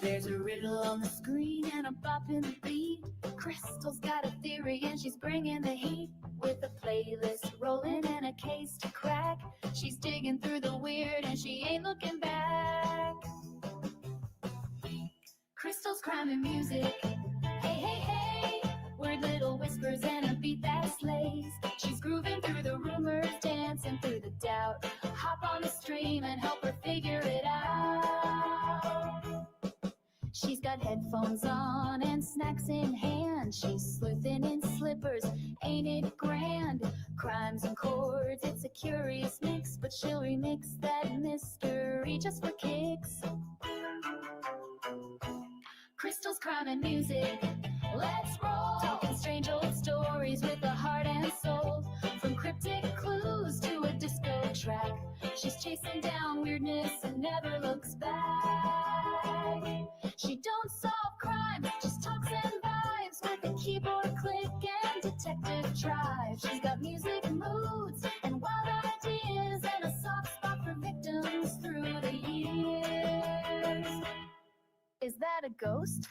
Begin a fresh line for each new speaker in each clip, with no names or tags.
There's a riddle on the screen and a bop in the beat. Crystal's got a theory and she's bringing the heat. With a playlist rolling and a case to crack, she's digging through the weird and she ain't looking back. Crystal's crime and music. Hey, hey, hey. Weird little whispers and a beat that slays. She's grooving through the rumors, dancing through the doubt. Hop on the stream and help her figure it out. She's got headphones on and snacks in hand. She's sleuthing in slippers, ain't it grand? Crimes and chords, it's a curious mix, but she'll remix that mystery just for kicks. Crystal's crime and music, let's roll. Talking strange old stories with a heart and soul. From cryptic clues to a disco track, she's chasing down weirdness and never looks back. She don't solve crimes, just talks and vibes with a keyboard click and detective drive. She's got music moods and wild ideas and a soft spot for victims through the years. Is that a ghost?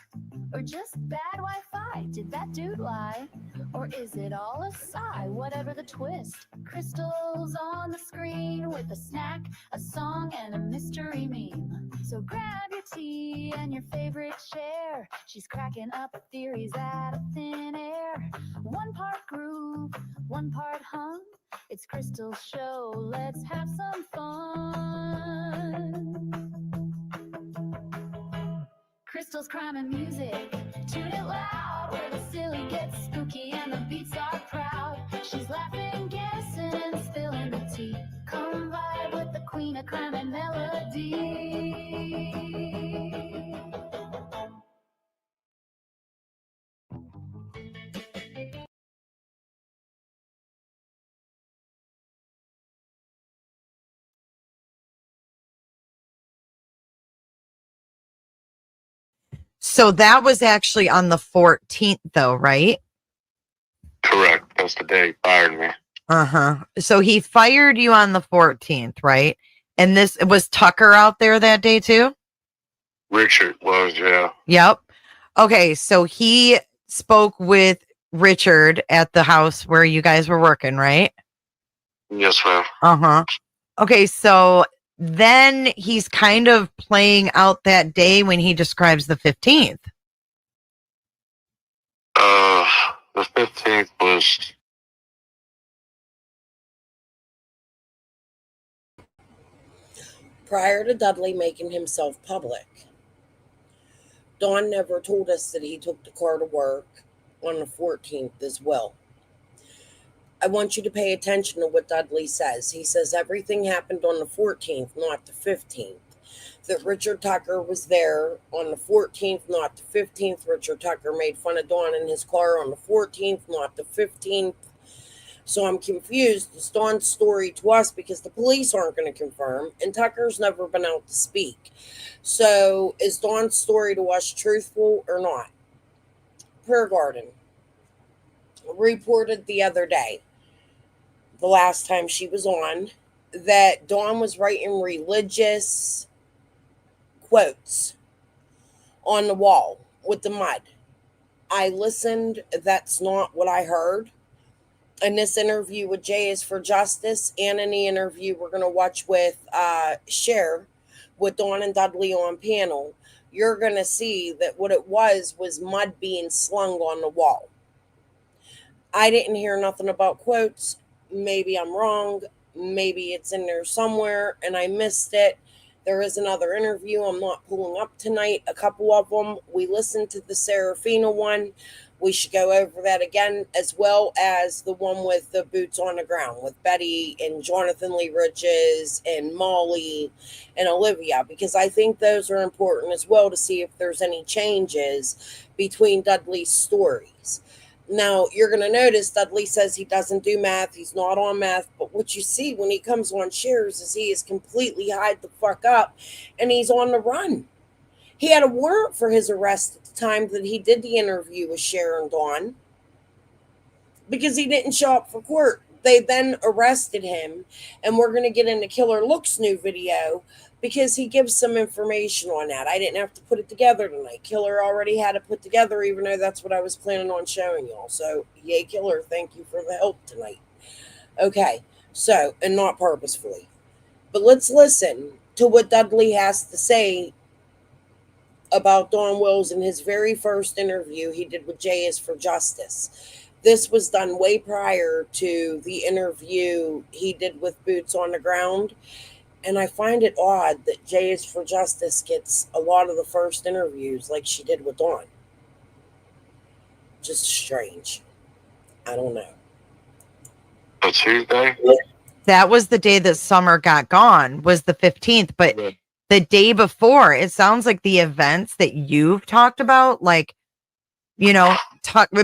Or just bad Wi-Fi? Did that dude lie? Or is it all a sigh? Whatever the twist. Crystal's on the screen with a snack, a song, and a mystery meme. So grab your tea and your favorite chair. She's cracking up theories out of thin air. One part groove, one part hum. It's Crystal's show. Let's have some fun. Crystal's crime and music, tune it loud, where the silly gets spooky and the beats are proud. She's laughing, guessing, and spilling the tea. Come vibe with the queen of crime and melody.
So that was actually on the 14th, though, right?
Correct. That's the day he fired me.
Uh-huh. So he fired you on the 14th, right? And this was Tucker out there that day, too?
Richard was, yeah.
Yep. Okay, so he spoke with Richard at the house where you guys were working, right?
Yes, ma'am.
Uh-huh. Okay, so then he's kind of playing out that day when he describes the 15th.
The 15th was...
prior to Dudley making himself public. Dawn never told us that he took the car to work on the 14th as well. I want you to pay attention to what Dudley says. He says everything happened on the 14th, not the 15th. That Richard Tucker was there on the 14th, not the 15th. Richard Tucker made fun of Dawn in his car on the 14th, not the 15th. So I'm confused. It's Dawn's story to us because the police aren't going to confirm, and Tucker's never been out to speak. So is Dawn's story to us truthful or not? Prayer Garden reported the other day, the last time she was on, that Dawn was writing religious quotes on the wall with the mud. I listened. That's not what I heard. In this interview with Jay is for Justice, and in the interview we're going to watch with Cher, with Dawn and Dudley on panel, you're going to see that what it was mud being slung on the wall. I didn't hear nothing about quotes. Maybe I'm wrong. Maybe it's in there somewhere and I missed it. There is another interview I'm not pulling up tonight. A couple of them. We listened to the Serafina one. We should go over that again, as well as the one with the boots on the ground with Betty and Jonathan Lee Riches and Molly and Olivia, because I think those are important as well to see if there's any changes between Dudley's stories. Now, you're going to notice Dudley says he doesn't do math. He's not on math. But what you see when he comes on shares is he is completely hide the fuck up and he's on the run. He had a warrant for his arrest at the time that he did the interview with Cher and Dawn because he didn't show up for court. They then arrested him, and we're going to get into Killer Look's new video because he gives some information on that. I didn't have to put it together tonight. Killer already had it put together, even though that's what I was planning on showing y'all. So, yay, Killer, thank you for the help tonight. Okay, so, and not purposefully. But let's listen to what Dudley has to say about Dawn Wills in his very first interview he did with Jay is for Justice. This was done way prior to the interview he did with Boots on the Ground. And I find it odd that Jay is for Justice gets a lot of the first interviews like she did with Dawn. Just strange. I don't know.
A Tuesday?
That was the day that Summer got gone, was the 15th. But
Yeah.
the day before, it sounds like the events that you've talked about, like, you know,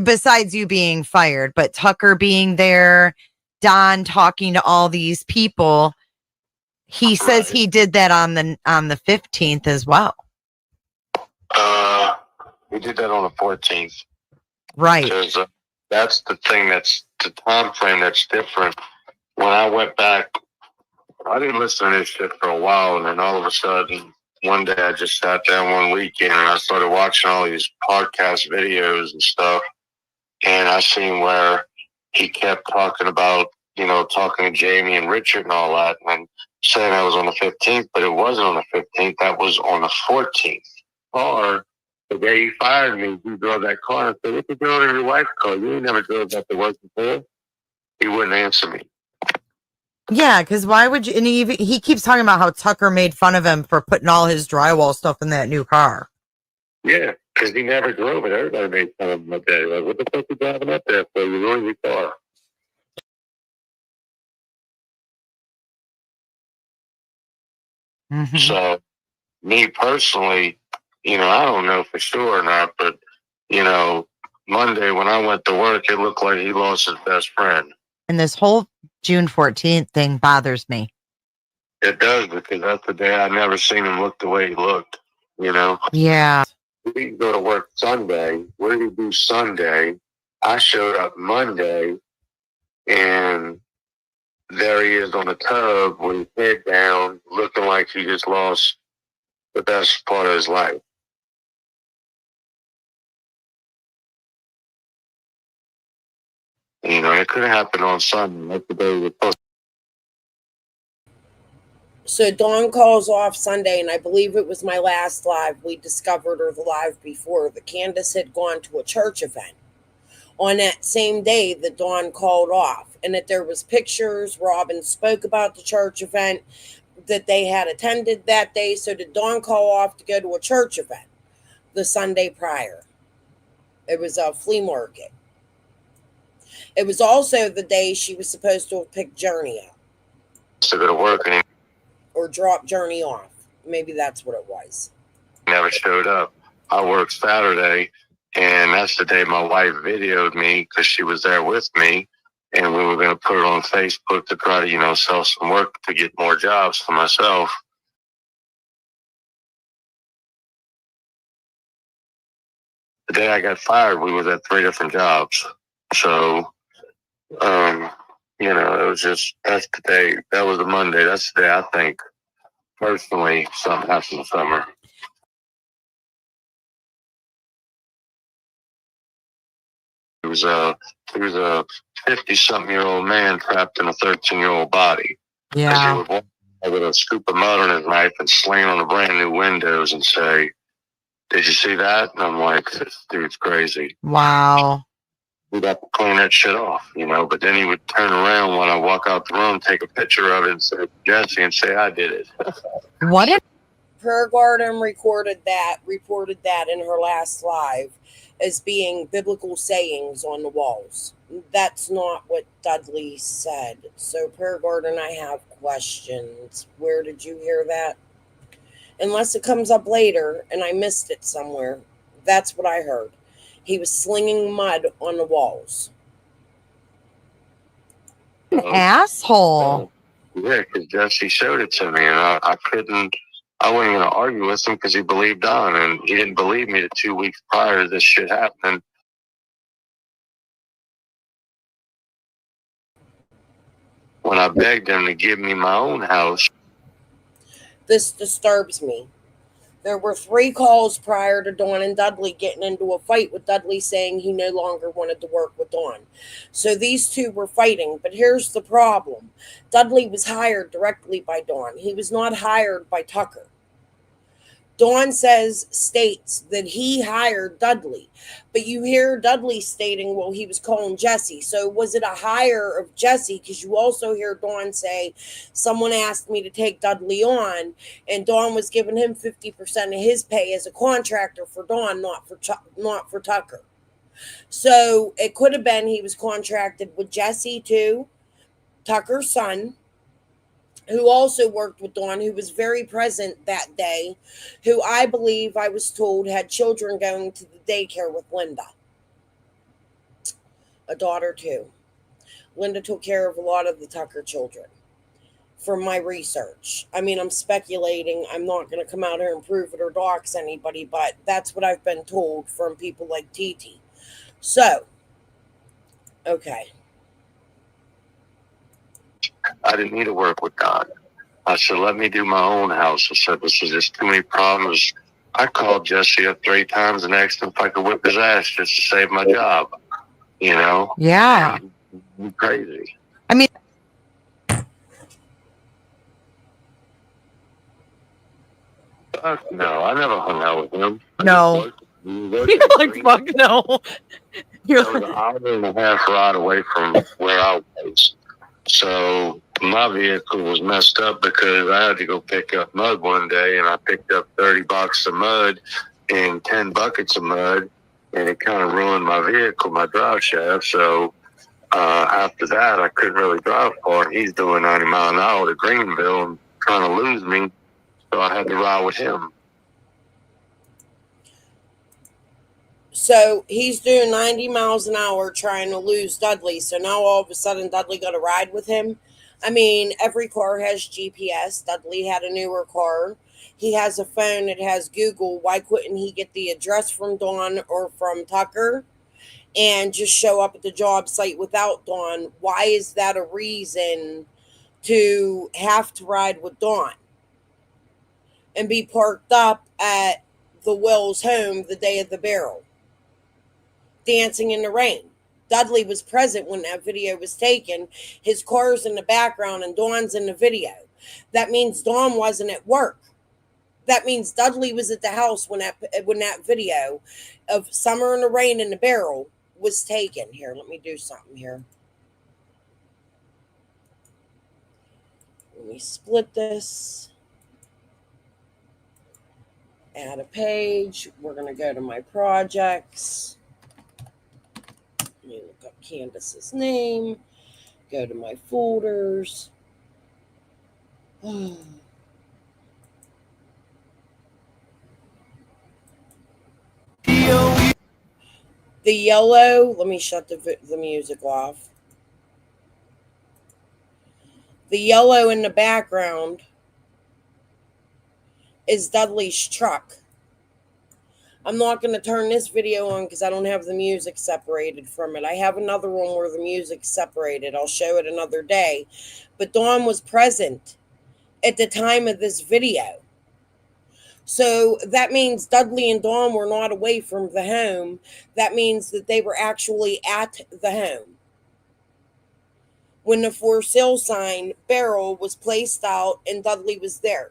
besides you being fired, but Tucker being there, Don talking to all these people. He says he did that on the 15th as well.
We did that on the 14th.
Right.
Because that's the thing, that's the time frame that's different. When I went back, I didn't listen to this shit for a while, and then all of a sudden, one day I just sat down one weekend and I started watching all these podcast videos and stuff, and I seen where he kept talking about, you know, talking to Jamie and Richard and all that, and saying that was on the 15th, but it wasn't on the 15th, that was on the 14th. Or the day he fired me, he drove that car and said, "What you doing in your wife's car? You ain't never drove that to work before." He wouldn't answer me.
Yeah, because why would you? And he keeps talking about how Tucker made fun of him for putting all his drywall stuff in that new car.
Yeah, because he never drove it. Everybody made fun of him up there. Like, what the fuck you driving up there for? You ruined your car.
Mm-hmm.
So, me personally, you know, I don't know for sure or not, but, you know, Monday when I went to work, it looked like he lost his best friend.
And this whole June 14th thing bothers me.
It does, because that's the day I never seen him look the way he looked, you know?
Yeah.
We didn't go to work Sunday. What did he do Sunday? I showed up Monday, and there he is on the tub with his head down, looking like he just lost the best part of his life. You know, it could have happened on Sunday. That's the day we were supposed.
So Dawn calls off Sunday, and I believe it was my last live we discovered, or the live before, that Candace had gone to a church event on that same day that Dawn called off, and that there was pictures. Robin spoke about the church event that they had attended that day. So did Dawn call off to go to a church event the Sunday prior? It was a flea market. It was also the day she was supposed to have picked Journey up.
To go to work, and he
Or drop Journey off. Maybe that's what it was.
never showed up. I worked Saturday, and that's the day my wife videoed me because she was there with me, and we were going to put it on Facebook to try to, you know, sell some work to get more jobs for myself. The day I got fired, we was at 3 different jobs. So, you know, it was just, that's the day, that was the Monday. That's the day I think, personally, something happened this summer. He was a 50-something-year-old man trapped in a 13-year-old body. Because he would walk with a scoop of mud on his knife and slam on the brand new windows and say, "Did you see that?" And I'm like, "This dude's crazy."
Wow.
We'd have to clean that shit off, you know. But then he would turn around when I walk out the room, take a picture of it, and say, "Jesse," and say, "I did it."
What if
Prayer Garden reported that in her last live as being biblical sayings on the walls. That's not what Dudley said. So Prayer Garden, I have questions. Where did you hear that? Unless it comes up later and I missed it somewhere. That's what I heard. He was slinging mud on the walls.
asshole?
Yeah, because Jesse showed it to me, and I couldn't. I wasn't going to argue with him because he believed Don, and he didn't believe me the 2 weeks prior to this shit happening. When I begged him to give me my own house.
This disturbs me. There were 3 calls prior to Dawn and Dudley getting into a fight, with Dudley saying he no longer wanted to work with Dawn. So these two were fighting, but here's the problem. Dudley was hired directly by Dawn. He was not hired by Tucker. Dawn states that he hired Dudley, but you hear Dudley stating, well, he was calling Jesse. So was it a hire of Jesse? Because you also hear Dawn say, someone asked me to take Dudley on, and Dawn was giving him 50% of his pay as a contractor for Dawn, not for Tucker. So it could have been he was contracted with Jesse too, Tucker's son, who also worked with Dawn, who was very present that day, who I believe I was told had children going to the daycare with Linda. A daughter too. Linda took care of a lot of the Tucker children from my research. I mean, I'm speculating. I'm not going to come out here and prove it or dox anybody, but that's what I've been told from people like TT. So, okay.
I didn't need to work with God. I said, let me do my own house. I said, this is just too many problems. I called Jesse up 3 times and asked him if I could whip his ass just to save my job. You know?
Yeah.
I'm crazy.
I mean,
no, I never hung out with him.
No.
You're
like, fuck no. You're
It was an hour and a half ride away from where I was. So my vehicle was messed up because I had to go pick up mud one day, and I picked up 30 boxes of mud and 10 buckets of mud, and it kind of ruined my vehicle, my drive shaft. So after that, I couldn't really drive far. He's doing 90 miles an hour to Greenville and trying to lose me, so I had to ride with him.
So he's doing 90 miles an hour trying to lose Dudley. So now all of a sudden Dudley got to ride with him. I mean, every car has GPS. Dudley had a newer car. He has a phone that has Google. Why couldn't he get the address from Dawn or from Tucker and just show up at the job site without Dawn? Why is that a reason to have to ride with Dawn and be parked up at the Wells home the day of the barrel, dancing in the rain? Dudley was present when that video was taken. His car's in the background and Dawn's in the video. That means Dawn wasn't at work. That means Dudley was at the house when that video of Summer in the Rain in the Barrel was taken. Here, let me do something here. Let me split this. Add a page. We're going to go to my projects. Let me look up Candace's name. Go to my folders. The yellow, let me shut the music off. The yellow in the background is Dudley's truck. I'm not going to turn this video on because I don't have the music separated from it. I have another one where the music's separated. I'll show it another day. But Dawn was present at the time of this video. So that means Dudley and Dawn were not away from the home. That means that they were actually at the home when the for sale sign barrel was placed out and Dudley was there.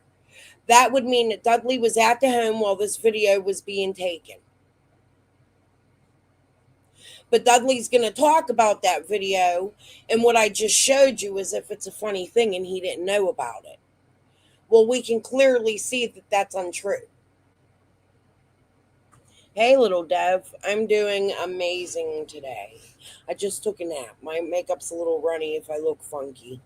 That would mean that Dudley was at the home while this video was being taken. But Dudley's going to talk about that video and what I just showed you as if it's a funny thing and he didn't know about it. Well, we can clearly see that that's untrue. Hey, little Dev, I'm doing amazing today. I just took a nap. My makeup's a little runny if I look funky.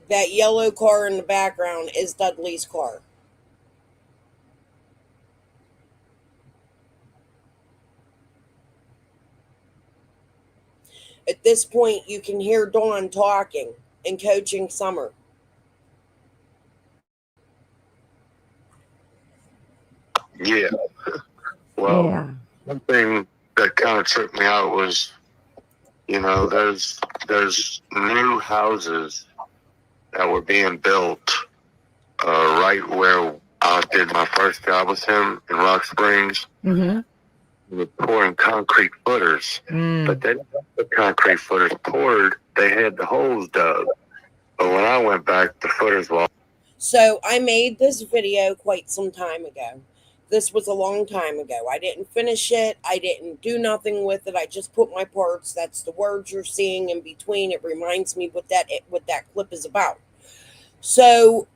That yellow car in the background is Dudley's car. At this point, you can hear Dawn talking and coaching Summer.
Yeah. Well,
yeah.
one thing that kind of tripped me out was, there's there's new houses that were being built right where I did my first job with him in Rock Springs.
Mm-hmm.
We were pouring concrete footers, but they didn't have the concrete footers poured. They had the holes dug. But when I went back, the footers were.
So I made this video quite some time ago. This was a long time ago. I didn't finish it. I didn't do nothing with it. I just put my parts. That's the words you're seeing in between. It reminds me what that clip is about. So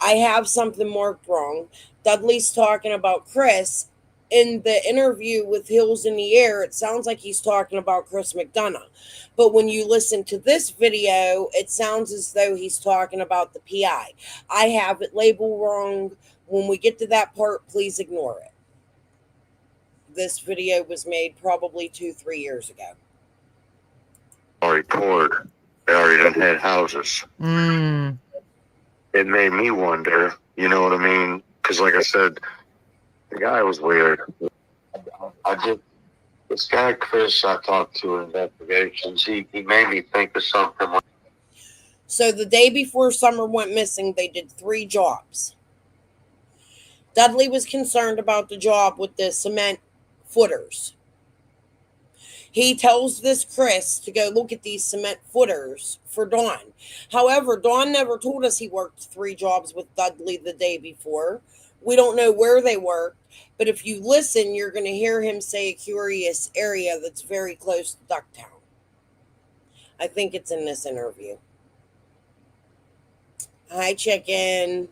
I have something marked wrong. Dudley's talking about Chris. In the interview with Hills in the Air, it sounds like he's talking about Chris McDonough. But when you listen to this video, it sounds as though he's talking about the PI. I have it labeled wrong. When we get to that part, please ignore it. This video was made probably 2-3 years ago.
Already poured. They already done had houses. It made me wonder, you know what I mean? Because like I said, the guy was weird. This guy Chris I talked to in investigations, he made me think of something.
So the day before Summer went missing, they did 3 jobs. Dudley was concerned about the job with the cement footers. He tells this Chris to go look at these cement footers for Dawn. However, Dawn never told us he worked 3 jobs with Dudley the day before. We don't know where they worked, but if you listen, you're going to hear him say a curious area that's very close to Ducktown. I think it's in this interview. Hi, Chicken.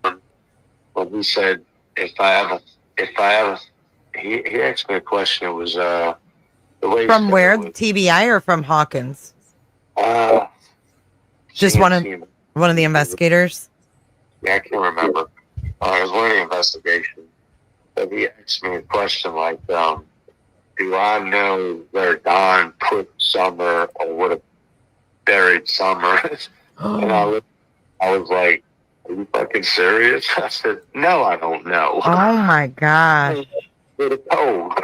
Well, he said, if I ever, he asked me a question. It was, the way
From where?
was,
TBI or from Hawkins? Just one of the investigators?
Yeah, I can't remember. It was one of the investigations. But he asked me a question like, do I know where Don put Summer or would have buried Summer? And I was like, are you fucking serious? I said, no, I don't know.
Oh my gosh.
Would have told.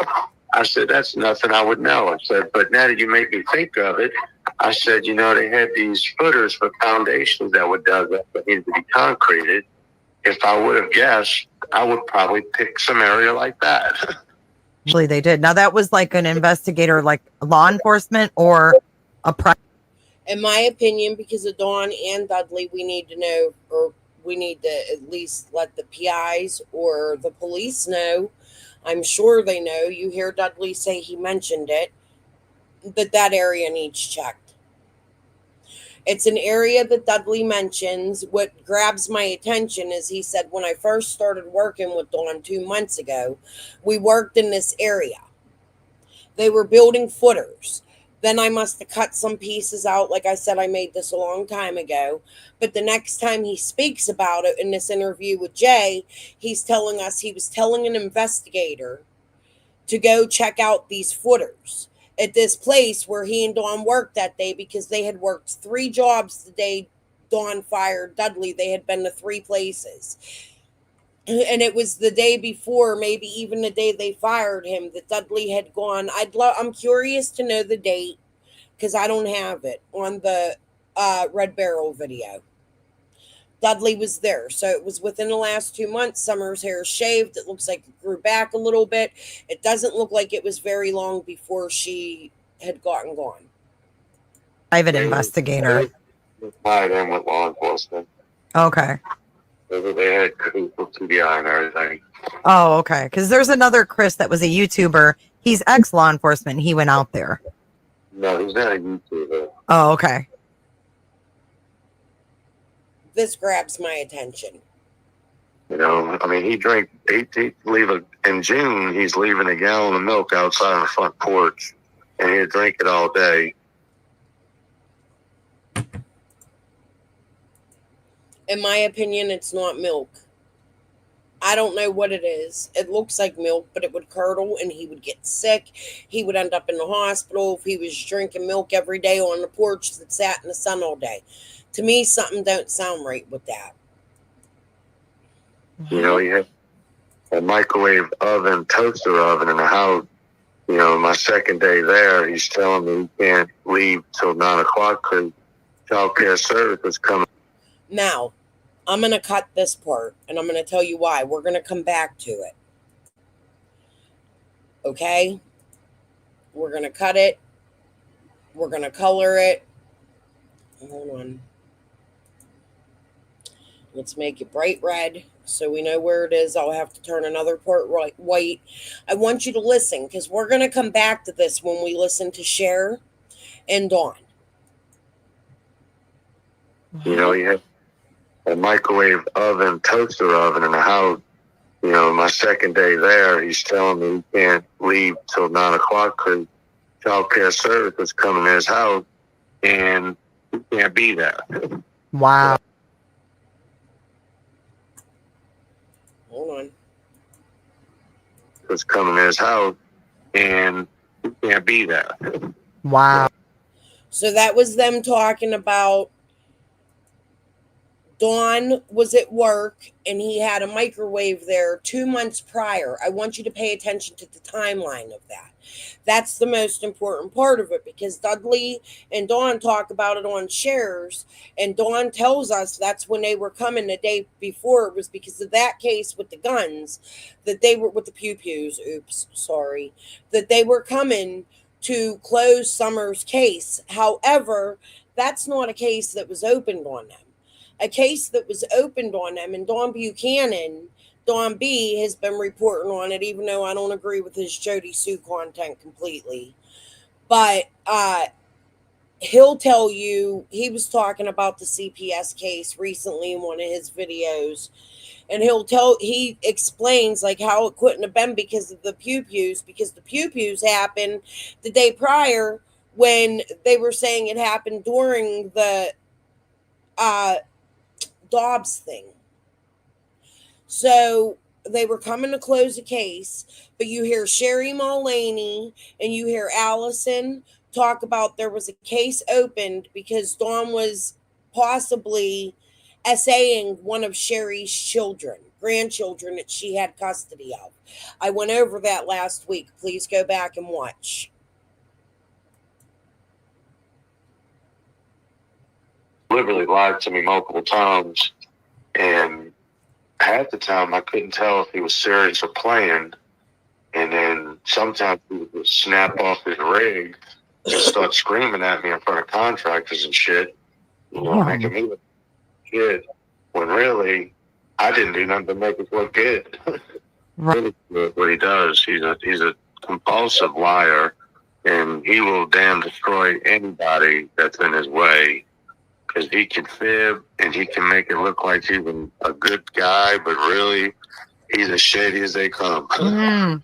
I said, that's nothing I would know. I said, but now that you make me think of it, I said, you know, they had these footers for foundations that were dug up that needed to be concreted. If I would have guessed, I would probably pick some area like that.
Actually, they did. Now, that was like an investigator, like law enforcement or a private.
In my opinion, because of Dawn and Dudley, we need to know, or we need to at least let the PIs or the police know. I'm sure they know. You hear Dudley say he mentioned it, that area needs checked. It's an area that Dudley mentions. What grabs my attention is he said, when I first started working with Dawn 2 months ago, we worked in this area. They were building footers. Then I must have cut some pieces out. Like I said, I made this a long time ago. But the next time he speaks about it in this interview with Jay, he's telling us he was telling an investigator to go check out these footers at this place where he and Dawn worked that day, because they had worked 3 jobs the day Dawn fired Dudley. They had been to 3 places. And it was the day before, maybe even the day they fired him, that Dudley had gone. I'm curious to know the date, because I don't have it on the Red Barrel video. Dudley was there. So it was within the last 2 months. Summer's hair shaved. It looks like it grew back a little bit. It doesn't look like it was very long before she had gotten gone.
Private investigator.
Tied in with law enforcement.
Okay.
They had cahoots with TBI and everything.
Oh, okay. Because there's another Chris that was a YouTuber. He's ex-law enforcement. He went out there.
No, he's not a YouTuber.
Oh, okay.
This grabs my attention.
You know, I mean, in June, he's leaving a gallon of milk outside on the front porch, and he'd drink it all day.
In my opinion, it's not milk. I don't know what it is. It looks like milk, but it would curdle and he would get sick. He would end up in the hospital if he was drinking milk every day on the porch that sat in the sun all day. To me, something don't sound right with that.
You know, he had a microwave oven, toaster oven in the house, My second day there, he's telling me he can't leave till 9 o'clock because child care service is coming.
Now, I'm going to cut this part, and I'm going to tell you why. We're going to come back to it. Okay? We're going to cut it. We're going to color it. Hold on. Let's make it bright red so we know where it is. I'll have to turn another part white. I want you to listen because we're going to come back to this when we listen to Cher and Dawn.
You have a microwave oven, toaster oven in the house. My second day there, he's telling me he can't leave till 9 o'clock because child care service is coming to his house and he can't be there.
Wow.
Hold on.
It's coming to his house and he can't be there.
Wow.
So that was them talking about Dawn was at work and he had a microwave there 2 months prior. I want you to pay attention to the timeline of that. That's the most important part of it because Dudley and Dawn talk about it on Shares, and Dawn tells us that's when they were coming the day before. It was because of that case with the guns that they were with the pew-pews. That they were coming to close Summer's case. However, that's not a case that was opened on them. A case that was opened on them, and Don B has been reporting on it, even though I don't agree with his Jody Sue content completely. But he'll tell you, he was talking about the CPS case recently in one of his videos, and he explains like how it couldn't have been because of the pew-pews, because the pew-pews happened the day prior when they were saying it happened during the Dobbs thing. So they were coming to close a case, but you hear Sherry Mullaney and you hear Allison talk about there was a case opened because Dawn was possibly essaying one of Sherry's grandchildren that she had custody of. I went over that last week. Please go back and watch.
Literally lied to me multiple times, and half the time I couldn't tell if he was serious or playing. And then sometimes he would snap off his rig and start screaming at me in front of contractors and shit, making me look good when really I didn't do nothing to make it look good.
Right.
What he does, he's a compulsive liar, and he will damn destroy anybody that's in his way. Because he can fib and he can make it look like he's a good guy, but really he's as shady as they come.
Mm.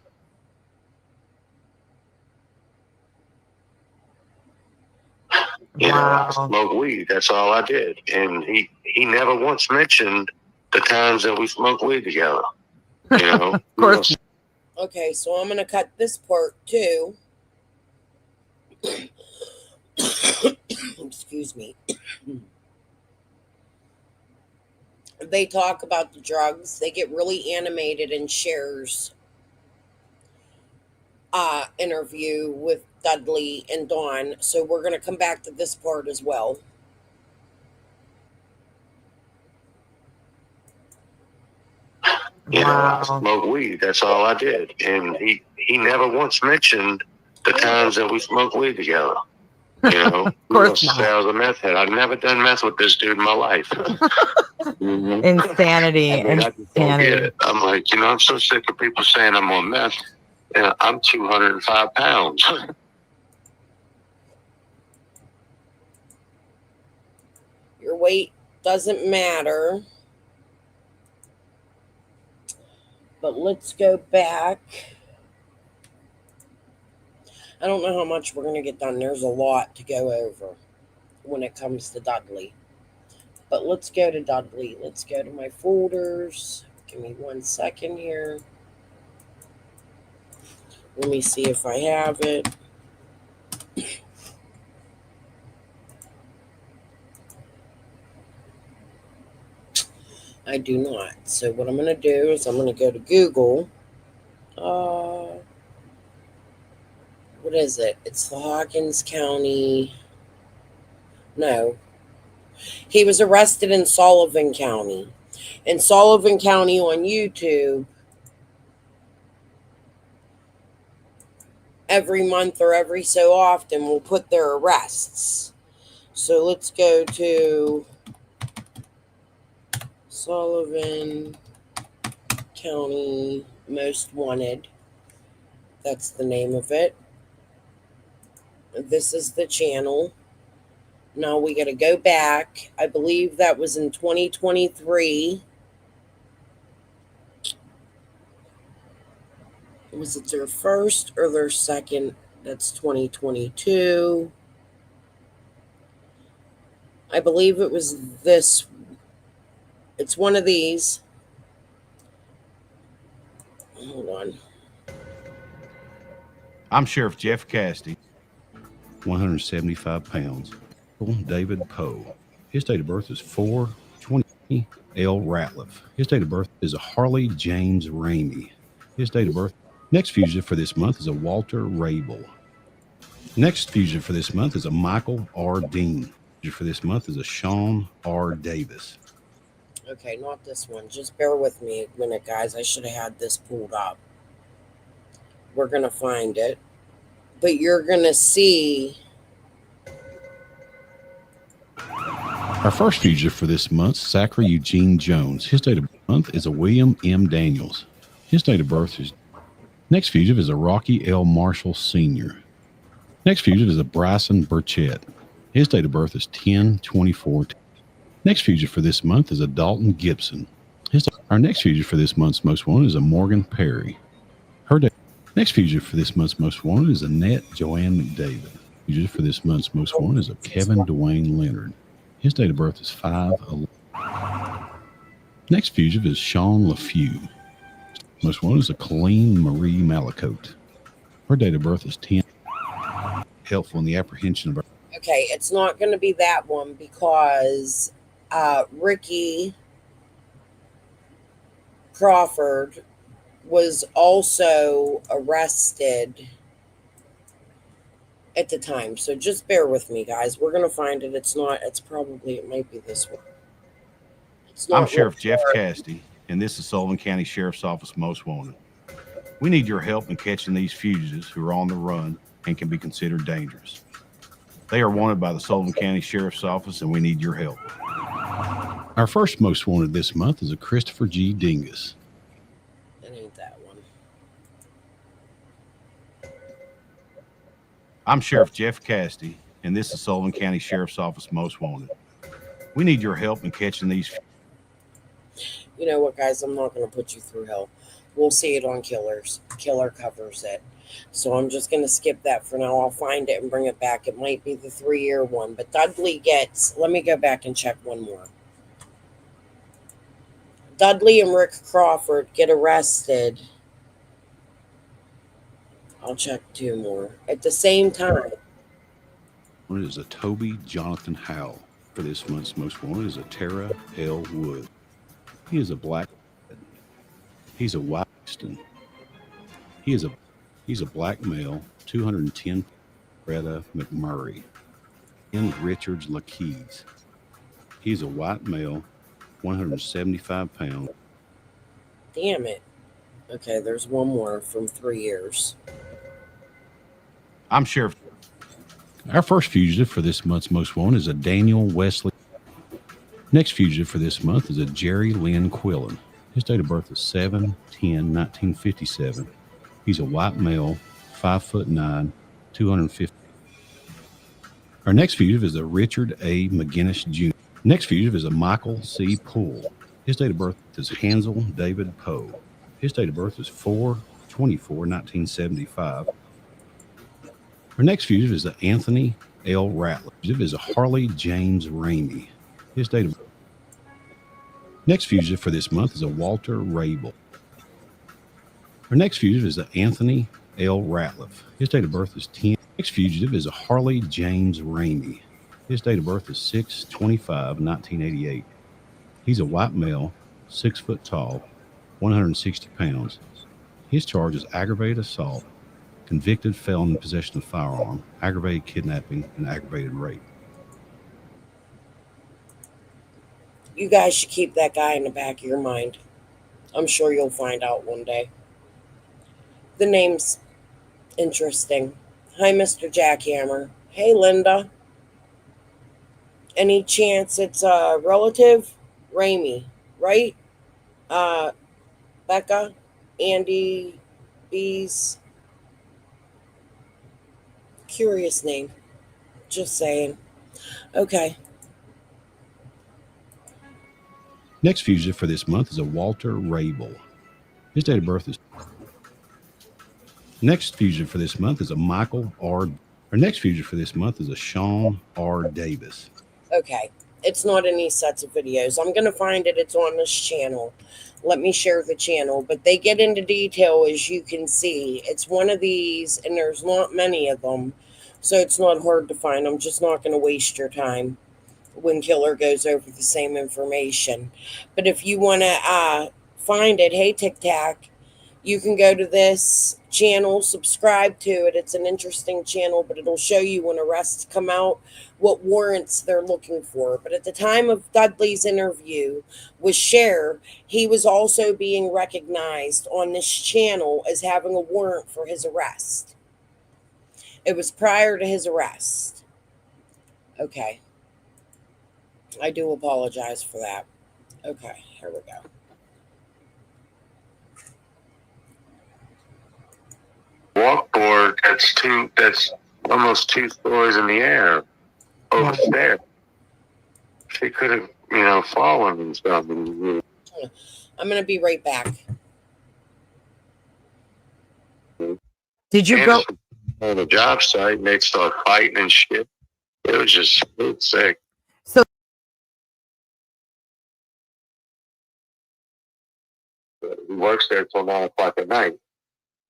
I smoked weed. That's all I did. And he never once mentioned the times that we smoked weed together.
Of course.
Okay, so I'm going to cut this part too. Excuse me. They talk about the drugs. They get really animated in Cher's interview with Dudley and Dawn. So we're going to come back to this part as well.
I smoked weed. That's all I did. And he never once mentioned the times that we smoked weed together.
Of course not.
I was a meth head. I've never done meth with this dude in my life.
Insanity.
I just don't get it. I'm like, I'm so sick of people saying I'm on meth. And I'm 205 pounds.
Your weight doesn't matter. But let's go back. I don't know how much we're going to get done. There's a lot to go over when it comes to Dudley. But let's go to Dudley. Let's go to my folders. Give me 1 second here. Let me see if I have it. I do not. So what I'm going to do is I'm going to go to Google. What is it? It's the Hawkins County. No. He was arrested in Sullivan County. In Sullivan County on YouTube, every month or every so often will put their arrests. So let's go to Sullivan County Most Wanted. That's the name of it. This is the channel. Now we got to go back. I believe that was in 2023. Was it their first or their second? That's 2022. I believe it was this. It's one of these. Hold on.
I'm Sheriff Jeff Cassidy, 175 pounds. David Poe. His date of birth is 4/20. L. Ratliff. His date of birth is a Harley James Ramey. His date of birth. Next fugitive for this month is a Walter Rabel. Next fugitive for this month is a Michael R. Dean. Fugitive for this month is a Sean R. Davis.
Okay, not this one. Just bear with me a minute, guys. I should have had this pulled up. We're going to find it. But you're going to see.
Our first fugitive for this month, Zachary Eugene Jones. His date of month is a William M. Daniels. His date of birth is. Next fugitive is a Rocky L. Marshall Sr. Next fugitive is a Bryson Burchett. His date of birth is 10/24. Next fugitive for this month is a Dalton Gibson. Our next fugitive for this month's most wanted is a Morgan Perry. Next fugitive for this month's most wanted is Annette Joanne McDavid. Fugitive for this month's most wanted is a Kevin Dwayne Leonard. His date of birth is 5/11. Next fugitive is Sean LaFew. Most wanted is a Colleen Marie Malacote. Her date of birth is 10. Helpful in the apprehension of her.
Okay, it's not going to be that one because Ricky Crawford was also arrested at the time. So just bear with me, guys. We're going to find it. It might be this one.
I'm Sheriff Jeff Cassidy, and this is Sullivan County Sheriff's Office Most Wanted. We need your help in catching these fugitives who are on the run and can be considered dangerous. They are wanted by the Sullivan County Sheriff's Office, and we need your help. Our first most wanted this month is a Christopher G. Dingus.
That ain't that one.
I'm Sheriff Jeff Cassidy, and this is Sullivan County Sheriff's Office Most Wanted. We need your help in catching these.
You know what, guys? I'm not going to put you through hell. We'll see it on Killers. Killer covers it. So I'm just going to skip that for now. I'll find it and bring it back. It might be the 3-year one. But Dudley gets... Let me go back and check one more. Dudley and Rick Crawford get arrested. I'll check 2 more. At the same time.
One is a Toby Jonathan Howell. For this month's most wanted is a Tara L. Wood. He is a black. He's a Weston. He's a black male, 210. Greta McMurray. And Richards Lakeys. He's a white male, 175 pounds.
Damn it. Okay, there's one more from 3 years.
I'm Sheriff. Our first fugitive for this month's most wanted is a Daniel Wesley. Next fugitive for this month is a Jerry Lynn Quillen. His date of birth is 7/10/1957. He's a white male, 5'9", 250. Our next fugitive is a Richard A. McGinnis Jr. Next fugitive is a Michael C. Poole. His date of birth is Hansel David Poe. His date of birth is 4/24/1975. Our next fugitive is a Anthony L. Ratliff. Fugitive is a Harley James Ramey. His date of birth. Next fugitive for this month is a Walter Rabel. Our next fugitive is a Anthony L. Ratliff. His date of birth is 10. Next fugitive is a Harley James Ramey. His date of birth is 6/25/1988. He's a white male, 6 foot tall, 160 pounds. His charge is aggravated assault, convicted felon in possession of firearm, aggravated kidnapping, and aggravated rape.
You guys should keep that guy in the back of your mind. I'm sure you'll find out one day. The name's interesting. Hi, Mr. Jackhammer. Hey, Linda. Any chance it's a relative? Raimi, right? Becca? Andy? Bees? Curious name. Just saying. Okay.
Next fugitive for this month is a Walter Rabel. His date of birth is. Next fugitive for this month is a Michael R. Our next fugitive for this month is a Sean R. Davis.
Okay. It's not in these sets of videos. I'm going to find it. It's on this channel. Let me share the channel. But they get into detail, as you can see. It's one of these, and there's not many of them. So it's not hard to find. I'm just not going to waste your time when Killer goes over the same information. But if you want to find it, hey, Tic Tac, you can go to this channel, subscribe to it. It's an interesting channel, but it'll show you when arrests come out, what warrants they're looking for. But at the time of Dudley's interview with Cher, he was also being recognized on this channel as having a warrant for his arrest. It was prior to his arrest. Okay. I do apologize for that. Okay, here we go.
Walkboard that's almost 2 stories in the air over there. She could have, fallen and stuff.
I'm going to be right back.
Did you go
on the job site and they'd start fighting and shit? It was sick.
So
He works there till 9 o'clock at night.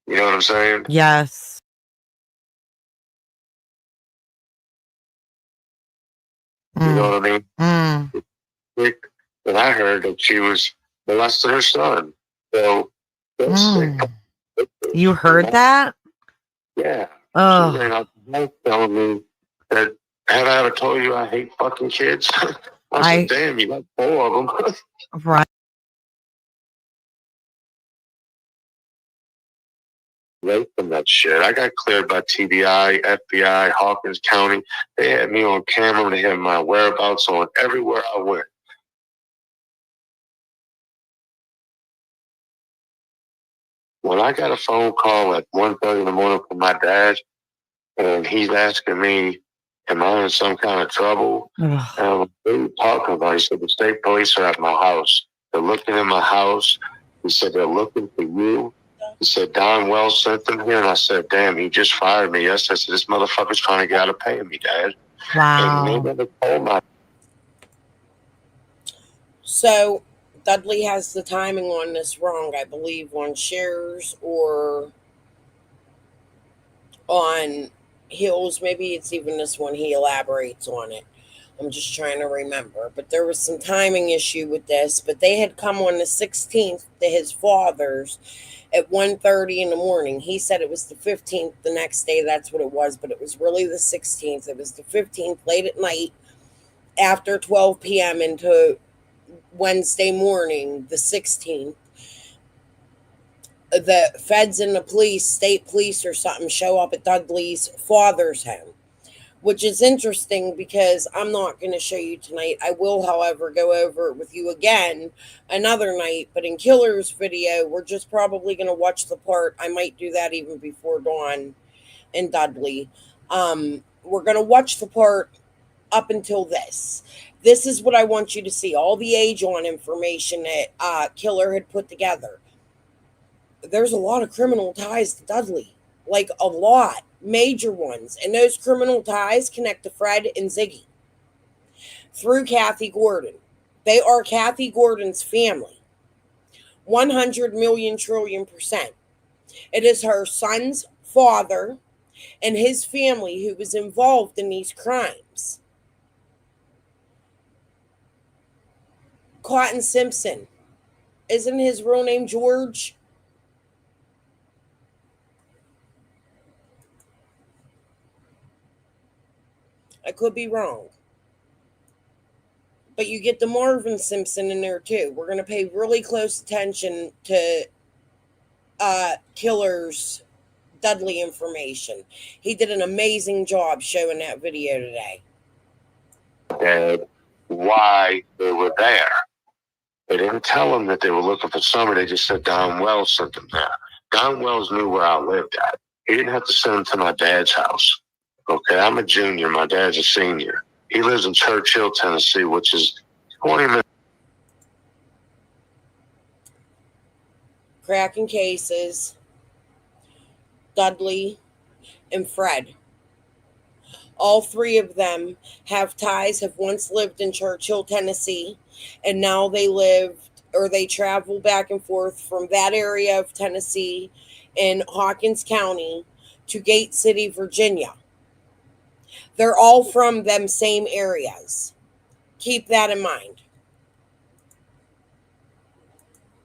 You know what I'm saying?
yes.
You know what I mean?
Mm.
And I heard that she was molesting her son. So that's sick.
You heard that?
Yeah.
Oh,
She ran out the house telling me that, have I ever told you I hate fucking kids? I said, damn, you got 4 of them.
right.
Right from that shit. I got cleared by TBI, FBI, Hawkins County. They had me on camera. They had my whereabouts on everywhere I went. When I got a phone call at 1:30 in the morning from my dad, and he's asking me, am I in some kind of trouble?
Ugh.
And what are you talking about? He said, the state police are at my house. They're looking in my house. He said, they're looking for you. He said, Don Wells sent them here. And I said, damn, he just fired me. Yes, I said, this motherfucker's trying to get out of paying me, Dad.
Wow.
And they never told my.
So Dudley has the timing on this wrong, I believe, on Cher's or on Hills. Maybe it's even this one. He elaborates on it. I'm just trying to remember. But there was some timing issue with this. But they had come on the 16th to his father's at 1:30 in the morning. He said it was the 15th the next day. That's what it was. But it was really the 16th. It was the 15th late at night after 12 p.m. into Wednesday morning, the 16th. The feds and the police, state police or something, show up at Dudley's father's home, which is interesting because I'm not going to show you tonight. I will, however, go over it with you again another night. But in Killer's video, we're just probably going to watch the part. I might do that even before Dawn and Dudley. We're going to watch the part up until this. This is what I want you to see. All the age-on information that Killer had put together. There's a lot of criminal ties to Dudley. Like a lot. Major ones. And those criminal ties connect to Fred and Ziggy. Through Kathy Gordon. They are Kathy Gordon's family. 100 million trillion%. It is her son's father and his family who was involved in these crimes. Cotton Simpson. Isn't his real name George? I could be wrong. But you get the Marvin Simpson in there too. We're going to pay really close attention to killer's Dudley information. He did an amazing job showing that video today.
And why they were there. They didn't tell them that they were looking for somebody. They just said Don Wells sent them there. Don Wells knew where I lived at. He didn't have to send them to my dad's house. Okay, I'm a junior. My dad's a senior. He lives in Churchill, Tennessee, which is 20 minutes.
Cracking cases. Dudley and Fred. All three of them have once lived in Churchill, Tennessee, and now they travel back and forth from that area of Tennessee in Hawkins County to Gate City, Virginia. They're all from them same areas. Keep that in mind.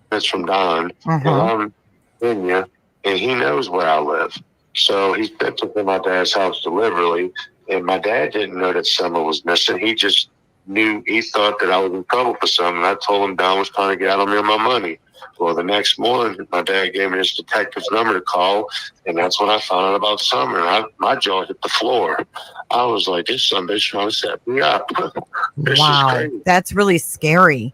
That's from Don. Well, I'm in Virginia, and he knows where I live. So he sent them to my dad's house deliberately, and my dad didn't know that Summer was missing. He just knew, he thought that I was in trouble for something. I told him Don was trying to get out of me my money. Well, the next morning, my dad gave me this detective's number to call, and that's when I found out about Summer. And my jaw hit the floor. I was like, this son bitch trying to set me up. This is crazy.
That's really scary.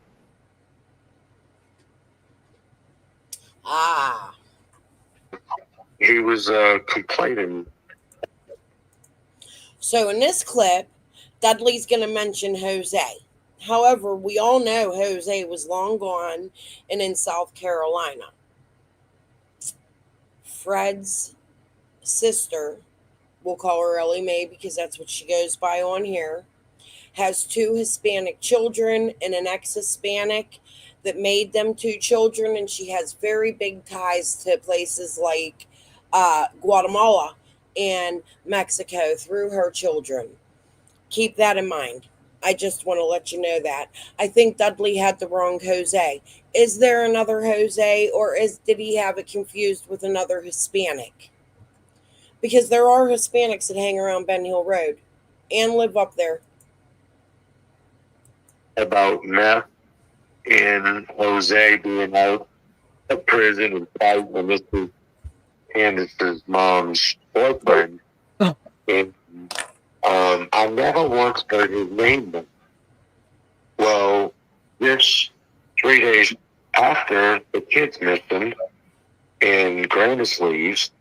He was complaining.
So in this clip, Dudley's going to mention Jose. However, we all know Jose was long gone and in South Carolina. Fred's sister, we'll call her Ellie Mae because that's what she goes by on here, has 2 Hispanic children and an ex-Hispanic that made them 2 children, and she has very big ties to places like Guatemala and Mexico through her children. Keep that in mind. I just want to let you know that. I think Dudley had the wrong Jose. Is there another Jose, or did he have it confused with another Hispanic? Because there are Hispanics that hang around Ben Hill Road and live up there.
About meth and Jose being out of prison and fighting, and this is Candace's mom's boyfriend. And I never once heard his name. Well, this 3 days after the kids missing and Grandis leaves,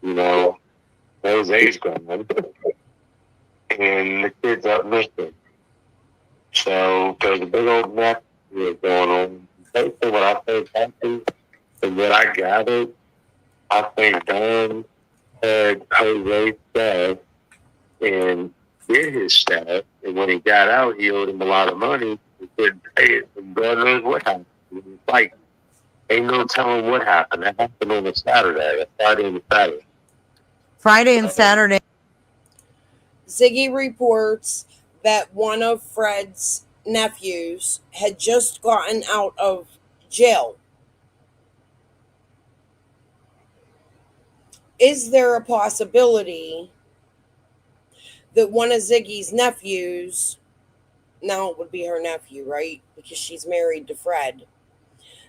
Jose's gone, and the kids up missing. So there's a big old mess going on. Basically, what I think happened and what I gathered, I think Don had Jose's staff and did his staff, and when he got out, he owed him a lot of money. He couldn't pay it, and God knows what happened. Like, ain't no telling what happened. That happened on a Saturday, Friday and Saturday.
Friday and Saturday.
Ziggy reports that one of Fred's nephews had just gotten out of jail. Is there a possibility that one of Ziggy's nephews, now it would be her nephew, right? Because she's married to Fred.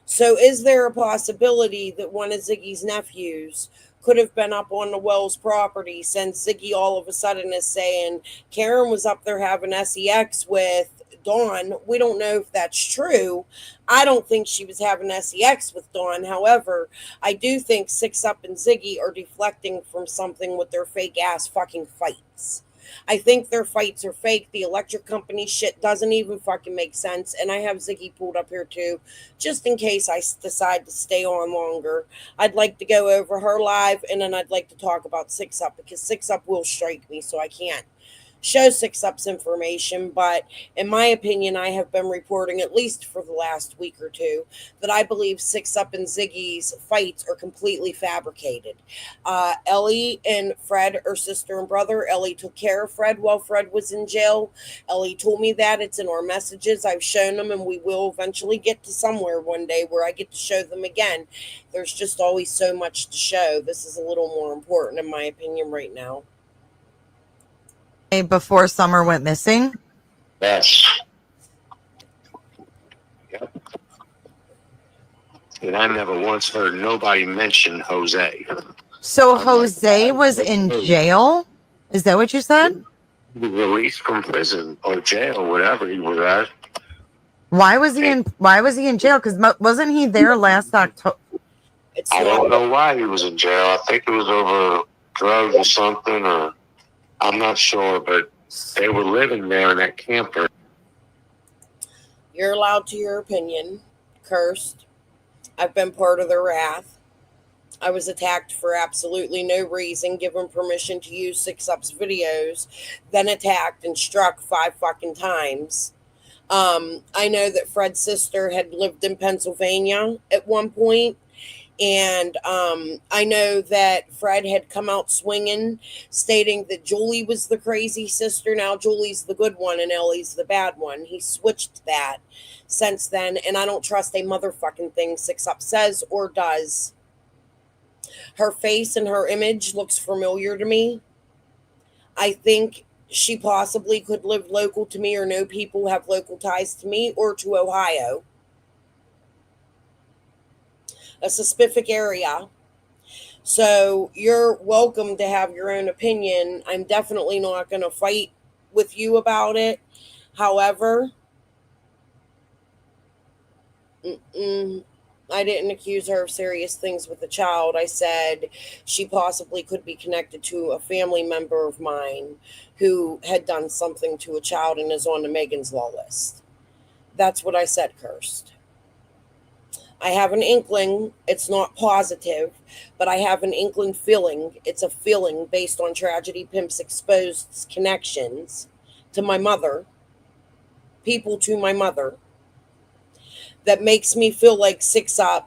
So is there a possibility that one of Ziggy's nephews could have been up on the Wells property, since Ziggy all of a sudden is saying Karen was up there having sex with Dawn? We don't know if that's true. I don't think she was having sex with Dawn. However, I do think 6up and Ziggy are deflecting from something with their fake ass fucking fights. I think their fights are fake. The electric company shit doesn't even fucking make sense. And I have Ziggy pulled up here too, just in case I decide to stay on longer. I'd like to go over her live, and then I'd like to talk about 6up, because 6up will strike me, so I can't show 6up's information. But in my opinion, I have been reporting, at least for the last week or two, that I believe 6up and Ziggy's fights are completely fabricated. Ellie and Fred are sister and brother. Ellie took care of Fred while Fred was in jail. Ellie told me that. It's in our messages. I've shown them, and we will eventually get to somewhere one day where I get to show them again. There's just always so much to show. This is a little more important, in my opinion, right now.
before Summer went missing?
Yes. Yep. And I never once heard nobody mention Jose.
So
I'm like,
Jose was in jail? Is that what you said?
he was released from prison or jail, whatever he was at.
Why was he in jail? Because wasn't he there last October?
I don't know why he was in jail. I think it was over drugs or something, or I'm not sure, but they were living there in that camper.
You're allowed to your opinion. Cursed. I've been part of the wrath. I was attacked for absolutely no reason, given permission to use 6UP's videos, then attacked and struck 5 fucking times. I know that Fred's sister had lived in Pennsylvania at one point, and I know that Fred had come out swinging, stating that Julie was the crazy sister. Now Julie's the good one and Ellie's the bad one. He switched that since then, and I don't trust a motherfucking thing 6UP says or does. Her face and her image looks familiar to me. I think she possibly could live local to me or know people who have local ties to me or to Ohio. A specific area. So you're welcome to have your own opinion. I'm definitely not going to fight with you about it. However, I didn't accuse her of serious things with the child. I said she possibly could be connected to a family member of mine who had done something to a child and is on the Megan's Law list. That's what I said, Cursed. I have an inkling. It's not positive, but I have an inkling feeling. It's a feeling based on Tragedy Pimp's exposed connections to my mother, people to my mother, that makes me feel like 6UP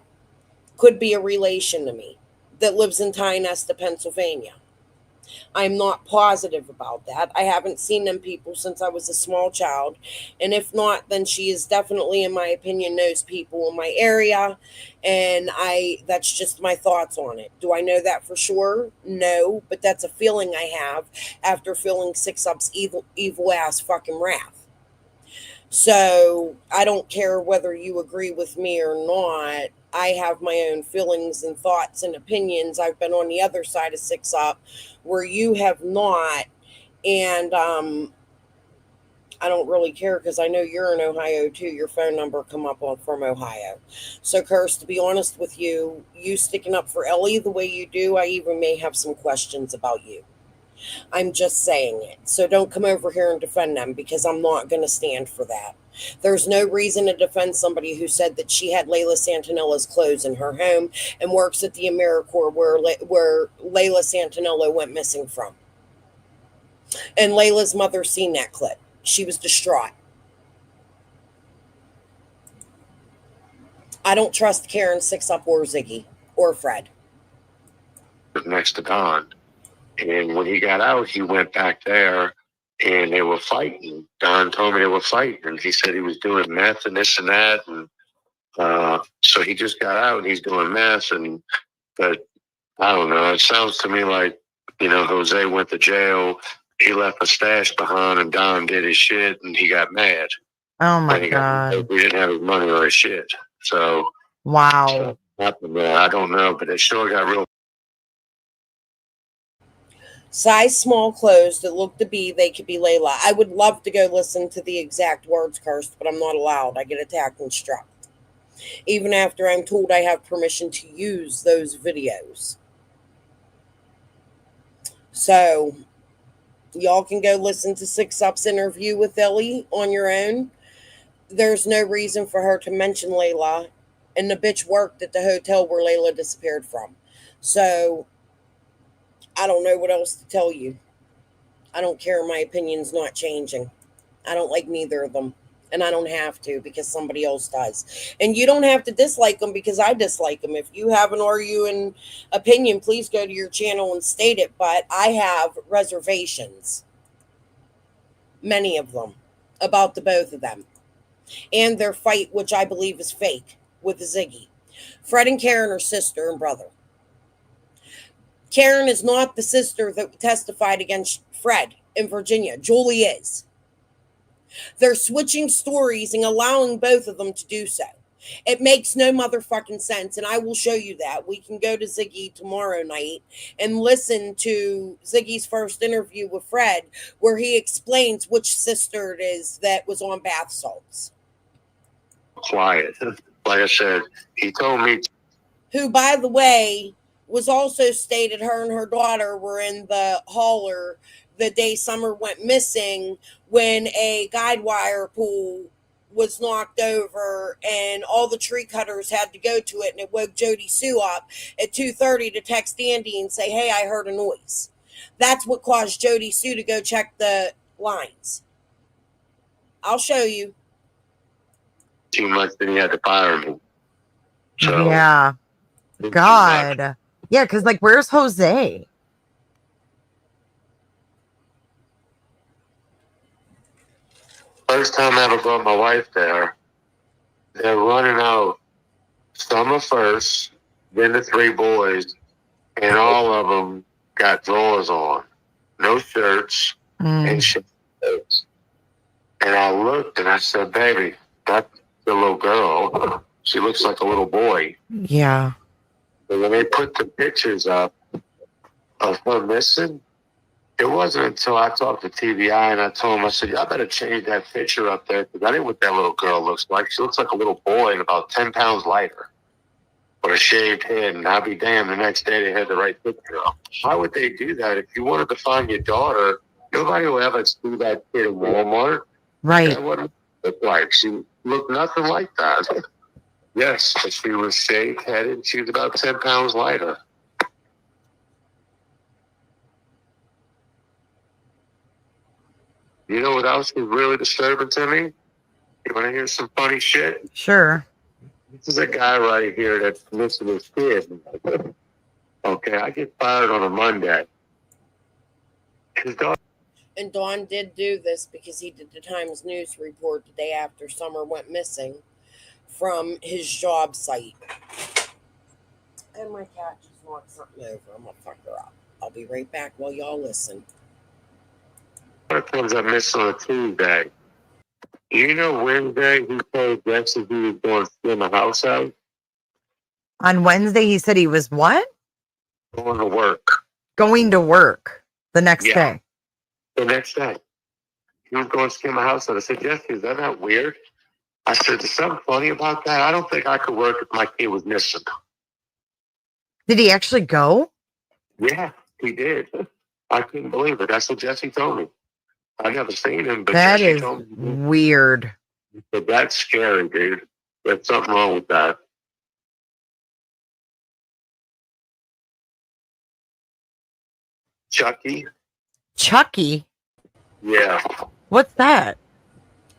could be a relation to me that lives in Tynesta, Pennsylvania. I'm not positive about that. I haven't seen them people since I was a small child. And if not, then she is definitely, in my opinion, knows people in my area. And that's just my thoughts on it. Do I know that for sure? No, but that's a feeling I have after feeling 6UP's evil ass fucking wrath. So I don't care whether you agree with me or not. I have my own feelings and thoughts and opinions. I've been on the other side of 6UP where you have not. And I don't really care because I know you're in Ohio too. Your phone number come up from Ohio. So, Curse, to be honest with you, you sticking up for Ellie the way you do, I even may have some questions about you. I'm just saying it. So don't come over here and defend them because I'm not going to stand for that. There's no reason to defend somebody who said that she had Layla Santinella's clothes in her home and works at the AmeriCorps where Layla Santinella went missing from. And Layla's mother seen that clip. She was distraught. I don't trust Karen, 6UP, or Ziggy, or Fred.
Next to Don. And when he got out, he went back there and they were fighting. Don told me they were fighting. And he said he was doing meth and this and that. And so he just got out and he's doing meth. But I don't know. It sounds to me like, Jose went to jail. He left a stash behind and Don did his shit and he got mad.
Oh my God.
We didn't have his money or his shit. So,
wow.
I don't know, but it sure got real.
Size small clothes that look to be, they could be Layla. I would love to go listen to the exact words, Cursed, but I'm not allowed. I get attacked and struck. Even after I'm told I have permission to use those videos. So, y'all can go listen to 6UP's interview with Ellie on your own. There's no reason for her to mention Layla. And the bitch worked at the hotel where Layla disappeared from. So, I don't know what else to tell you. I don't care. My opinion's not changing. I don't like neither of them. And I don't have to because somebody else does. And you don't have to dislike them because I dislike them. If you have an arguing opinion, please go to your channel and state it. But I have reservations. Many of them. About the both of them. And their fight, which I believe is fake, with Ziggy. Fred and Karen are sister and brother. Karen is not the sister that testified against Fred in Virginia. Julie is. They're switching stories and allowing both of them to do so. It makes no motherfucking sense, and I will show you that. We can go to Ziggy tomorrow night and listen to Ziggy's first interview with Fred, where he explains which sister it is that was on bath salts.
Quiet. Like I said, he told me.
Who, by the way, was also stated her and her daughter were in the hauler the day Summer went missing when a guide wire pool was knocked over and all the tree cutters had to go to it, and it woke Jody Sue up at 2:30 to text Andy and say, hey, I heard a noise. That's what caused Jody Sue to go check the lines. I'll show you.
Too much, then he had to fire me. So,
yeah. God. Yeah, because like, where's Jose?
First time I ever brought my wife there, they're running out Summer first, then the three boys, and all of them got drawers on, no shirts, and shirts. And I looked and I said, baby, that's the little girl. She looks like a little boy.
Yeah.
And when they put the pictures up of her missing, it wasn't until I talked to TVI and I told him, I said, y'all better change that picture up there because that ain't what that little girl looks like. She looks like a little boy and about 10 pounds lighter with a shaved head. And I'll be damned, the next day they had the right picture up. Why would they do that? If you wanted to find your daughter, nobody will ever see that kid in Walmart.
Right.
That wouldn't look like. She looked nothing like that. Yes, but she was shaved headed. She was about 10 pounds lighter. You know what else is really disturbing to me? You want to hear some funny shit?
Sure.
This is a guy right here that's missing his kid. Okay, I get fired on a Monday. His daughter.
And Don did do this because he did the Times News report the day after Summer went missing from his job site. And my cat just knocked something over. I'm going to fuck her up. I'll be right back while y'all listen.
Comes up missing on a Tuesday. You know, Wednesday he told Jesse he was going to spin the house out.
On Wednesday, he said he was what?
Going to work.
Going to work the next day.
The next day. He was going to skim my house out. I said, Jesse, is that not weird? I said, there's something funny about that. I don't think I could work if my kid was missing.
Did he actually go?
Yeah, he did. I couldn't believe it. That's what Jesse told me. I never seen him, but
that
Jesse
is
told me.
Weird.
But that's scary, dude. There's something wrong with that. Chucky? Yeah.
What's that?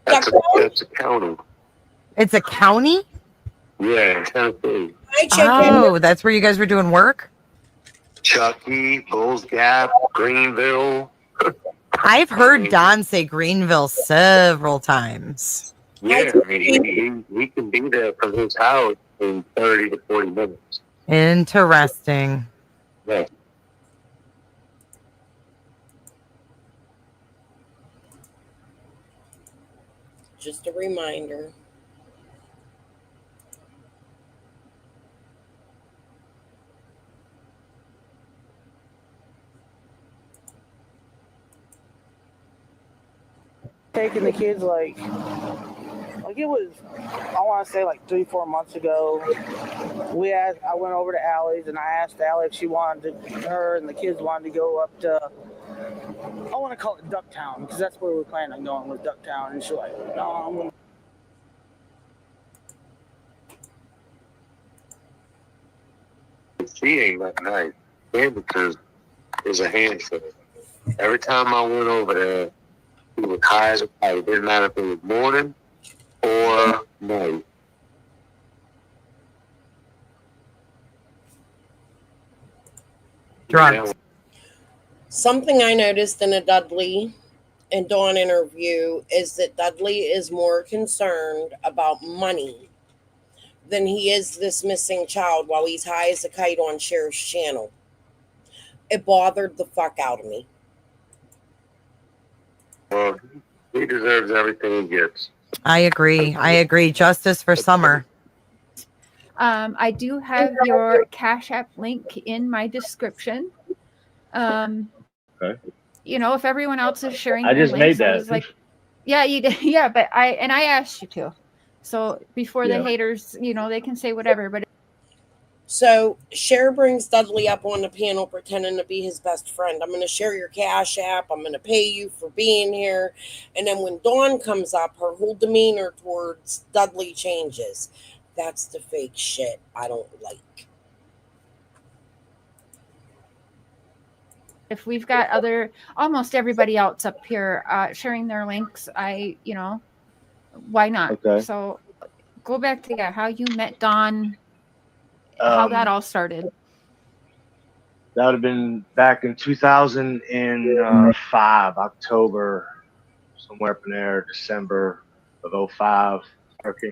That's a county.
It's a county?
Yeah, in Tennessee.
Oh, that's where you guys were doing work?
Chucky, Bulls Gap, Greenville.
I've heard Don say Greenville several times.
Yeah, I mean, he can be there from his house in 30 to 40 minutes.
Interesting.
Yeah.
Just a reminder.
Taking the kids like it was, I want to say like 3-4 months ago. I went over to Allie's and I asked Allie if she wanted to, her and the kids wanted to go up to, I want to call it Ducktown because that's where we're planning on going, with Ducktown. And she's like, no, I'm going to.
She ain't that nice. Because is a handful. Every time I went over there, he was high as a kite. It didn't matter if it was morning or night.
Drugs.
Something I noticed in a Dudley and Dawn interview is that Dudley is more concerned about money than he is this missing child while he's high as a kite on Cher's channel. It bothered the fuck out of me.
Well, he deserves everything he gets.
I agree. Justice for Summer.
I do have your Cash App link in my description.
Okay.
You know, if everyone else is sharing
I
their
just made
links, I
that.
was like, yeah, you did. Yeah, but I asked you to. So before the
Yeah.
haters, you know, they can say whatever, but
So Cher brings Dudley up on the panel pretending to be his best friend. I'm going to share your Cash App. I'm going to pay you for being here. And then when Dawn comes up, her whole demeanor towards Dudley changes. That's the fake shit I don't like.
if we've got almost everybody else up here sharing their links, why not?
Okay.
So go back to how you met Don, how that all started.
That would have been back in 2005, October, somewhere up in there, December of 05. Okay.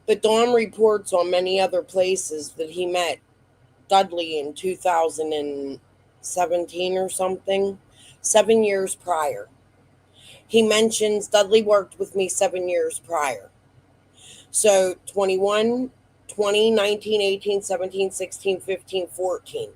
But Dawn reports on many other places that he met Dudley in 2017 or something, 7 years prior. He mentions Dudley worked with me 7 years prior. So 21, 20, 19, 18, 17, 16, 15, 14.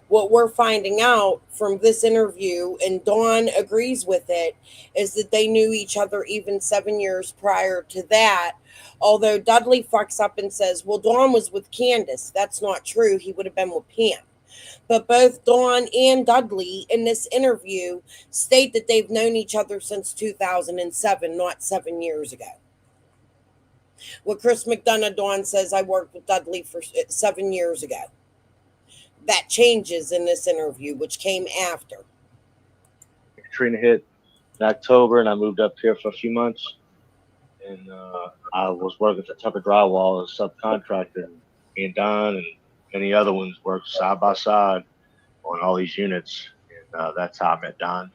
What we're finding out from this interview, and Dawn agrees with it, is that they knew each other even 7 years prior to that. Although Dudley fucks up and says, well, Dawn was with Candace. That's not true. He would have been with Pam. But both Dawn and Dudley in this interview state that they've known each other since 2007, not 7 years ago. With Chris McDonough, Dawn says, I worked with Dudley for 7 years ago. That changes in this interview, which came after.
Katrina hit in October, and I moved up here for a few months. And I was working for Tucker Drywall as a subcontractor. Me and Don and many other ones worked side by side on all these units. And that's how I met Don.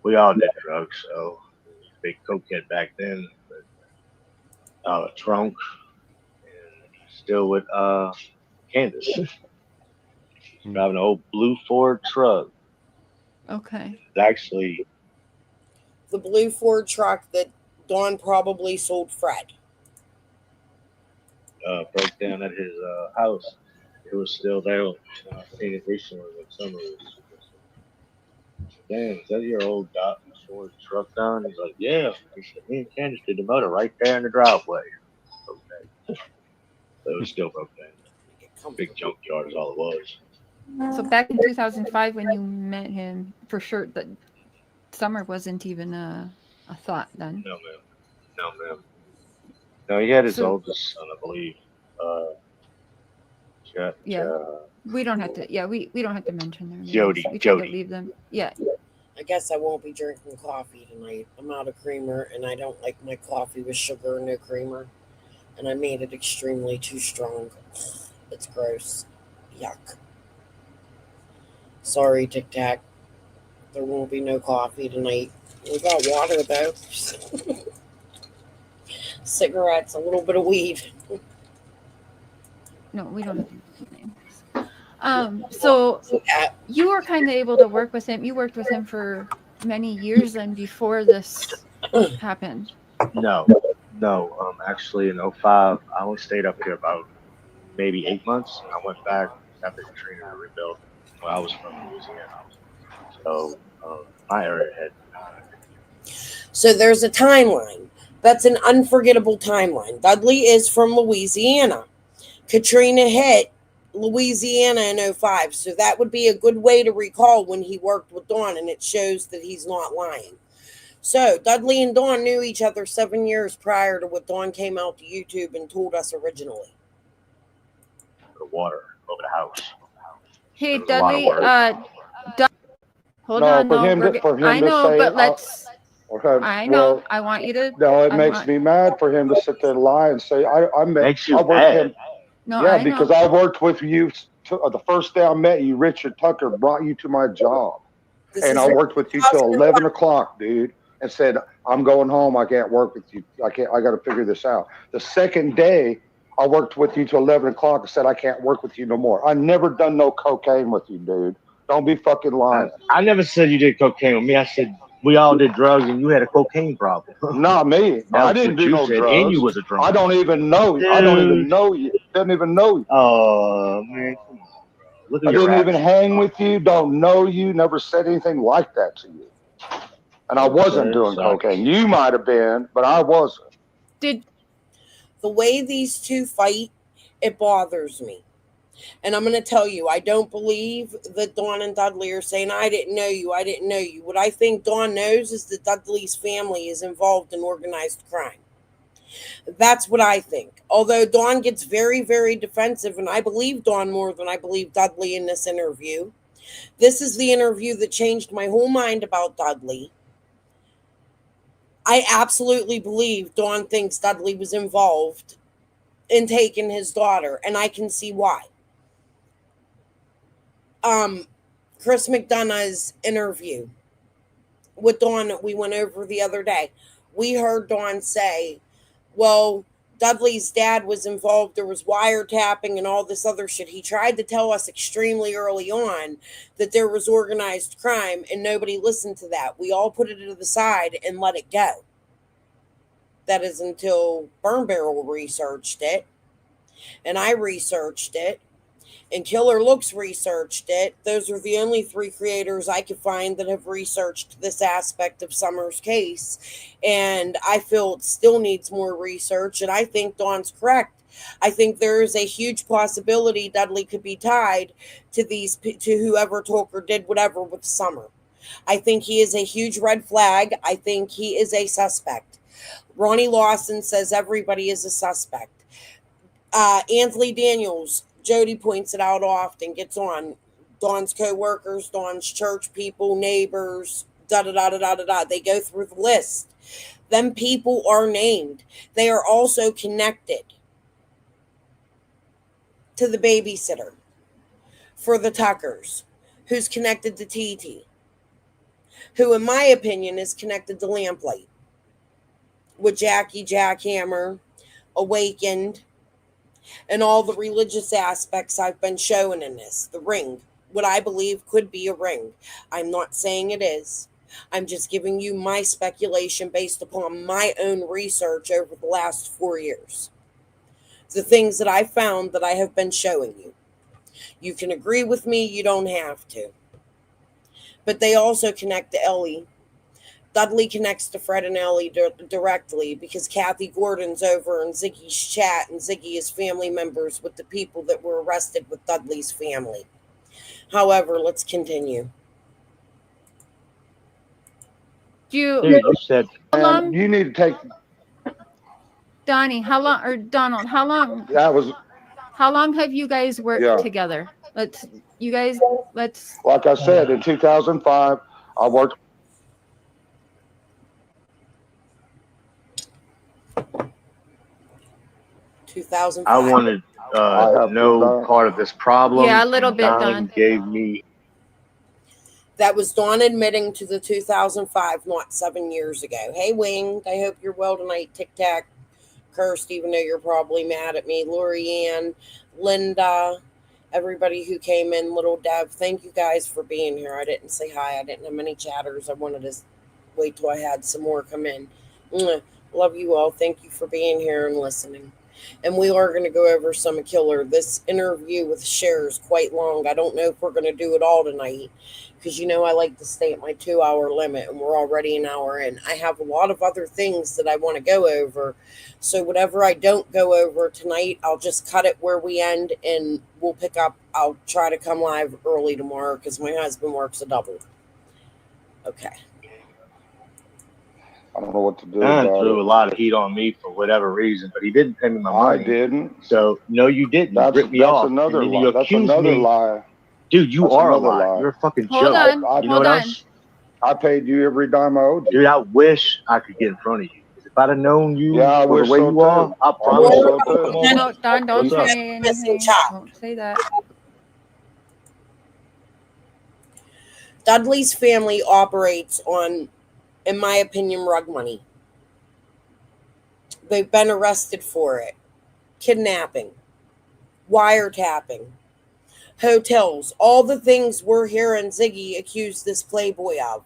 We all did drugs, so big cokehead back then. But drunk and still with Candace. She's driving an old blue Ford truck.
Okay.
It's actually
The blue Ford truck that Dawn probably sold Fred.
broke down at his house. It was still there. I seen it recently when summer was. Damn, is that your old Ford truck down? He's like, yeah. He said, me and Candace did the motor right there in the driveway. Okay. So it was still broke down. Big junkyard is all it was.
So back in 2005 when you met him, for sure that summer wasn't even a thought then.
No, ma'am. No, he had his
So-
oldest son, I believe.
We don't have to. Yeah, we don't have to mention their names.
Jody.
We try to leave them. Yeah.
I guess I won't be drinking coffee tonight. I'm out of creamer, and I don't like my coffee with sugar and no creamer. And I made it extremely too strong. It's gross. Yuck. Sorry, Tic Tac. There won't be no coffee tonight. We got water, though. Cigarettes, a little bit of weed.
No, we don't have to mention names. So you were kind of able to work with him. You worked with him for many years then before this happened.
No. Actually, in 05, I only stayed up here about maybe 8 months. I went back after Katrina rebuilt. Well, I was from Louisiana. So my area had.
So there's a timeline. That's an unforgettable timeline. Dudley is from Louisiana. Katrina hit Louisiana in 05. So that would be a good way to recall when he worked with Dawn, and it shows that he's not lying. So Dudley and Dawn knew each other 7 years prior to what Dawn came out to YouTube and told us originally.
The water over the house.
Hey,
There was a lot of
Dudley.
work.
Hold
No,
on.
for
No,
him to- for him
I
to
know,
say
but
it,
let's.
Okay.
I know.
Well,
I want you to.
no, it
I
makes
want-
me mad for him to sit there and lie and say I met.
Makes you
I worked
mad.
him.
No,
Yeah,
I know.
because I worked with you the first day I met you. Richard Tucker brought you to my job,
This
and
is
I worked with you till 11 o'clock, dude, and said I'm going home. I can't work with you. I got to figure this out. The second day, I worked with you till 11 o'clock and said I can't work with you no more. I never done no cocaine with you, dude. Don't be fucking lying.
I never said you did cocaine with me. I said we all did drugs and you had a cocaine problem.
Not me. I didn't do no drugs.
And you was a drunk.
I don't even know you. I don't even know you. Didn't even know you.
Oh man, come on, bro. Look at
I
your
didn't even
actions.
hang with you. Don't know you. Never said anything like that to you. And I wasn't doing cocaine. You might have been, but I wasn't.
Did
The way these two fight, it bothers me. And I'm going to tell you, I don't believe that Dawn and Dudley are saying, I didn't know you. I didn't know you. What I think Dawn knows is that Dudley's family is involved in organized crime. That's what I think. Although Dawn gets very, very defensive, and I believe Dawn more than I believe Dudley in this interview. This is the interview that changed my whole mind about Dudley. I absolutely believe Dawn thinks Dudley was involved in taking his daughter, and I can see why. Chris McDonough's interview with Dawn that we went over the other day, we heard Dawn say, well, Dudley's dad was involved, there was wiretapping and all this other shit. He tried to tell us extremely early on that there was organized crime, and nobody listened to that. We all put it to the side and let it go. That is until Burn Barrel researched it, and I researched it, and Killer Looks researched it. Those are the only three creators I could find that have researched this aspect of Summer's case. And I feel it still needs more research. And I think Dawn's correct. I think there is a huge possibility Dudley could be tied to whoever took or did whatever with Summer. I think he is a huge red flag. I think he is a suspect. Ronnie Lawson says everybody is a suspect. Anthony Daniels, Jody points it out often, gets on. Dawn's co-workers, Dawn's church people, neighbors, da-da-da-da-da-da-da. They go through the list. Them people are named. They are also connected to the babysitter for the Tuckers, who's connected to TT, who, in my opinion, is connected to Lamplight, with Jackie Jackhammer, Awakened, and all the religious aspects I've been showing in this. The ring, what I believe could be a ring. I'm not saying it is. I'm just giving you my speculation based upon my own research over the last 4 years. The things that I found that I have been showing you. You can agree with me, you don't have to. But they also connect to Ellie. Dudley connects to Fred and Ellie directly because Kathy Gordon's over in Ziggy's chat, and Ziggy is family members with the people that were arrested with Dudley's family. However, let's continue.
You said
how long,
you need to take
Donnie, how long, or Donald, how long have you guys worked together? Let's
like I said, in 2005, I worked.
I wanted no part of this problem.
Yeah, a little bit,
Don
Don.
gave me.
That was Dawn admitting to the 2005, not 7 years ago. Hey, Wing, I hope you're well tonight. Tic Tac, Cursed, even though you're probably mad at me. Lori Ann, Linda, everybody who came in, Little Dev, thank you guys for being here. I didn't say hi. I didn't have many chatters. I wanted to wait till I had some more come in. Love you all. Thank you for being here and listening. And we are going to go over some Killer. This interview with Cher is quite long. I don't know if we're going to do it all tonight because, you know, I like to stay at my 2-hour limit, and we're already an hour in. I have a lot of other things that I want to go over. So whatever I don't go over tonight, I'll just cut it where we end, and we'll pick up. I'll try to come live early tomorrow because my husband works a double. Okay.
I don't know what to do.
Don threw a lot of heat on me for whatever reason, but he didn't pay me my money.
I didn't.
So no, you didn't. You ripped me off.
Another
and
lie. That's another lie.
Dude, you are a lie. You're a fucking
Hold
joke.
on.
You know what else?
I paid you every dime I owed you.
Dude, I wish I could get in front of you. If I'd have known you
I
for
wish
the way
so
you are,
too.
I promise you.
No, Don, don't
What's
say anything. Don't say that.
Dudley's family operates on, in my opinion, rug money. They've been arrested for it. Kidnapping. Wiretapping. hotels, all the things we're hearing Ziggy accused this playboy of.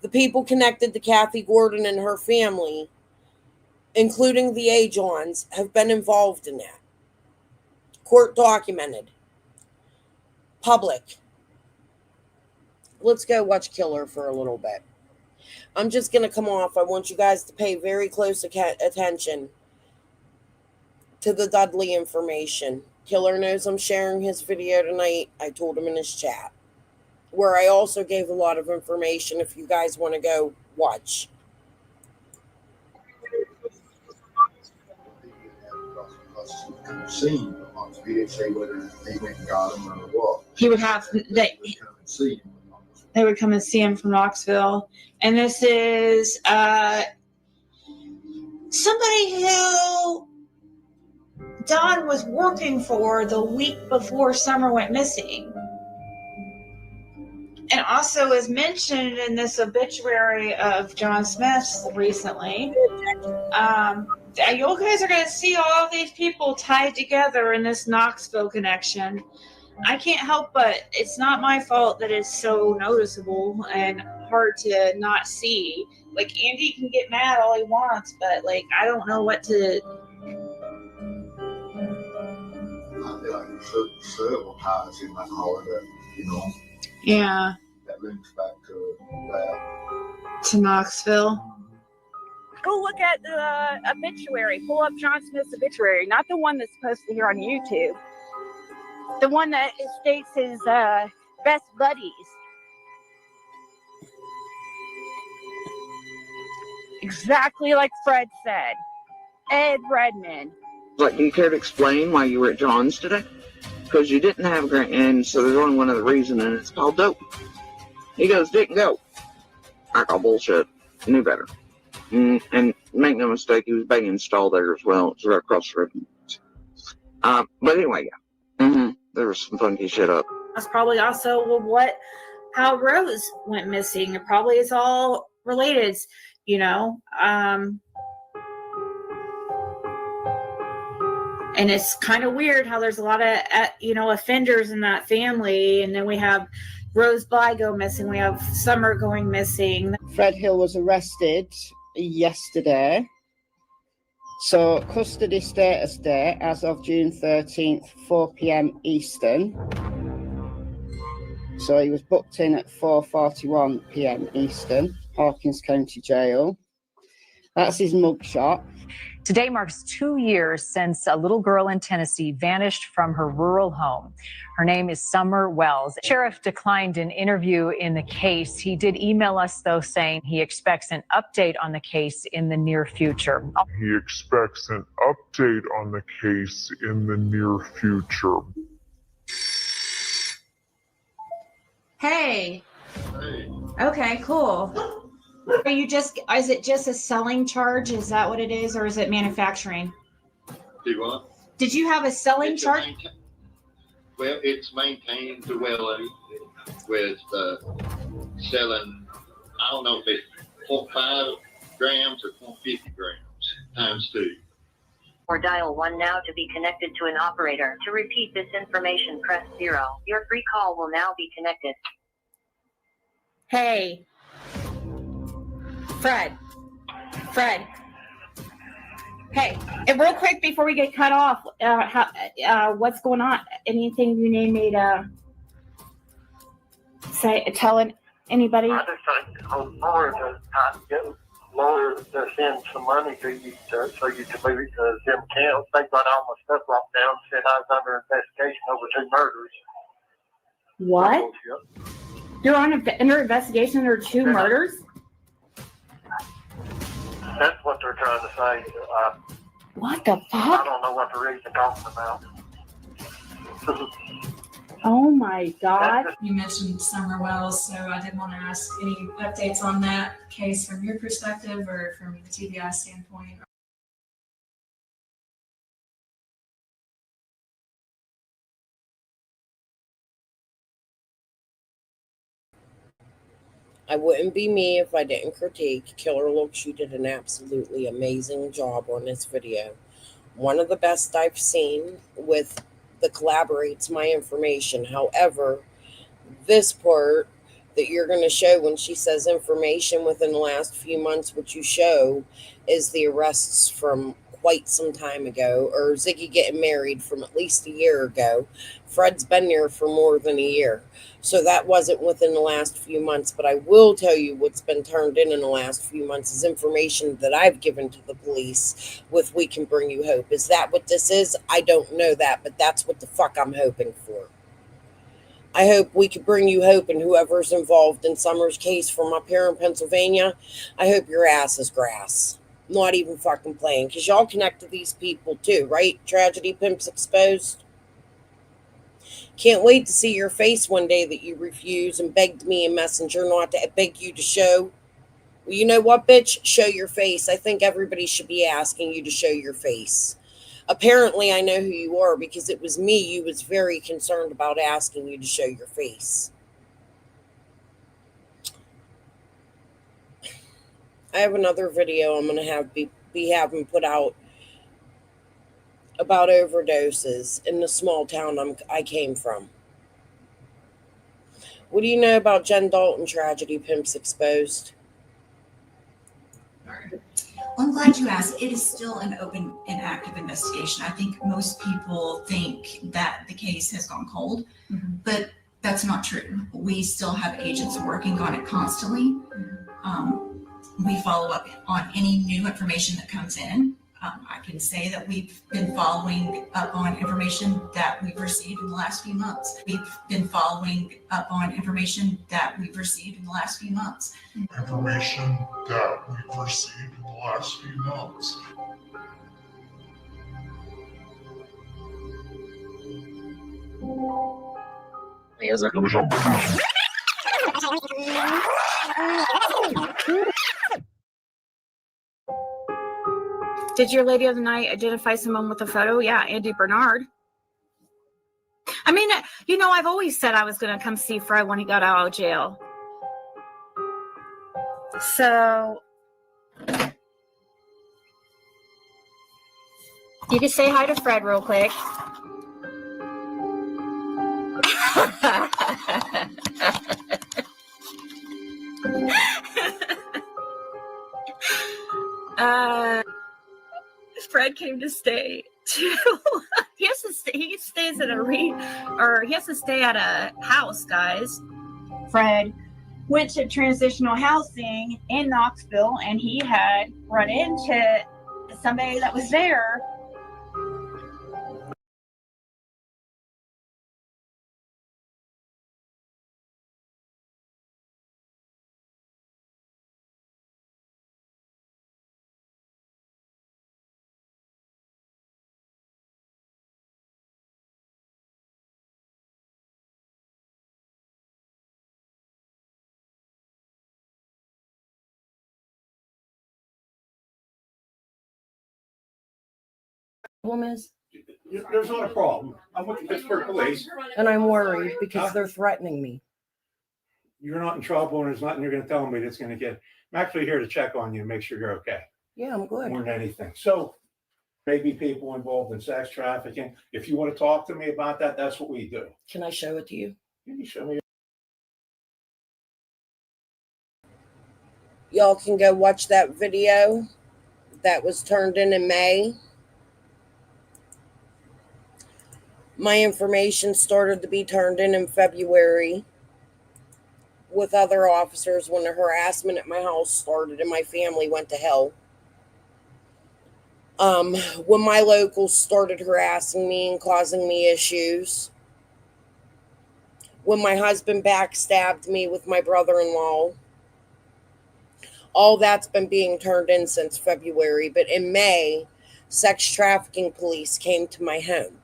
The people connected to Kathy Gordon and her family, including the Ajons, have been involved in that. Court documented. Public. Let's go watch Killer for a little bit. I'm just going to come off. I want you guys to pay very close attention to the Dudley information. Killer knows I'm sharing his video tonight. I told him in his chat, where I also gave a lot of information if you guys want to go watch.
He didn't say whether they went and got him or what.
He would have they would come and see him from Knoxville. And this is somebody who Don was working for the week before Summer went missing. And also is mentioned in this obituary of John Smith's recently. You guys are going to see all these people tied together in this Knoxville connection. I can't help but it's not my fault that it's so noticeable and hard to not see. Like, Andy can get mad all he wants, but like, I don't know what to.
I feel like there's several ties in that holiday, you know.
Yeah.
That links back to that.
To Knoxville.
Go look at the obituary. Pull up John Smith's obituary, not the one that's posted here on YouTube. The one that states his best buddies. Exactly like Fred said. Ed Redmond.
Like, do you care to explain why you were at John's today? Because you didn't have a grant, and so there's only one other reason, and it's called dope. He goes, didn't go. I call bullshit. You knew better. And make no mistake, he was banging stall there as well. It's right across the road. But anyway, yeah. There was some funky shit up.
That's probably also how Rose went missing. It probably is all related, you know. And it's kind of weird how there's a lot of, offenders in that family. And then we have Rose Bly go missing. We have Summer going missing.
Fred Hill was arrested yesterday. So custody status date as of June 13th, 4 p.m. Eastern. So he was booked in at 4:41 p.m. Eastern, Hawkins County Jail. That's his mugshot.
Today marks 2 years since a little girl in Tennessee vanished from her rural home. Her name is Summer Wells. The sheriff declined an interview in the case. He did email us, though, saying he expects an update on the case in the near future.
He expects an update on the case in the near future.
Hey. Okay, cool. Is it just a selling charge? Is that what it is? Or is it manufacturing?
Do what?
Did you have a selling charge?
Well, it's maintained the well with selling, I don't know if it's 0.5 grams or 0.50 grams times 2.
Or dial 1 now to be connected to an operator. To repeat this information, press 0. Your free call will now be connected.
Hey. Fred. Hey, and real quick before we get cut off, what's going on? Anything you need me to tell anybody?
I just think lawyers to send some money to you so you can move them accounts. They got all my stuff locked down, said I was under investigation over 2 murders.
What? You're under investigation under 2 murders?
That's what they're trying to say.
What the fuck?
I don't know what they're even talking about.
Oh my God.
You mentioned Summer Wells, so I did want to ask any updates on that case from your perspective or from the TBI standpoint.
I wouldn't be me if I didn't critique. Killer Looks, you did an absolutely amazing job on this video. One of the best I've seen with that corroborates my information. However, this part that you're going to show when she says information within the last few months, what you show is the arrests from quite some time ago, or Ziggy getting married from at least a year ago. Fred's been there for more than a year. So that wasn't within the last few months, but I will tell you what's been turned in the last few months is information that I've given to the police with We Can Bring You Hope. Is that what this is? I don't know that, but that's what the fuck I'm hoping for. I hope we can bring you hope, and whoever's involved in Summer's case from up here in Pennsylvania, I hope your ass is grass. Not even fucking playing, because y'all connect to these people too, right? Tragedy Pimps Exposed. Can't wait to see your face one day that you refuse and begged me in Messenger not to beg you to show. Well, you know what, bitch? Show your face. I think everybody should be asking you to show your face. Apparently, I know who you are because it was me you was very concerned about asking you to show your face. I have another video I'm going to have be having put out about overdoses in the small town I came from. What do you know about Jen Dalton Tragedy Pimps Exposed?
Well, I'm glad you asked. It is still an open and active investigation. I think most people think that the case has gone cold, but that's not true. We still have agents working on it constantly. We follow up on any new information that comes in. I can say that we've been following up on information that we've received in the last few months. Information that we've received in the last few months.
Did your lady of the night identify someone with a photo? Yeah, Andy Bernard. I mean, you know, I've always said I was going to come see Fred when he got out of jail. So you can say hi to Fred real quick. Fred came to stay too. He has to stay. He stays at he has to stay at a house, guys.
Fred went to transitional housing in Knoxville, and he had run into somebody that was there.
Is?
There's not a problem. I'm with the Pittsburgh Police.
And I'm worried because they're threatening me.
You're not in trouble, and there's nothing you're going to tell me that's going to get. I'm actually here to check on you and make sure you're okay.
Yeah, I'm good.
More than anything. So, maybe people involved in sex trafficking. If you want to talk to me about that, that's what we do.
Can I show it to you?
Can you show me?
Y'all can go watch that video that was turned in May. My information started to be turned in February with other officers when the harassment at my house started and my family went to hell. When my locals started harassing me and causing me issues. When my husband backstabbed me with my brother-in-law. All that's been being turned in since February. But in May, sex trafficking police came to my home.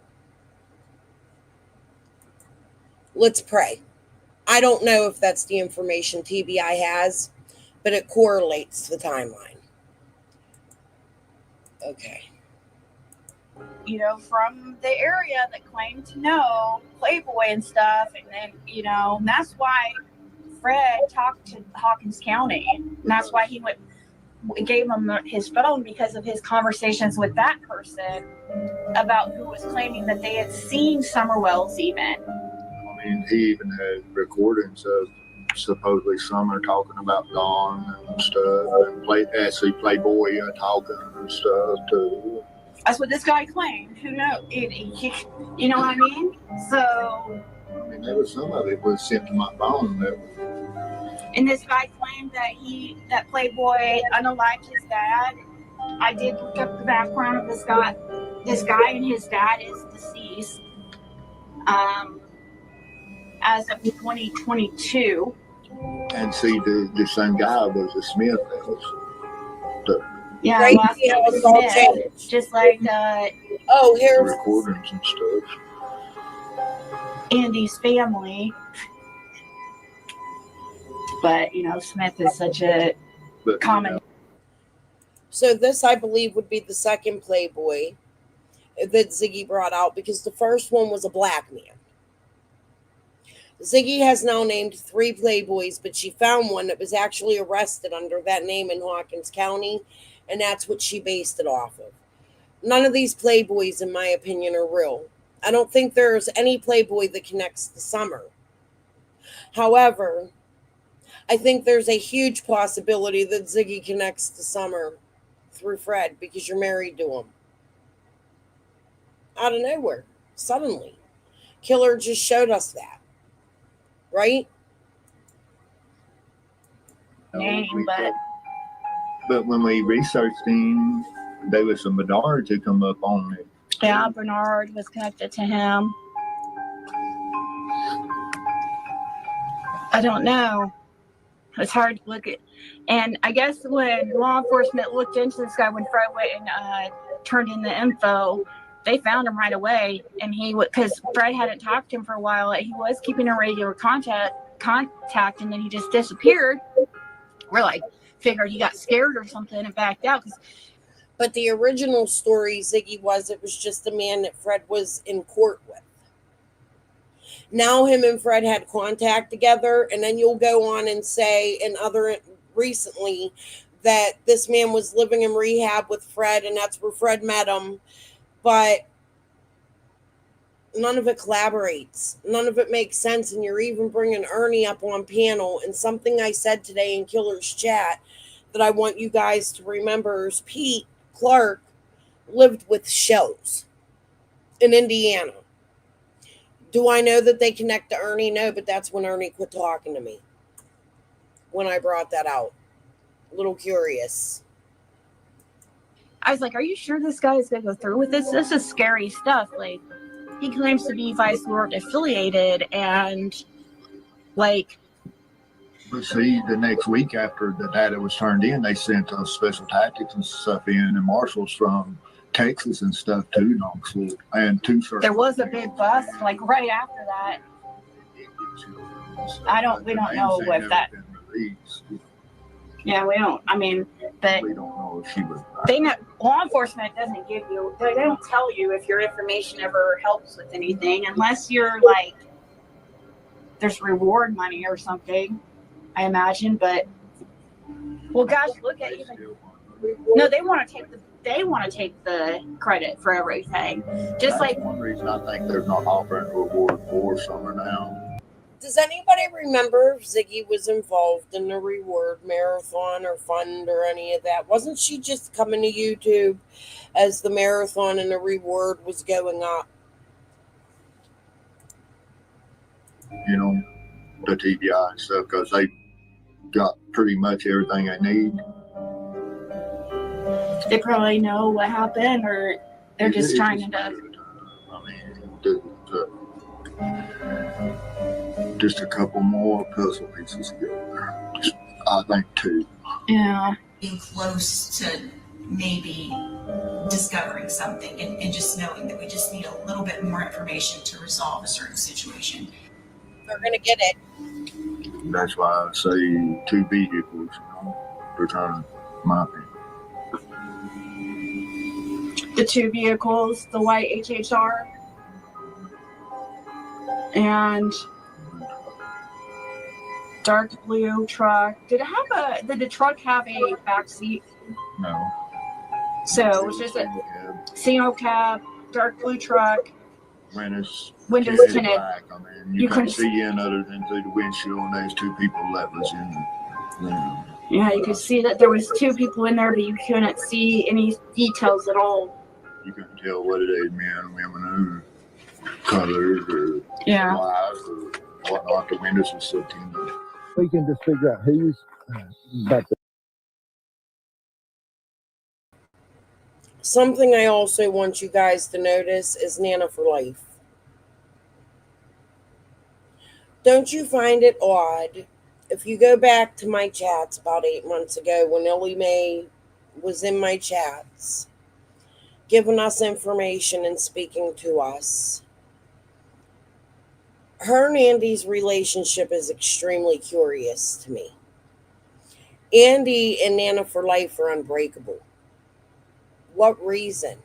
Let's pray. I don't know if that's the information TBI has, but it correlates to the timeline. Okay.
You know, from the area that claimed to know Playboy and stuff. And then, you know, and that's why Fred talked to Hawkins County. And that's why he gave him his phone, because of his conversations with that person about who was claiming that they had seen Summer Wells even.
I mean, he even had recordings of supposedly Summer talking about Dawn and stuff, and actually Playboy talking and stuff too.
That's what this guy claimed. Who knows? You know what I mean? So.
I mean, there was some of it was sent to my phone.
And this guy claimed that Playboy unalived his dad. I did look up the background of this guy. This guy and his dad is deceased. As of 2022.
And see, the same guy was a Smith.
Yeah,
Right,
last
yeah,
name
it's all
Smith.
changed.
Just like
here's
recordings and stuff.
Andy's family. But Smith is such a common.
So this, I believe, would be the second Playboy that Ziggy brought out, because the first one was a black man. Ziggy has now named 3 Playboys, but she found one that was actually arrested under that name in Hawkins County, and that's what she based it off of. None of these Playboys, in my opinion, are real. I don't think there's any Playboy that connects to Summer. However, I think there's a huge possibility that Ziggy connects to Summer through Fred, because you're married to him. Out of nowhere, suddenly. Killer just showed us that. Right?
Name,
but when we researched him, there was some Bernard to come up on it.
Yeah, Bernard was connected to him. I don't know. It's hard to look at. And I guess when law enforcement looked into this guy, when Fred went and turned in the info, they found him right away. And because Fred hadn't talked to him for a while, he was keeping a regular contact, and then he just disappeared. We're figured he got scared or something and backed out.
But the original story, Ziggy, it was just a man that Fred was in court with. Now him and Fred had contact together, and then you'll go on and say recently that this man was living in rehab with Fred, and that's where Fred met him. But none of it collaborates. None of it makes sense. And you're even bringing Ernie up on panel. And something I said today in Killer's chat that I want you guys to remember is Pete Clark lived with shows in Indiana. Do I know that they connect to Ernie? No, but that's when Ernie quit talking to me. When I brought that out. A little curious.
I was like, are you sure this guy is going to go through with this? This is scary stuff. He claims to be Vice Lord affiliated, and
But see, the next week after the data was turned in, they sent special tactics and stuff in, and marshals from Texas and stuff too, Knoxville, and 2 certain.
There was a big bust right after that. We don't know if that. Yeah, we don't. I mean, but
we don't know if she was.
They know law enforcement doesn't give you. They don't tell you if your information ever helps with anything, unless you're there's reward money or something. I imagine, but well, gosh, look at even. No, they want to take the credit for everything. Just
That's one reason I think they're not offering a reward for Summer now.
Does anybody remember if Ziggy was involved in the reward marathon or fund or any of that? Wasn't she just coming to YouTube as the marathon and the reward was going up?
The TBI and stuff, because they got pretty much everything they need.
They probably know what happened, or they're just trying to.
Just a couple more puzzle pieces together. I think 2.
Yeah.
Being close to maybe discovering something and just knowing that we just need a little bit more information to resolve a certain situation.
They're going to get it.
That's why I say 2 vehicles, They're trying to, my opinion.
The 2 vehicles, the white HHR and dark blue truck. Did the truck have a back seat?
No.
So it's just a single cab, dark blue truck.
Windows
Windows
tinted
tinted.
black. I mean, you couldn't see in other than through the windshield, and there's two people that was in there.
Yeah, you could see that there was two people in there, but you couldn't see any details at all.
You couldn't tell whether they men, women, or colored, or
Yeah.
black, or whatnot. The windows were so tinted.
We can just figure out who's about the.
Something I also want you guys to notice is Nana for life. Don't you find it odd if you go back to my chats about 8 months ago when Ellie Mae was in my chats, giving us information and speaking to us? Her and Andy's relationship is extremely curious to me. Andy and Nana for life are unbreakable. What reason?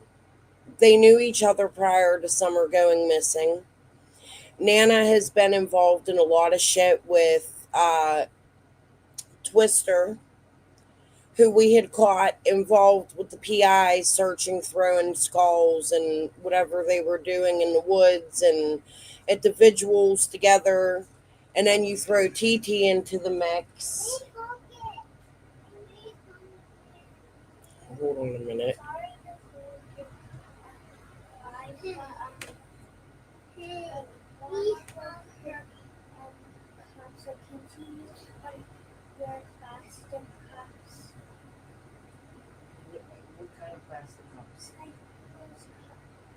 They knew each other prior to Summer going missing. Nana has been involved in a lot of shit with Twister, who we had caught involved with the PI searching, throwing skulls and whatever they were doing in the woods and individuals together. And then you throw TT into the mix. Hold on a minute. What kind of plastic cups?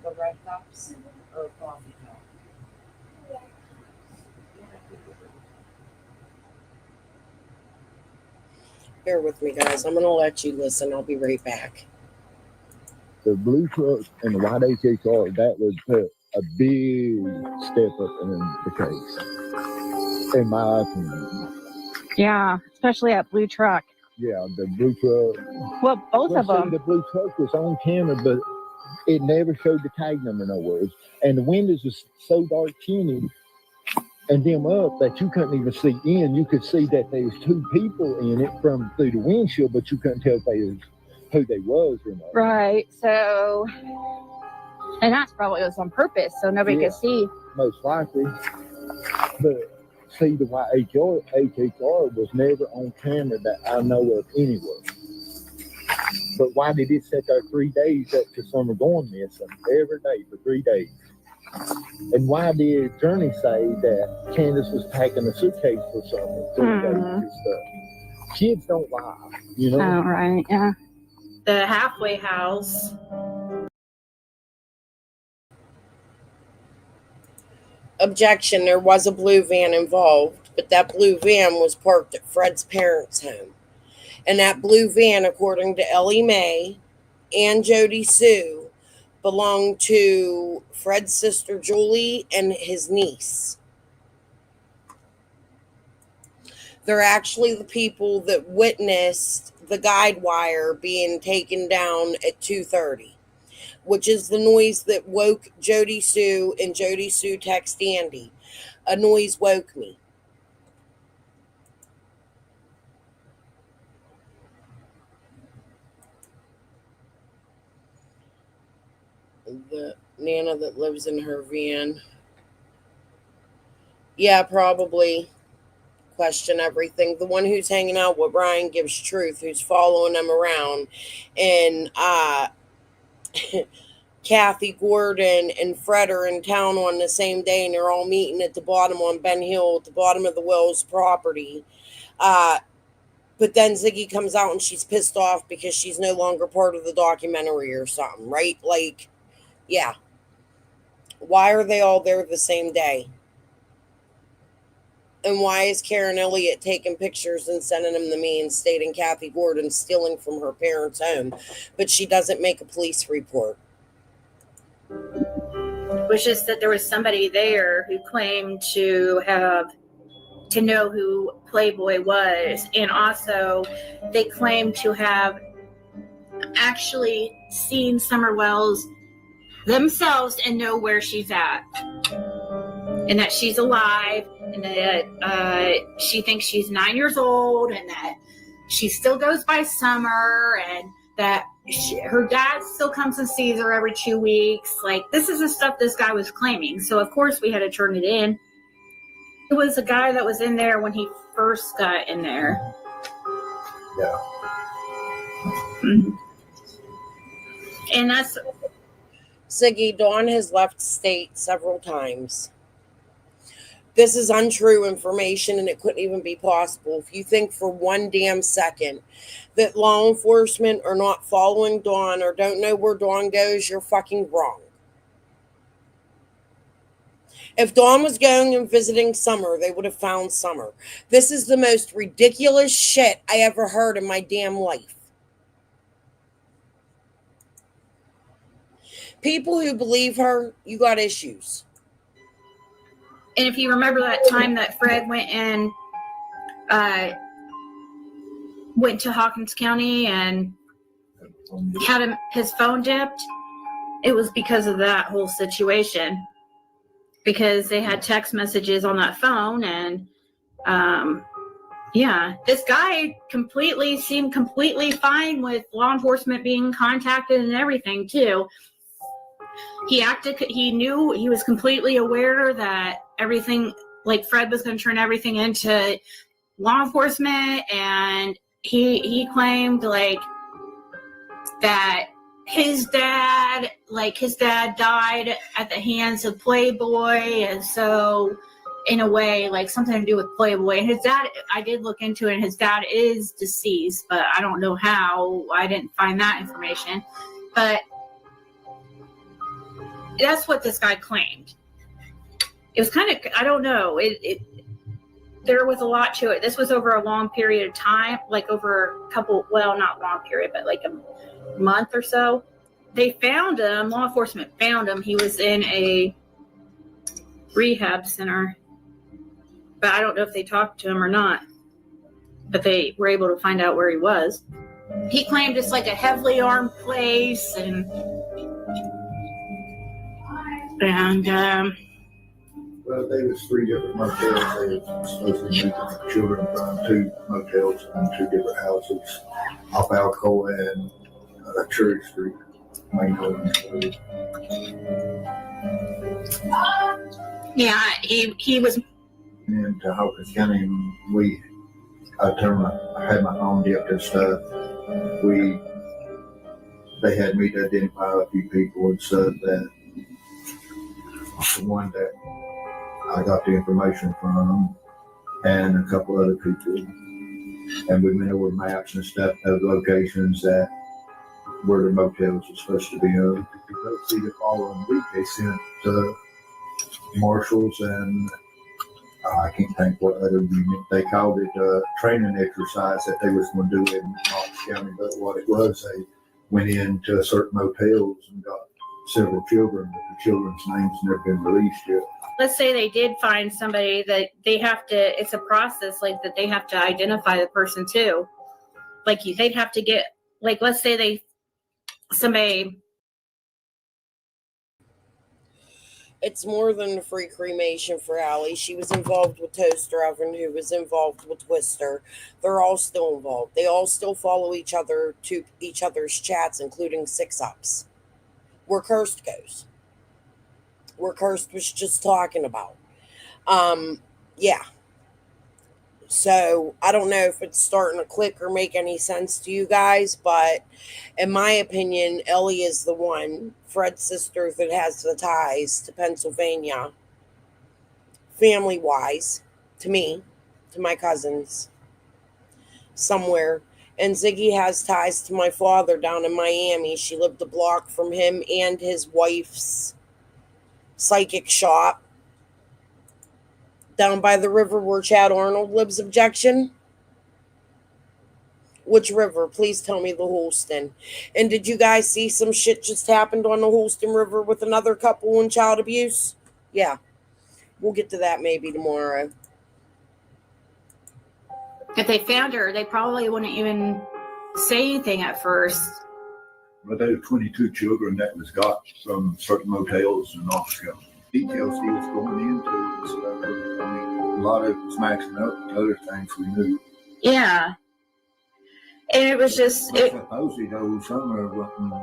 The red cups or coffee cup? Bear with me, guys. I'm going to let you listen. I'll be right back.
The blue truck and the white HHR, that would put a big step up in the case, in my opinion.
Yeah, especially that blue truck.
Yeah, the blue truck.
Well, both of them.
The blue truck was on camera, but it never showed the tag number nowhere. And the windows was so dark tinted and them up that you couldn't even see in. You could see that there was two people in it from through the windshield, but you couldn't tell if they was who they was or not.
Right. So, and that's probably was on purpose, so nobody could see.
Most likely. But see, the white HHR was never on camera that I know of anywhere. But why did it sit there 3 days up to Summer going missing every day for 3 days? And why did Journey say that Candace was packing a suitcase for Summer 3 days and stuff? Kids don't lie, you know?
Oh, right, yeah. The halfway house.
Objection, there was a blue van involved, but that blue van was parked at Fred's parents' home. And that blue van, according to Ellie Mae and Jody Sue, belonged to Fred's sister Julie and his niece. They're actually the people that witnessed the guide wire being taken down at 2:30, which is the noise that woke Jody Sue, and Jody Sue texted Andy. A noise woke me. The Nana that lives in her van. Yeah, probably. Question everything. The one who's hanging out with Brian gives truth, who's following them around. And Kathy Gordon and Fred are in town on the same day, and they're all meeting at the bottom on Ben Hill, at the bottom of the Wells property. But then Ziggy comes out and she's pissed off because she's no longer part of the documentary or something, right? Like, yeah. Why are they all there the same day? And why is Karen Elliott taking pictures and sending them to me and stating Kathy Gordon stealing from her parents' home, but she doesn't make a police report?
Was just that there was somebody there who claimed to know who Playboy was, and also they claimed to have actually seen Summer Wells themselves and know where she's at, and that she's alive, and that she thinks she's 9 years old, and that she still goes by Summer, and that
her dad still comes and sees her every 2 weeks. Like, this is the stuff this guy was claiming. So, of course, we had to turn it in. It was a guy that was in there when he first got in there.
Yeah.
Mm-hmm. And that's...
Ziggy, Dawn has left state several times. This is untrue information, and it couldn't even be possible. If you think for one damn second that law enforcement are not following Dawn or don't know where Dawn goes, you're fucking wrong. If Dawn was going and visiting Summer, they would have found Summer. This is the most ridiculous shit I ever heard in my damn life. People who believe her, you got issues.
And if you remember that time that Fred went to Hawkins County and had his phone dipped, it was because of that whole situation. Because they had text messages on that phone, and this guy seemed completely fine with law enforcement being contacted and everything too. He knew, he was completely aware that everything, like Fred was going to turn everything into law enforcement, and he claimed like that his dad died at the hands of Playboy, and so in a way, like something to do with Playboy. And his dad, I did look into it, and his dad is deceased, but I don't know how. I didn't find that information. But that's what this guy claimed. It was kind of, I don't know. There was a lot to it. This was over a long period of time, like over a couple, well, not long period, but like a month or so. They found him, law enforcement found him. He was in a rehab center, but I don't know if they talked to him or not, but they were able to find out where he was. He claimed it's like a heavily armed place, and
well, there was 3 different motels. They were supposed to be moving children from 2 motels and 2 different houses off Alcoa and Cherry Street.
Yeah, he was.
Into Hawkins County, I had my phone dipped and stuff. They had me to identify a few people and said that the one that I got the information from, and a couple other people, and we went over maps and stuff of locations that where the motels were supposed to be on. Let's see, the following week they sent marshals and I can't think what other unit. They called it a training exercise that they was going to do in Knox County, but what it was, they went into certain motels and got several children, but the children's names never been released yet.
Let's say they did find somebody that they have to, it's a process like that they have to identify the person too. Like they'd have to get, like, let's say somebody.
It's more than a free cremation for Allie. She was involved with Toaster Oven, who was involved with Twister. They're all still involved. They all still follow each other to each other's chats, including 6-Ups. Where Cursed goes. Where Cursed was just talking about. Yeah. So, I don't know if it's starting to click or make any sense to you guys, but in my opinion, Ellie is the one, Fred's sister, that has the ties to Pennsylvania, family-wise, to me, to my cousins, somewhere. And Ziggy has ties to my father down in Miami. She lived a block from him and his wife's psychic shop. Down by the river where Chad Arnold lives, objection? Which river? Please tell me the Holston. And did you guys see some shit just happened on the Holston River with another couple and child abuse? Yeah. We'll get to that maybe tomorrow.
If they found her, they probably wouldn't even say anything at first.
But there were 22 children that was got from certain motels in Oscar. Details he was going into and stuff. I mean, a lot of it was maxing up, and other things we knew.
Yeah. And it was just,
Supposedly, though, Summer wasn't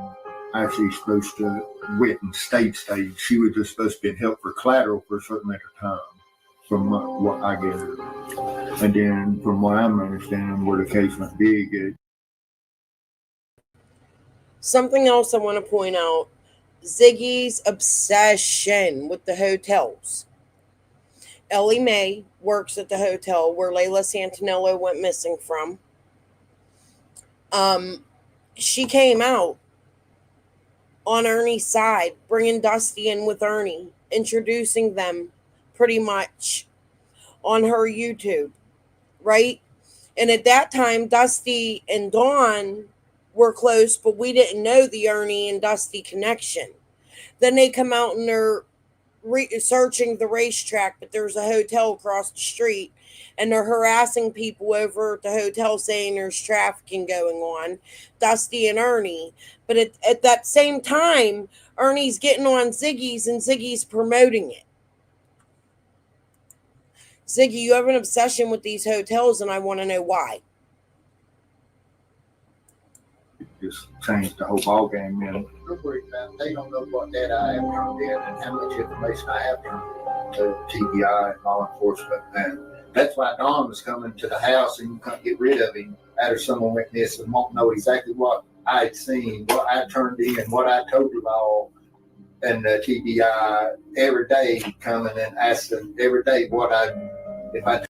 actually supposed to wit and state. She was just supposed to be held for collateral for a certain amount of time, from what I gather. And then, from what I'm understanding, where the case went big,
Something else I want to point out, Ziggy's obsession with the hotels. Ellie Mae works at the hotel where Layla Santinello went missing from. She came out on Ernie's side, bringing Dusty in with Ernie, introducing them pretty much on her YouTube, right? And at that time, Dusty and Dawn were close, but we didn't know the Ernie and Dusty connection. Then they come out and they're searching the racetrack, but there's a hotel across the street, and they're harassing people over at the hotel saying there's trafficking going on, Dusty and Ernie. But at that same time, Ernie's getting on Ziggy's and Ziggy's promoting it. Ziggy, you have an obsession with these hotels, and I want to know why.
just changed the whole ball game. And they don't know what data I have turned in and how much information I have turned to TBI and law enforcement. And that's why Don was coming to the house and you couldn't get rid of him after someone went missing and won't know exactly what I had seen, what I turned in, what I told you all. And the TBI every day coming and asking every day if I.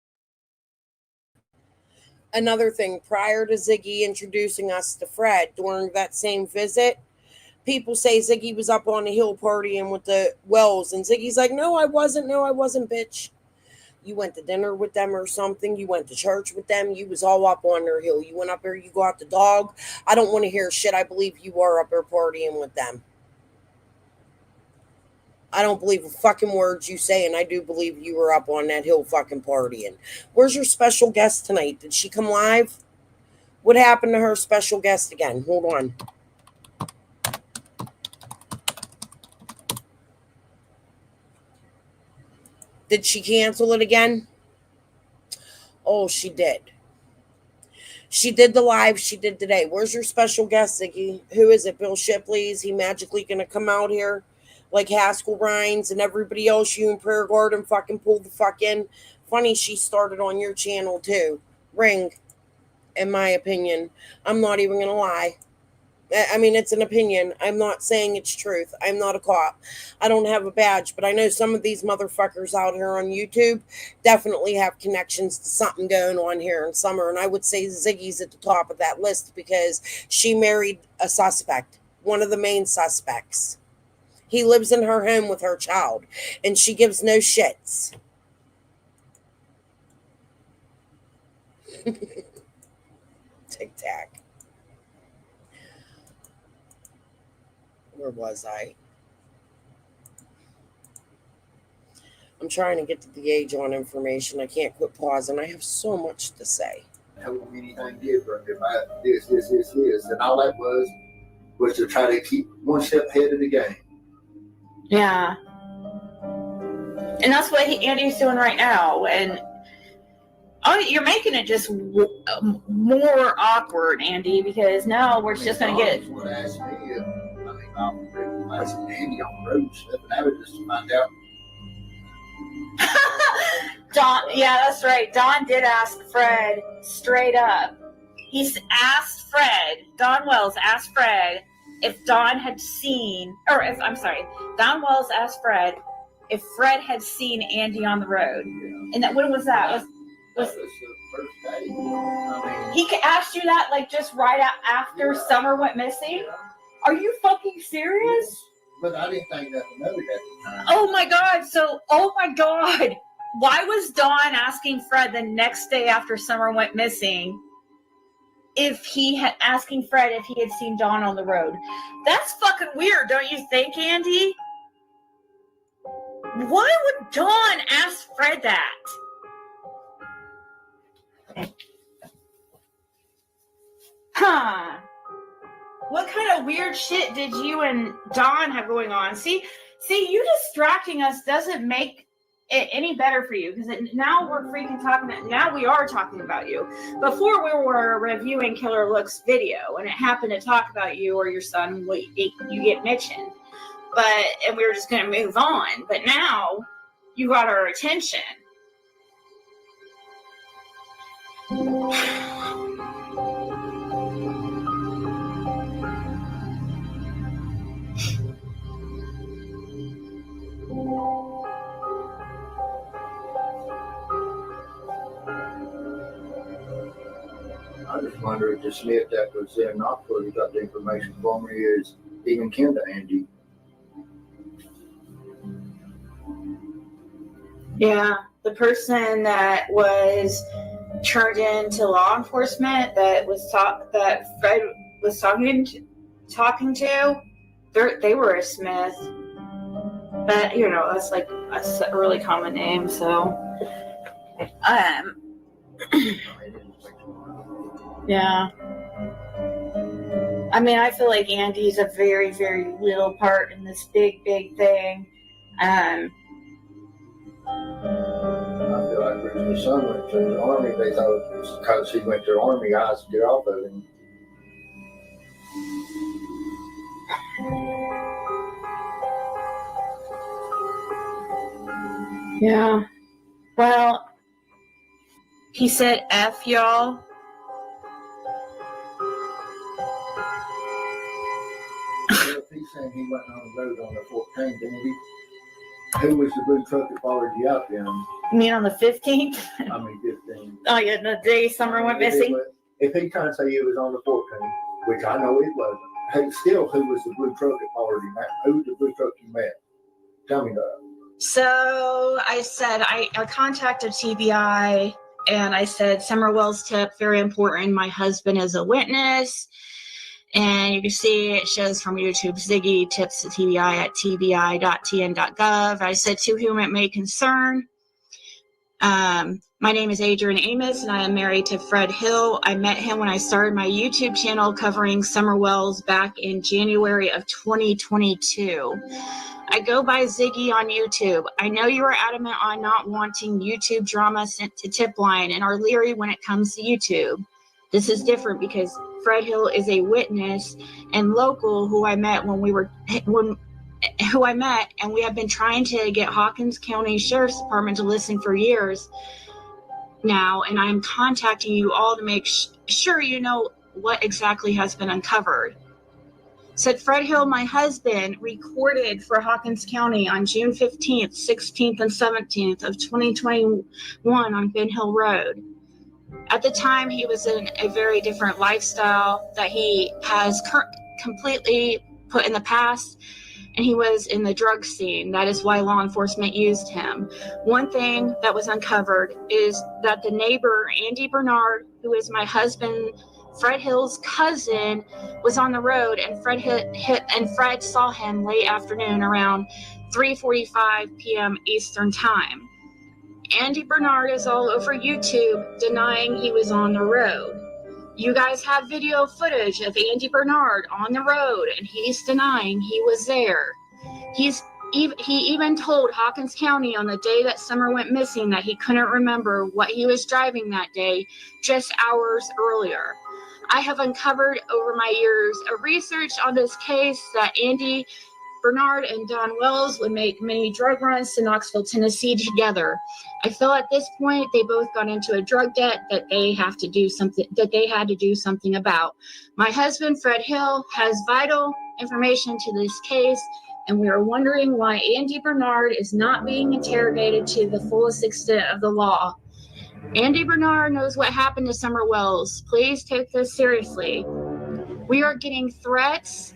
Another thing, prior to Ziggy introducing us to Fred during that same visit, people say Ziggy was up on the hill partying with the Wells, and Ziggy's like, no, I wasn't, bitch. You went to dinner with them or something. You went to church with them. You was all up on their hill. You went up there, you got the dog. I don't want to hear shit. I believe you were up there partying with them. I don't believe a fucking word you say, and I do believe you were up on that hill fucking partying. Where's your special guest tonight? Did she come live? What happened to her special guest again? Hold on. Did she cancel it again? Oh, she did. She did the live she did today. Where's your special guest, Ziggy? Who is it? Bill Shipley? Is he magically going to come out here? Like Haskell Rhines and everybody else, you and Prayer Garden fucking pulled the fuck in. Funny she started on your channel too. Ring, in my opinion. I'm not even going to lie. I mean, it's an opinion. I'm not saying it's truth. I'm not a cop. I don't have a badge, but I know some of these motherfuckers out here on YouTube definitely have connections to something going on here in summer. And I would say Ziggy's at the top of that list because she married a suspect, one of the main suspects. He lives in her home with her child, and she gives no shits. Tic-tac. Where was I? I'm trying to get to the age on information. I can't quit pausing. I have so much to say.
Told me anything different about this. And all that was to try to keep one step ahead of the game.
Yeah. And that's what Andy's doing right now. And you're making it just more awkward, Andy, because now we're just going to get...
Someone asked me if I was Andy on the road stuff, and I was just to find out.
Don, yeah, that's right. Don did ask Fred straight up. He's asked Fred, Don Wells asked Fred if Don had seen, Don Wells asked Fred if Fred had seen Andy on the road. And that, when was that? Was
the first day. I mean,
he asked you that like just right after Summer went missing? Are you fucking serious?
But I didn't think nothing of it at the time.
Oh my God. Why was Don asking Fred the next day after Summer went missing asking Fred if he had seen Dawn on the road? That's fucking weird, don't you think, Andy? Why would Dawn ask Fred that? Huh. What kind of weird shit did you and Dawn have going on? See, you distracting us doesn't make it any better for you, because now we're freaking talking. Now we are talking about you. Before we were reviewing Killer Looks video, and it happened to talk about you or your son, you get mentioned. And we were just going to move on. But now you got our attention.
I just wonder if the Smith that was in Knoxville who got the information for me is even kin to Andy.
Yeah, the person that was turned into law enforcement that Fred was talking to, they were a Smith. But that's like a really common name. So, yeah. I mean, I feel like Andy's a very, very little part in this big, big thing.
I feel like when his son went to the Army, they thought it was because he went to the Army, eyes to get off of him.
Yeah. Well, he said F y'all.
Well, if he's saying he went on the road on the 14th, Andy, who was the blue truck that followed you out then?
You mean on the 15th?
I mean, 15th.
Oh, yeah, the day Summer went missing?
If he trying to say it was on the 14th, which I know it wasn't, hey, still, who was the blue truck that followed him out? Who was the blue truck you met? Tell me that.
So I said, I contacted TBI and I said, Summer Wells tip, very important. My husband is a witness. And you can see it shows from YouTube, Ziggy tips to TBI at tbi.tn.gov. I said, to whom it may concern. My name is Adrian Amos, and I am married to Fred Hill. I met him when I started my YouTube channel covering Summer Wells back in January of 2022. I go by Ziggy on YouTube. I know you are adamant on not wanting YouTube drama sent to tip line and are leery when it comes to YouTube. This is different because Fred Hill is a witness and local who I met and we have been trying to get Hawkins County Sheriff's Department to listen for years now, and I'm contacting you all to make sure you know what exactly has been uncovered. Said Fred Hill, my husband, recorded for Hawkins County on June 15th, 16th, and 17th of 2021 on Ben Hill Road. At the time, he was in a very different lifestyle that he has completely put in the past, and he was in the drug scene. That is why law enforcement used him. One thing that was uncovered is that the neighbor, Andy Bernard, who is my husband, Fred Hill's cousin, was on the road, and Fred saw him late afternoon around 3:45 p.m. Eastern Time. Andy Bernard is all over YouTube denying he was on the road. You guys have video footage of Andy Bernard on the road, and he's denying he was there. He even told Hawkins County on the day that Summer went missing that he couldn't remember what he was driving that day, just hours earlier. I have uncovered over my years of research on this case that Andy Bernard and Don Wells would make many drug runs to Knoxville, Tennessee together. I feel at this point they both got into a drug debt that they had to do something about. My husband, Fred Hill, has vital information to this case, and we are wondering why Andy Bernard is not being interrogated to the fullest extent of the law. Andy Bernard knows what happened to Summer Wells. Please take this seriously. We are getting threats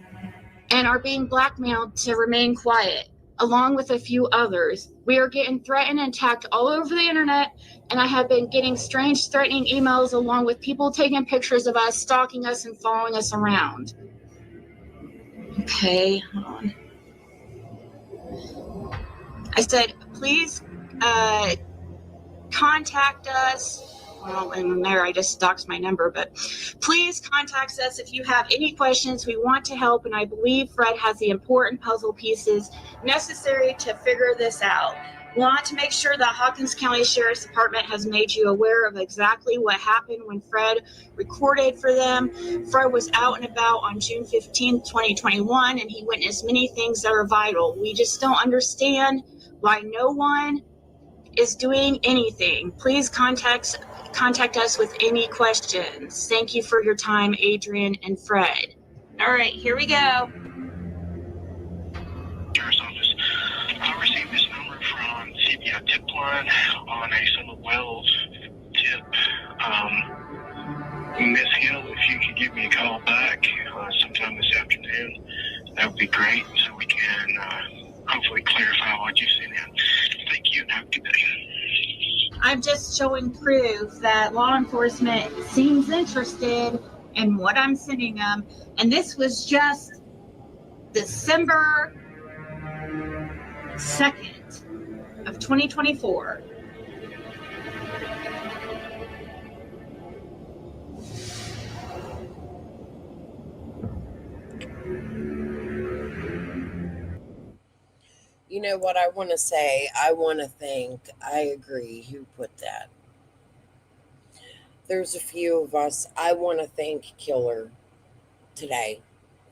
and are being blackmailed to remain quiet, along with a few others. We are getting threatened and attacked all over the internet, and I have been getting strange threatening emails along with people taking pictures of us, stalking us, and following us around. Okay, hold on. I said, please contact us. Well, and there I just doxed my number, but please contact us if you have any questions. We want to help, and I believe Fred has the important puzzle pieces necessary to figure this out. Want to make sure that Hawkins County Sheriff's Department has made you aware of exactly what happened when Fred recorded for them. Fred was out and about on June 15th, 2021, and he witnessed many things that are vital. We just don't understand why no one is doing anything. Please contact us with any questions. Thank you for your time, Adrian and Fred. All right, here we go.
Sheriff's Office. I received this number from CBI tip line on a Summer Wells tip. Miss Hill, if you could give me a call back sometime this afternoon, that would be great, so we can hopefully clarify what you sent in. Thank you, and have a good day.
I'm just showing proof that law enforcement seems interested in what I'm sending them, and this was just December 2nd of 2024.
You know what I want to say? I want to I agree, who put that? There's a few of us. I want to thank Killer today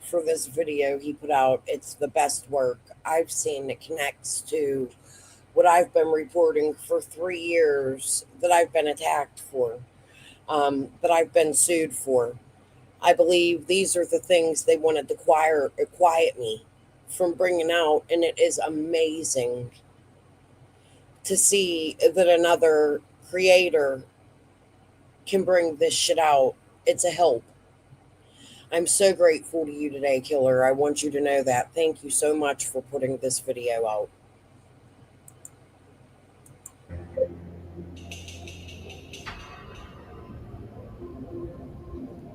for this video he put out. It's the best work I've seen. It connects to what I've been reporting for 3 years that I've been attacked for, that I've been sued for. I believe these are the things they wanted to quiet me from bringing out, and it is amazing to see that another creator can bring this shit out. It's a help. I'm so grateful to you today, Killer. I want you to know that. Thank you so much for putting this video out.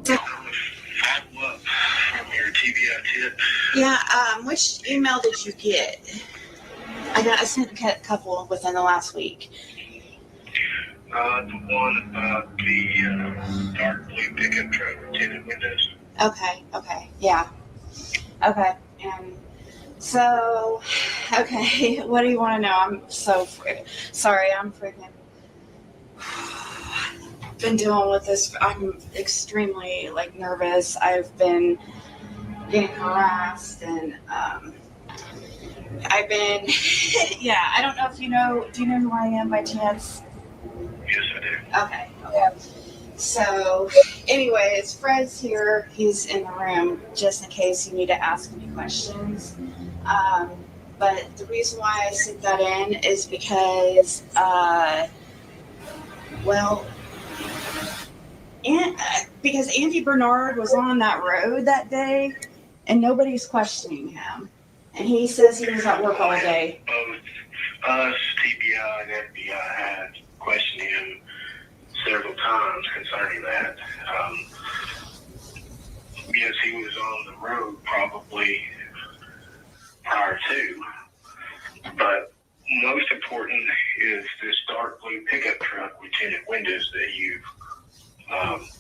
Follow up from your TBI tip.
Yeah, which email did you get? I sent a couple within the last week.
The one about the dark blue pickup truck with tinted windows.
Okay, yeah. Okay, and so, okay, what do you want to know? I'm so sorry, I'm freaking been dealing with this. I'm extremely nervous. I've been getting harassed, and I've been yeah, I don't know if do you know who I am by chance?
Yes, I do.
Okay. So anyways, Fred's here. He's in the room just in case you need to ask any questions. But the reason why I sent that in is because because Andy Bernard was on that road that day and nobody's questioning him. And he says he was at work all day.
Both us, TBI, and FBI had questioned him several times concerning that. Yes, he was on the road probably prior to, but most important is this dark blue pickup truck with tinted windows that you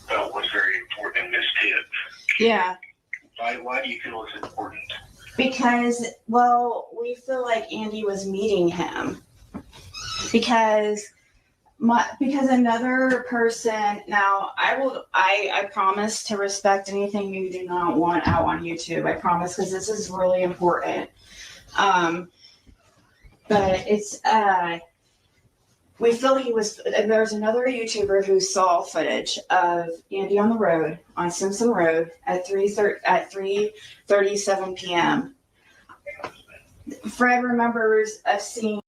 felt was very important in this tip.
Yeah.
Why do you feel it's important?
Because, we feel like Andy was meeting him. Because another person, now I promise to respect anything you do not want out on YouTube. I promise, because this is really important. But it's, we feel there's another YouTuber who saw footage of Andy on the road, on Simpson Road at 3:37 p.m. Fred remembers of seeing.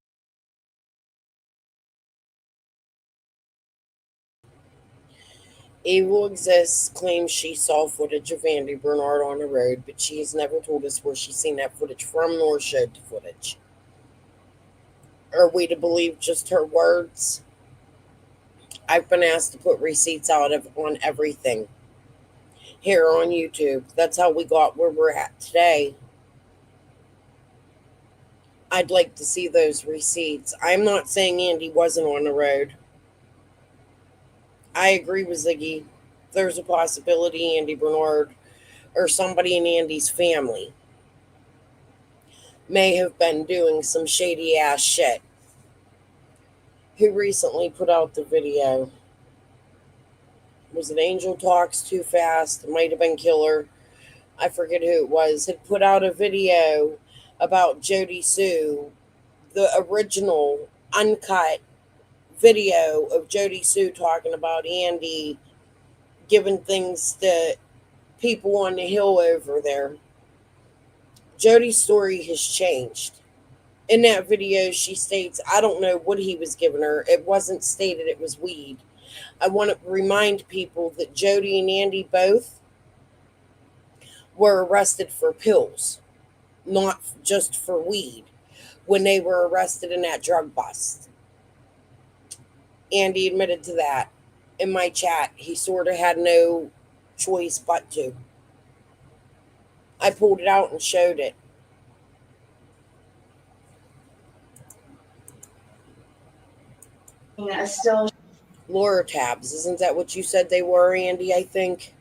Evil Exists claims she saw footage of Andy Bernard on the road, but she has never told us where she's seen that footage from, nor showed the footage. Are we to believe just her words? I've been asked to put receipts on everything here on YouTube. That's how we got where we're at today. I'd like to see those receipts. I'm not saying Andy wasn't on the road. I agree with Ziggy. There's a possibility Andy Bernard or somebody in Andy's family may have been doing some shady ass shit. who recently put out the video. Was it Angel Talks Too Fast? It might have been Killer. I forget who it was. Had put out a video about Jody Sue, the original uncut video of Jody Sue talking about Andy giving things to people on the hill over there. Jody's story has changed. In that video, she states, I don't know what he was giving her. It wasn't stated it was weed. I want to remind people that Jody and Andy both were arrested for pills, not just for weed, when they were arrested in that drug bust. Andy admitted to that in my chat. He sort of had no choice but to. I pulled it out and showed it.
Still
Laura tabs, isn't that what you said they were, Andy? I think.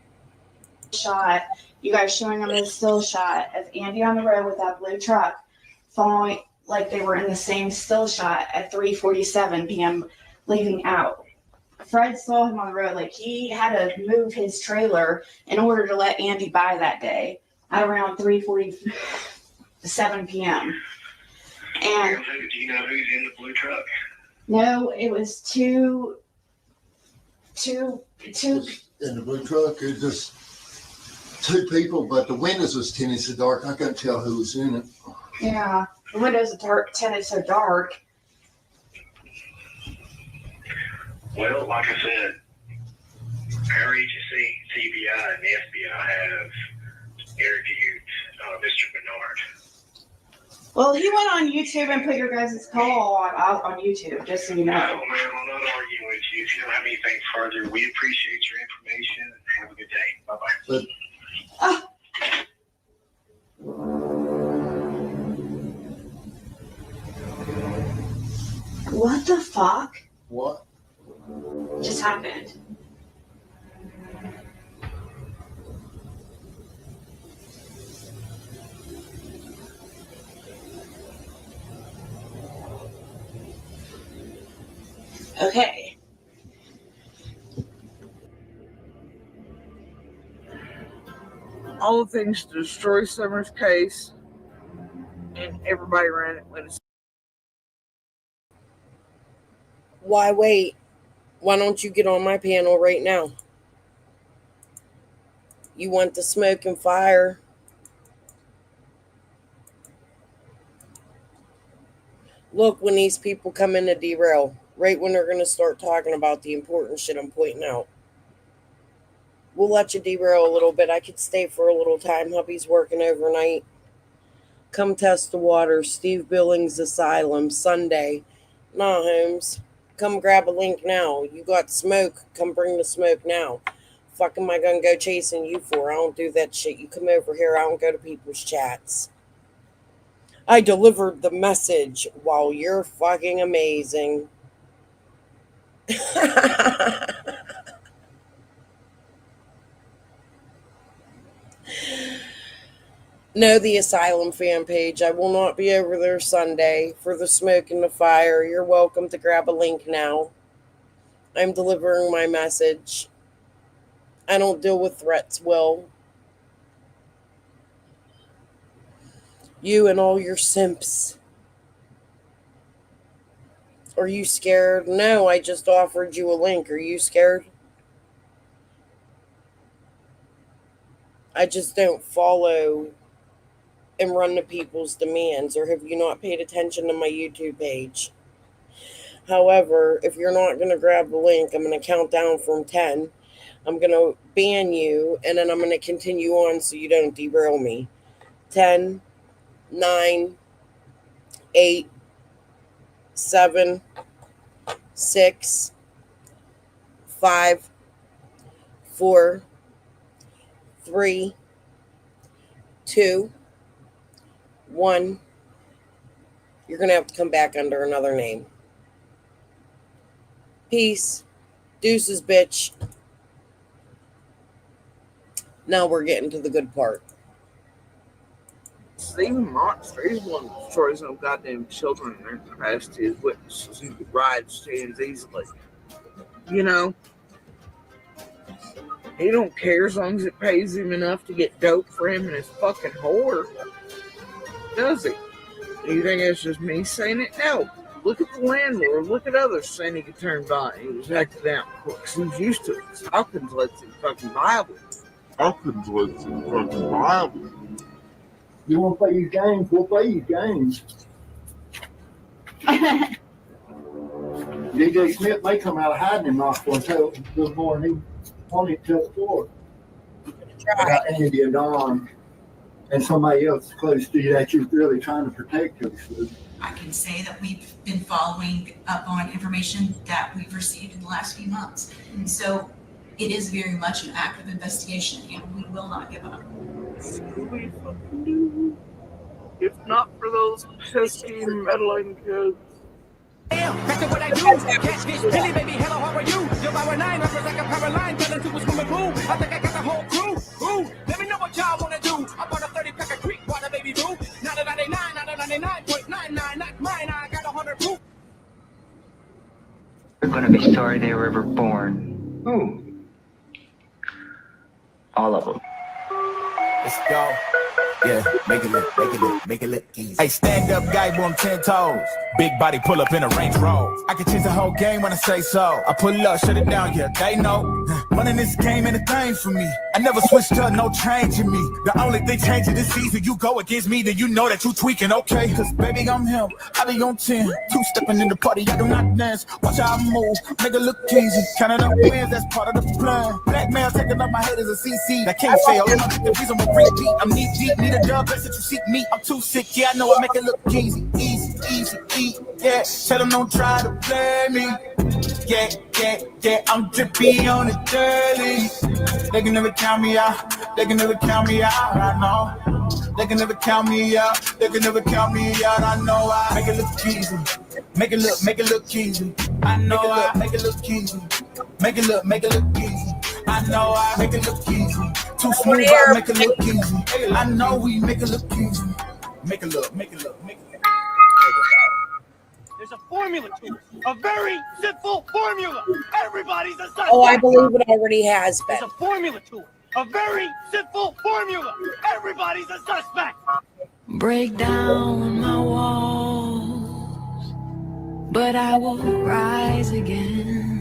Shot. You guys showing them a still shot of Andy on the road with that blue truck, following like they were in the same still shot at 3:47 p.m. leaving out. Fred saw him on the road, like he had to move his trailer in order to let Andy by that day at around 3:47 p.m. And
do you know who's in the blue truck?
no, it was two.
In the blue truck, it was just two people, but the windows was tinted so dark, I couldn't tell who was in it.
Yeah, the windows are tinted so dark.
Well, like I said, our agency, TBI, and the FBI have interviewed Mr. Bernard.
Well, he went on YouTube and put your guys' call on YouTube, just so you know.
No, man, I'm not arguing with you. If you don't have anything further, we appreciate your information and have a good day. Bye-bye.
What the fuck
What?
just happened? Okay.
All the things to destroy Summer's case, and everybody ran it when it's.
Why wait? Why don't you get on my panel right now? You want the smoke and fire? Look, when these people come in to derail, right when they're going to start talking about the important shit I'm pointing out. We'll let you derail a little bit. I could stay for a little time. Hubby's working overnight. Come test the water. Steve Billings Asylum, Sunday. Nah, Holmes. Come grab a link now. You got smoke. Come bring the smoke now. Fuck am I gonna go chasing you for? I don't do that shit. You come over here. I don't go to people's chats. I delivered the message while you're fucking amazing. No, the Asylum fan page. I will not be over there Sunday for the smoke and the fire. You're welcome to grab a link now. I'm delivering my message. I don't deal with threats, Will. You and all your simps. Are you scared? No, I just offered you a link. Are you scared? I just don't follow and run to people's demands. Or have you not paid attention to my YouTube page? However, if you're not going to grab the link, I'm going to count down from 10. I'm going to ban you, and then I'm going to continue on so you don't derail me. 10, 9, 8, 7, 6, 5, 4, 3, 2, 1. You're going to have to come back under another name. Peace. Deuces, bitch. Now we're getting to the good part.
Stephen Monster, he's one that destroys no goddamn children in their capacity as witnesses who could ride stands easily. You know? He don't care as long as it pays him enough to get dope for him and his fucking whore. Does he? Do you think it's just me saying it? No. Look at the landlord. Look at others saying he could turn violent. He was acting out because he's used to it. Hawkins lets him fucking violent.
Hawkins lets him fucking violent.
You want to play these games? We'll play these games. DJ Smith may come out of hiding in Knoxville and tell this morning he wanted to tell the floor about Andy and Don and somebody else close to you that you're really trying to protect yourself.
I can say that we've been following up on information that we've received in the last few months. And so it is very much an active investigation, and we will not give up.
We fucking do. If not for those pesky meddling kids.
Back to what I do. Catch fish, Billy, baby, hello, how are you? You're by 9, I was like a power line, fell into a swimming pool. I think I got the whole crew. Ooh, let me know what y'all wanna do. I bought a 30-pack of Creek water, baby, boo. 99.99, not mine, I got 100 proof.
They're gonna be sorry they were ever born.
Who?
All of them.
Let's go. Yeah, make it look easy. Hey, stand up guy, boy, I'm 10 toes. Big body pull up in a Range Rover. I can change the whole game when I say so. I pull up, shut it down, yeah, they know. Running this game ain't a thing for me. I never switched up, no change in me. The only thing changing this season, you go against me, then you know that you tweaking, okay? Cause baby, I'm him, I be on 10. Two-stepping in the party, I do not dance. Watch how I move, make it look easy. Counting up wins, that's part of the plan. Blackmail taking up my head as a CC. That can't fail, it might be the reason we repeat. I'm knee deep, need a dub, best that you seek me. I'm too sick, yeah, I know I make it look easy. Yeah, tell them don't try to play me. Yeah, I'm drippy on the dirty. They can never count me out. I know. They can never count me out. I know I make it look easy. Make it look easy. I know I make it look easy. Make it look easy. I know I make it look easy. Too smooth, I make it look easy. I know we make it look easy. Make it look. There's a formula to it. A very simple formula. Everybody's a suspect.
Oh, I believe it already has been.
There's a formula to it. A very simple formula. Everybody's a suspect.
Break down my walls, but I will rise again.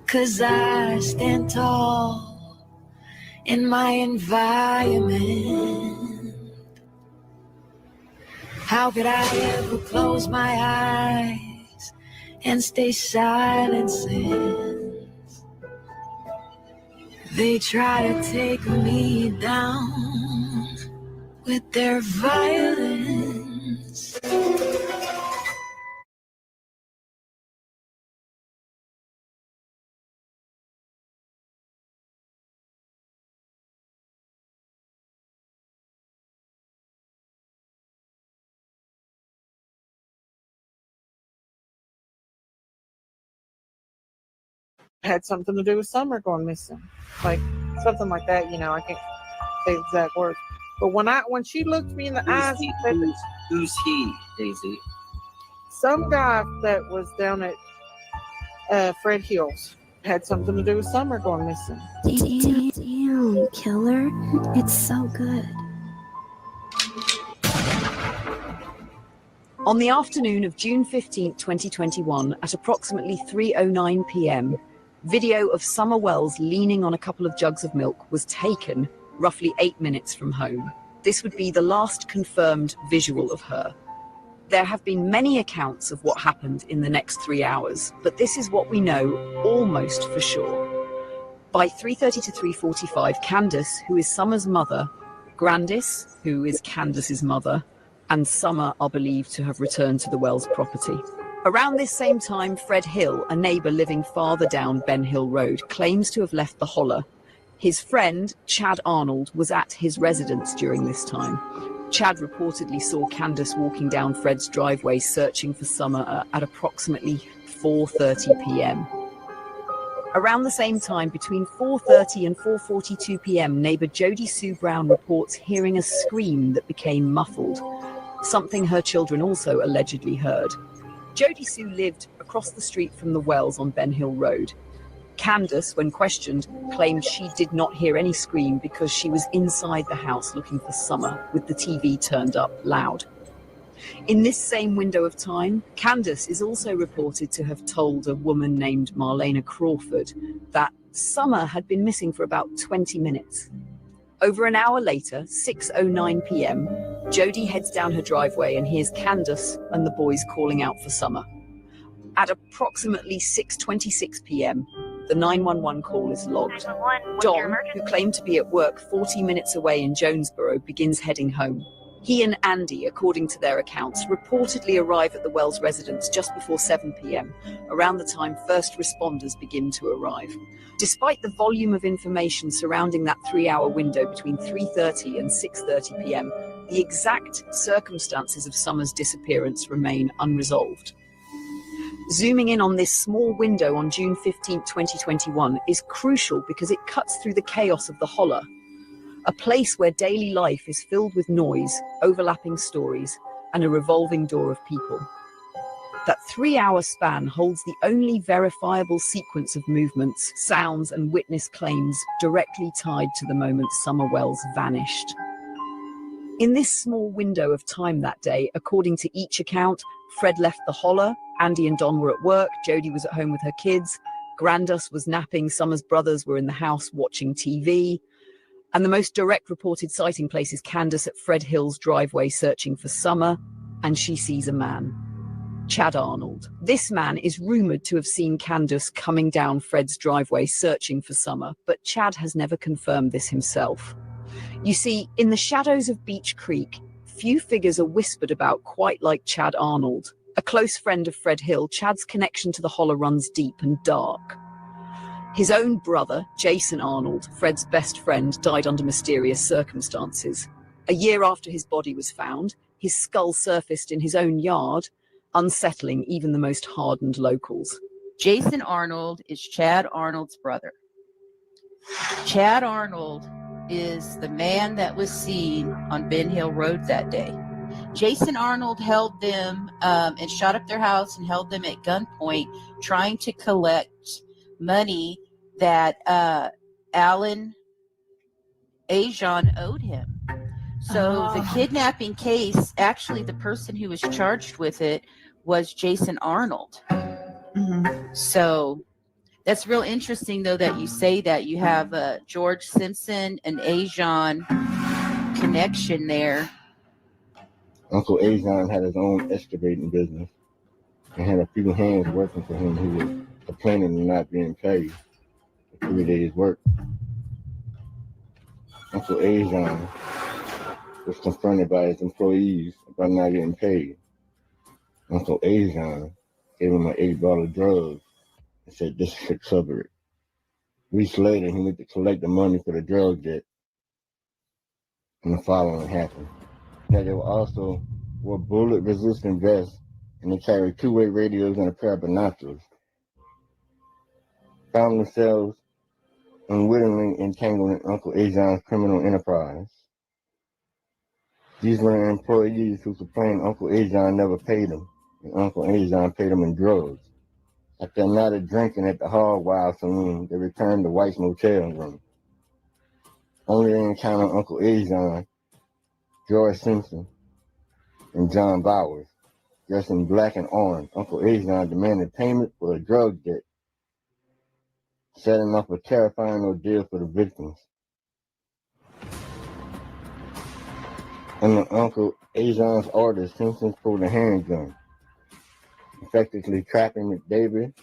'Cause I stand tall in my environment. How could I ever close my eyes and stay silent since they try to take me down with their violence?
Had something to do with Summer going missing, like something like that. You know, I can't say exact words, but when she looked me in the eyes,
Who's he, Daisy?
some guy that was down at Fred Hill's had something to do with Summer going missing.
Damn, killer. It's so good.
On the afternoon of June 15, 2021, at approximately 3:09 p.m., video of Summer Wells leaning on a couple of jugs of milk was taken roughly 8 minutes from home. This would be the last confirmed visual of her. There have been many accounts of what happened in the next 3 hours, but this is what we know almost for sure. By 3:30 to 3:45, Candace, who is Summer's mother, Grandis, who is Candace's mother, and Summer are believed to have returned to the Wells property. Around this same time, Fred Hill, a neighbour living farther down Ben Hill Road, claims to have left the holler. His friend, Chad Arnold, was at his residence during this time. Chad reportedly saw Candace walking down Fred's driveway searching for Summer at approximately 4:30 p.m. Around the same time, between 4:30 and 4:42 p.m., neighbor Jody Sue Brown reports hearing a scream that became muffled, something her children also allegedly heard. Jody Sue lived across the street from the wells on Ben Hill Road. Candace, when questioned, claimed she did not hear any scream because she was inside the house looking for Summer with the TV turned up loud. In this same window of time, Candace is also reported to have told a woman named Marlena Crawford that Summer had been missing for about 20 minutes. Over an hour later, 6:09 p.m., Jody heads down her driveway and hears Candace and the boys calling out for Summer. At approximately 6:26 p.m., the 911 call is logged. Don, who claimed to be at work 40 minutes away in Jonesboro, begins heading home. He and Andy, according to their accounts, reportedly arrive at the Wells residence just before 7 p.m., around the time first responders begin to arrive. Despite the volume of information surrounding that 3-hour window between 3:30 and 6:30 p.m., the exact circumstances of Summer's disappearance remain unresolved. Zooming in on this small window on June 15, 2021 is crucial because it cuts through the chaos of the Holler, a place where daily life is filled with noise, overlapping stories, and a revolving door of people. That 3-hour span holds the only verifiable sequence of movements, sounds, and witness claims directly tied to the moment Summer Wells vanished. In this small window of time that day, according to each account, Fred left the Holler, Andy and Don were at work, Jody was at home with her kids, Grandus was napping, Summer's brothers were in the house watching TV, and the most direct reported sighting place is Candace at Fred Hill's driveway searching for Summer, and she sees a man, Chad Arnold. This man is rumored to have seen Candace coming down Fred's driveway searching for Summer, but Chad has never confirmed this himself. You see, in the shadows of Beach Creek, few figures are whispered about quite like Chad Arnold. A close friend of Fred Hill, Chad's connection to the Holler runs deep and dark. His own brother, Jason Arnold, Fred's best friend, died under mysterious circumstances. A year after his body was found, his skull surfaced in his own yard, unsettling even the most hardened locals.
Jason Arnold is Chad Arnold's brother. Chad Arnold is the man that was seen on Ben Hill Road that day. Jason Arnold held them and shot up their house and held them at gunpoint, trying to collect money that Alan Ajon owed him. So the kidnapping case, actually the person who was charged with it was Jason Arnold.
Mm-hmm.
So that's real interesting, though, that you say that. You have George Simpson and Ajon connection there.
Uncle Ajon had his own excavating business and had a few hands working for him who were complaining of not being paid for 3 days' work. Uncle Ajon was confronted by his employees about not getting paid. Uncle Ajon gave him an $8 of drugs and said this should cover it. Weeks later, he went to collect the money for the drug debt, and the following happened. Now, they also wore bullet-resistant vests, and they carried two-way radios and a pair of binoculars. Found themselves unwittingly entangled in Uncle Ajon's criminal enterprise. These were employees who complained Uncle Ajon never paid them, and Uncle Ajon paid them in drugs. After a night of drinking at the Hog Wild Saloon, they returned to White's motel room. Only to encounter Uncle Ajon, George Simpson, and John Bowers, dressed in black and orange. Uncle Ajon demanded payment for a drug debt, setting up a terrifying ordeal for the victims. Under Uncle Ajon's orders, Simpson pulled a handgun, effectively trapping McDavid.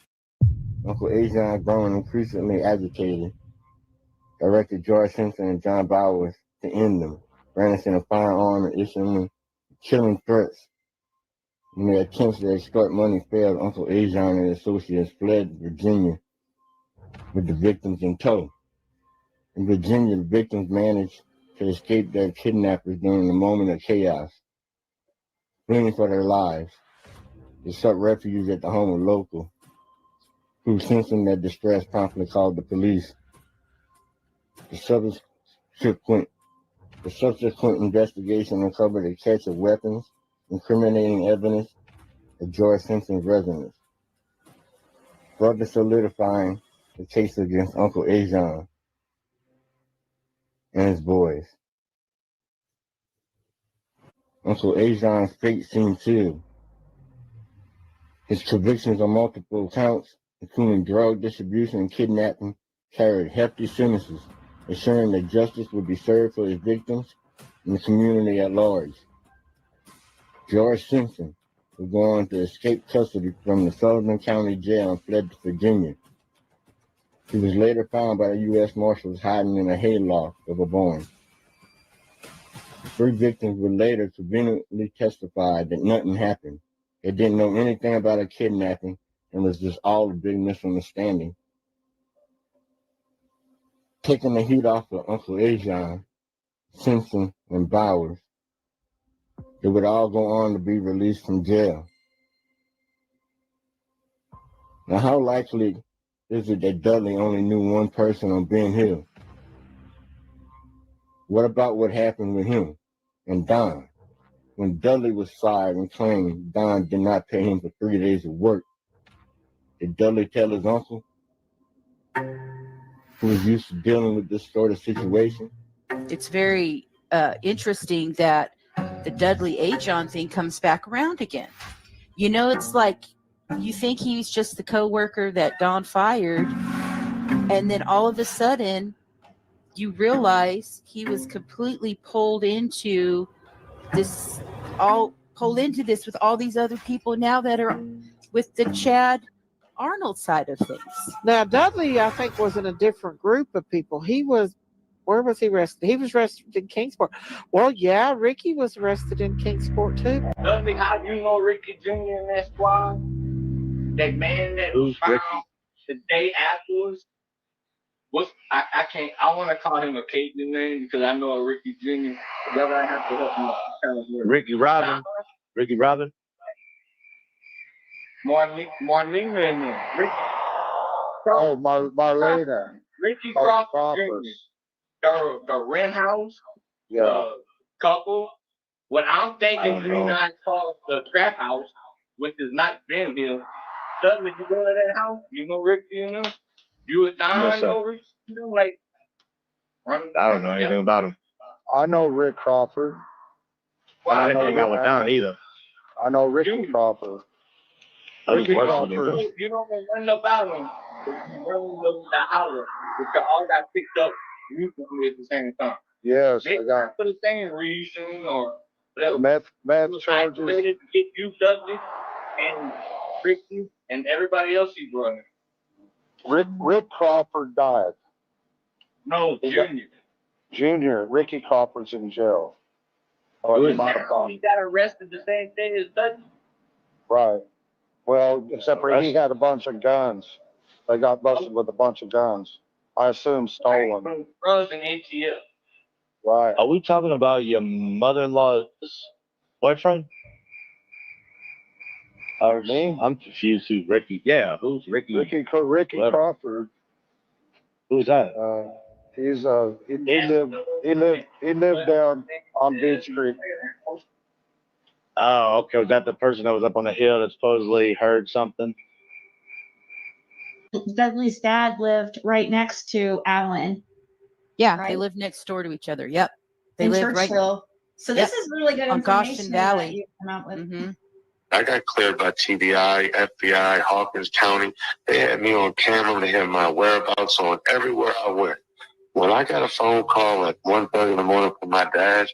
Uncle Ajon, growing increasingly agitated, directed George Simpson and John Bowers to end them, brandishing a firearm and issuing killing threats. When their attempts to extort money failed, Uncle Ajon and associates fled to Virginia with the victims in tow. In Virginia, the victims managed to escape their kidnappers during a moment of chaos. Fleeing for their lives, they sought refuge at the home of local who, sensing their distress, promptly called the police. The subsequent investigation uncovered a cache of weapons, incriminating evidence at George Simpson's residence, further solidifying the case against Uncle Ajon and his boys. Uncle Ajon's fate seemed sealed. His convictions on multiple counts, including drug distribution and kidnapping, carried hefty sentences, assuring that justice would be served for his victims and the community at large. George Simpson would go on to escape custody from the Sullivan County Jail and fled to Virginia. He was later found by the U.S. Marshals hiding in a hayloft of a barn. 3 victims would later conveniently testify that nothing happened. They didn't know anything about a kidnapping and was just all a big misunderstanding. Taking the heat off of Uncle Ajon, Simpson, and Bowers, they would all go on to be released from jail. Now, how likely is it that Dudley only knew one person on Ben Hill? What about what happened with him and Don? When Dudley was fired and claimed Don did not pay him for 3 days of work, did Dudley tell his uncle, who was used to dealing with this sort of situation?
It's very interesting that the Dudley Ajon thing comes back around again. You know, it's like you think he's just the coworker that Don fired, and then all of a sudden you realize he was completely pulled into this with all these other people now that are with the Chad Arnold side of things.
Now, Dudley, I think, was in a different group of people. Where was he arrested? He was arrested in Kingsport. Well, yeah, Ricky was arrested in Kingsport too.
Dudley, how you know Ricky Jr. and that squad? That man that was found the day afterwards? I want to call him a Cajun name because I know a Ricky Jr. Whatever I have to help him.
Ricky Robin. Ricky Robin.
Marlena and them. Ricky.
Oh, Marlena.
Ricky Crawford Jr. The rent house.
Yeah.
Couple. What I'm thinking, you know, I call the trap house, which is not Ben Hill. Suddenly you go to that house, you know Ricky, you know? You would die over, you know, like.
I don't know anything about him.
I know Rick Crawford.
I didn't hang out with Don either.
I know Ricky Crawford.
Ricky Crawford. You don't know nothing about him. You really know the hour. Because all got picked up recently at the same time.
Yes,
they
I got
for the same reason or whatever.
meth charges.
To get you, Dudley, and Ricky, and everybody else he brought in.
Rick Crawford died.
No,
Junior. Ricky Crawford's in jail.
He got arrested the same day as Dudley.
Right. Well, except for he had a bunch of guns. They got busted with a bunch of guns. I assume stolen.
Brothers in ATL.
Right.
Are we talking about your mother-in-law's boyfriend? Or me? I'm confused. Who's Ricky? Yeah, who's Ricky?
Ricky Crawford.
Who's that?
He lived down on Beach Street.
Oh, okay. Was that the person that was up on the hill that supposedly heard something?
Dudley's dad lived right next to Alan.
Yeah,
right?
They live next door to each other. Yep. They
In
live
Churchill. So this is really good
on
information
Goshen
that
Valley.
you come out with.
Mm-hmm.
I got cleared by TBI, FBI, Hawkins County. They had me on camera. They had my whereabouts on everywhere I went. When I got a phone call at 1:30 in the morning from my dad,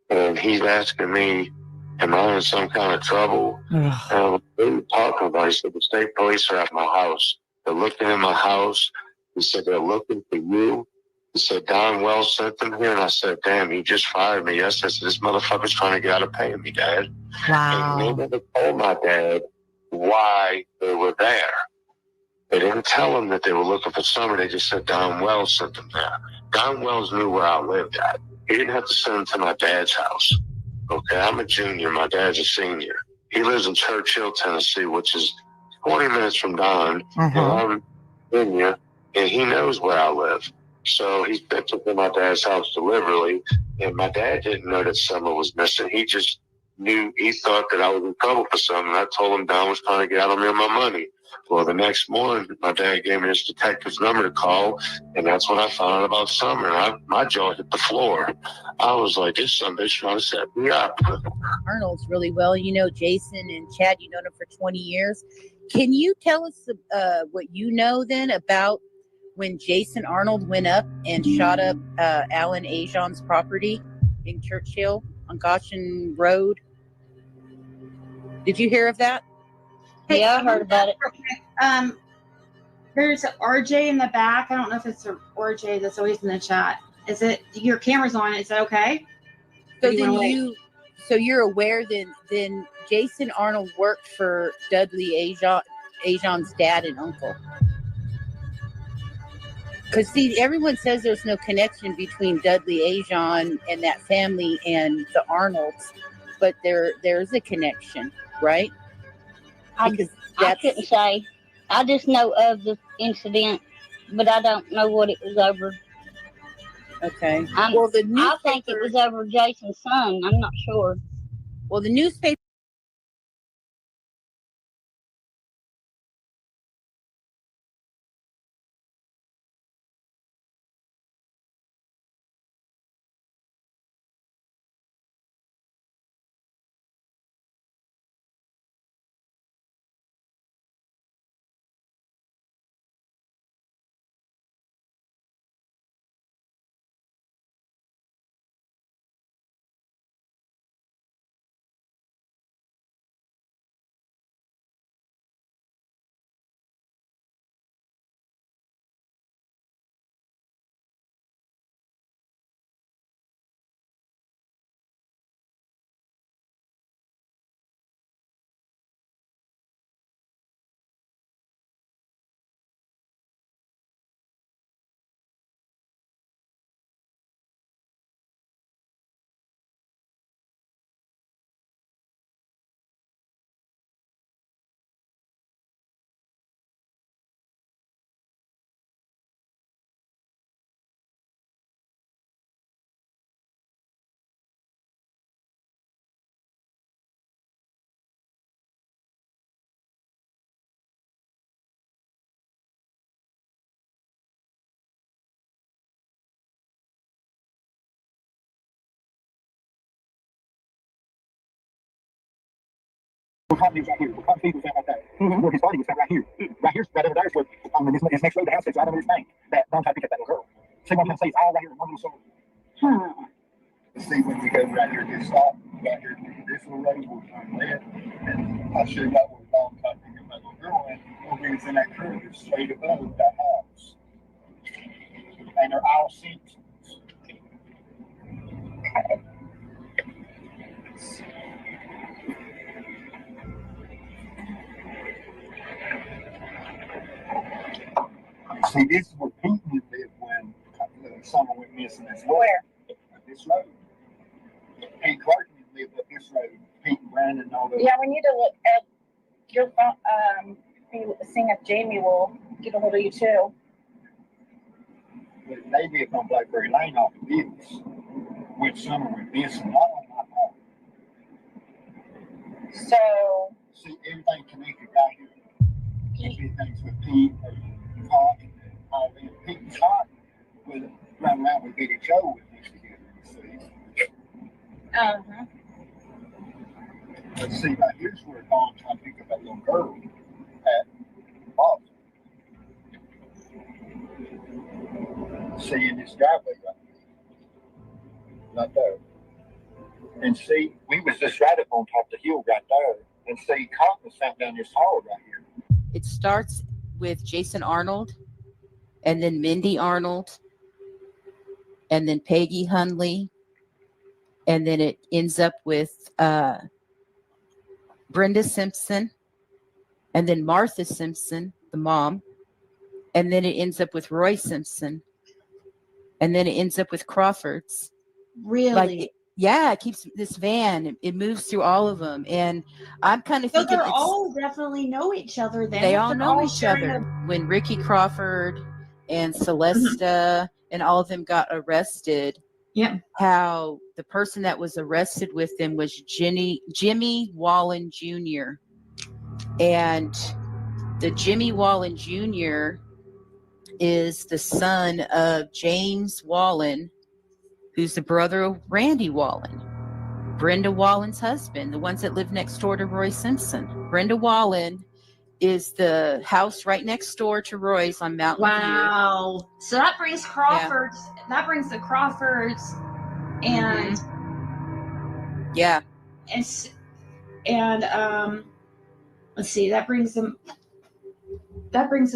and he's asking me, am I in some kind of trouble? What are you talking about? He said, the state police are at my house. They're looking in my house. He said, they're looking for you. He said, Don Wells sent them here. And I said, damn, he just fired me yesterday. I said, this motherfucker's trying to get out of paying me, Dad.
Wow.
And they never told my dad why they were there. They didn't tell him that they were looking for somebody. They just said Don Wells sent them there. Don Wells knew where I lived at. He didn't have to send them to my dad's house. Okay, I'm a junior. My dad's a senior. He lives in Churchill, Tennessee, which is
20 minutes from Don in Lawrence, Virginia, and he knows where I live. So he picked up at my dad's house deliberately, and my dad didn't know that Summer was missing. He just knew, he thought that I was in trouble for something. I told him Don was trying to get out of me on my money. Well, the next morning, my dad gave me this detective's number to call, and that's when I found out about Summer. And my jaw hit the floor. I was like, this somebody's trying to set me up.
Arnold's really well. You know Jason and Chad, you know them for 20 years. Can you tell us what you know then about when Jason Arnold went up and shot up Alan Ajon's property in Churchill on Goshen Road? Did you hear of that?
Yeah, I heard about it. There's RJ in the back. I don't know if it's RJ that's always in the chat. Is it your camera's on? Is that okay?
So then you're aware then Jason Arnold worked for Dudley Ajon's dad and uncle. Because see, everyone says there's no connection between Dudley Ajon and that family and the Arnolds, but there's a connection, right?
I couldn't say. I just know of the incident, but I don't know what it was over.
Okay.
I think it was over Jason's son. I'm not sure.
Well, the newspaper.
Right here. Like that. Where his body was found right here. Right here, right over there is where on this next road, the house that's right under this thing. That don't try to pick up that little girl. See what I'm trying to say? It's all right here in one little circle. See when we go right here, this stop, right here, this little road will turn left, and I'll show you that where Don tried to pick up that little girl, and we'll be in that curve straight above that house. And they're all Simpsons. See, this is where Pete lived when someone went missing as well. Where? This road. Pete Clark lived up this road. Pete and Brandon and all those.
Yeah, we need to look at your phone. Seeing if Jamie will get a hold of you too.
But they lived on Blackberry Lane off of this, when someone went missing.
So.
See, everything connected right here. Everything's with Pete and Clark. Pete and Scott would run around with Big Joe with this together, see? But see, right here's where Don tried to pick up that little girl at Boston. See, in this driveway right there. And see, we was just right up on top of the hill right there. And see, Cotton was found down this hall right here.
It starts with Jason Arnold, and then Mindy Arnold, and then Peggy Hundley, and then it ends up with Brenda Simpson, and then Martha Simpson, the mom, and then it ends up with Roy Simpson, and then it ends up with Crawford's.
Really?
Yeah, it keeps this van. It moves through all of them, and I'm kind of
So
thinking
they're all definitely know each other then.
they
if
all
they're
know each
sharing
other. When Ricky Crawford and Celesta and all of them got arrested, how the person that was arrested with them was Jimmy Wallen Jr. And the Jimmy Wallen Jr. is the son of James Wallen, who's the brother of Randy Wallen, Brenda Wallen's husband, the ones that live next door to Roy Simpson. Brenda Wallen is the house right next door to Roy's on Mountain View.
Wow. So that brings Crawfords. Yeah. That brings the Crawfords and
yeah.
And let's see, that brings us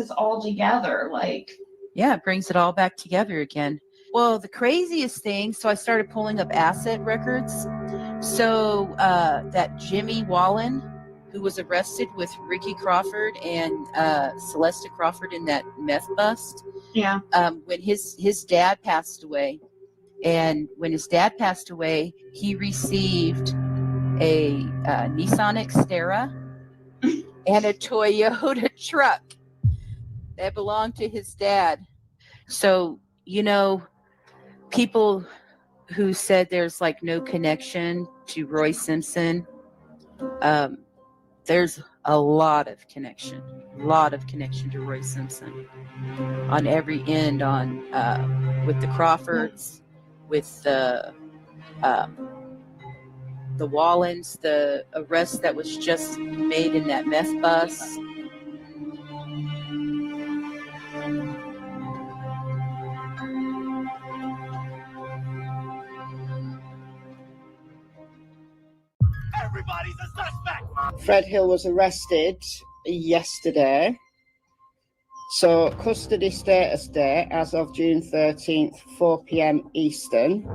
all together. Like,
yeah, it brings it all back together again. Well, the craziest thing, so I started pulling up asset records. So that Jimmy Wallen, who was arrested with Ricky Crawford and Celesta Crawford in that meth bust.
Yeah.
When his dad passed away, and when his dad passed away, he received a Nissan Xterra and a Toyota truck that belonged to his dad. So, people who said there's like no connection to Roy Simpson, there's a lot of connection to Roy Simpson on every end, with the Crawfords, with the Wallens, the arrest that was just made in that meth bus.
Everybody's a suspect.
Fred Hill was arrested yesterday. So custody status date as of June 13th, 4 p.m. Eastern.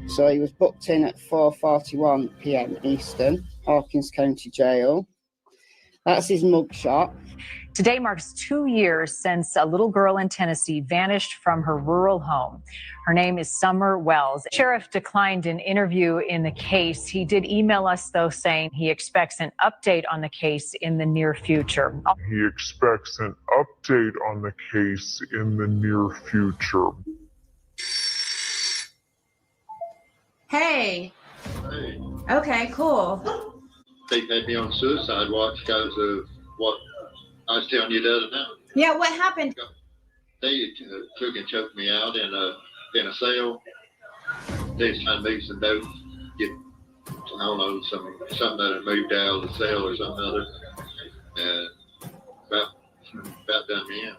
So he was booked in at 4:41 p.m. Eastern, Hawkins County Jail. That's his mugshot.
Today marks 2 years since a little girl in Tennessee vanished from her rural home. Her name is Summer Wells. Sheriff declined an interview in the case. He did email us, though, saying he expects an update on the case in the near future.
He expects an update on the case in the near future.
hey.
Hey,
Okay, cool.
they had me on suicide watch because of what I was telling you the other night.
Yeah, what happened?
They took and choked me out in a cell. They was trying to move some dope, get, I don't know, something that had moved out of the cell or something other, and about done me in.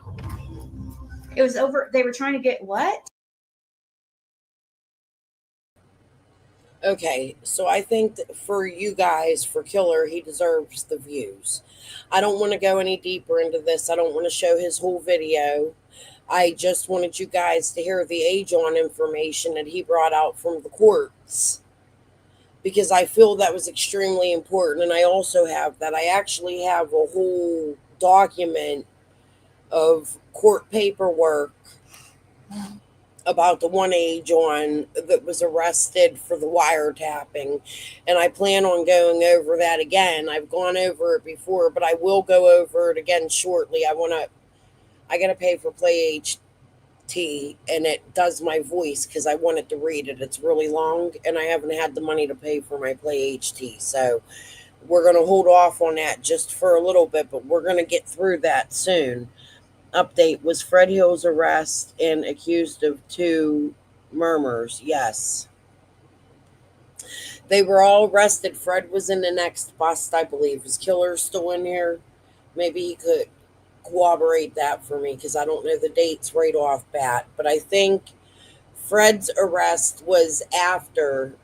It was over. They were trying to get what?
Okay, so I think that for you guys, for Killer, he deserves the views. I don't want to go any deeper into this. I don't want to show his whole video. I just wanted you guys to hear the age-on information that he brought out from the courts, because I feel that was extremely important. And I also have that. I actually have a whole document of court paperwork about the one age-on that was arrested for the wiretapping, and I plan on going over that again. I've gone over it before, but I will go over it again shortly. I gotta pay for Play HT, and it does my voice because I wanted to read it. It's really long, and I haven't had the money to pay for my Play HT, so we're gonna hold off on that just for a little bit, but we're gonna get through that soon. Update: was Fred Hill's arrest and accused of 2 murmurs? Yes. They were all arrested. Fred was in the next bust, I believe. Is Killer still in here? Maybe he could corroborate that for me, because I don't know the dates right off bat. But I think Fred's arrest was after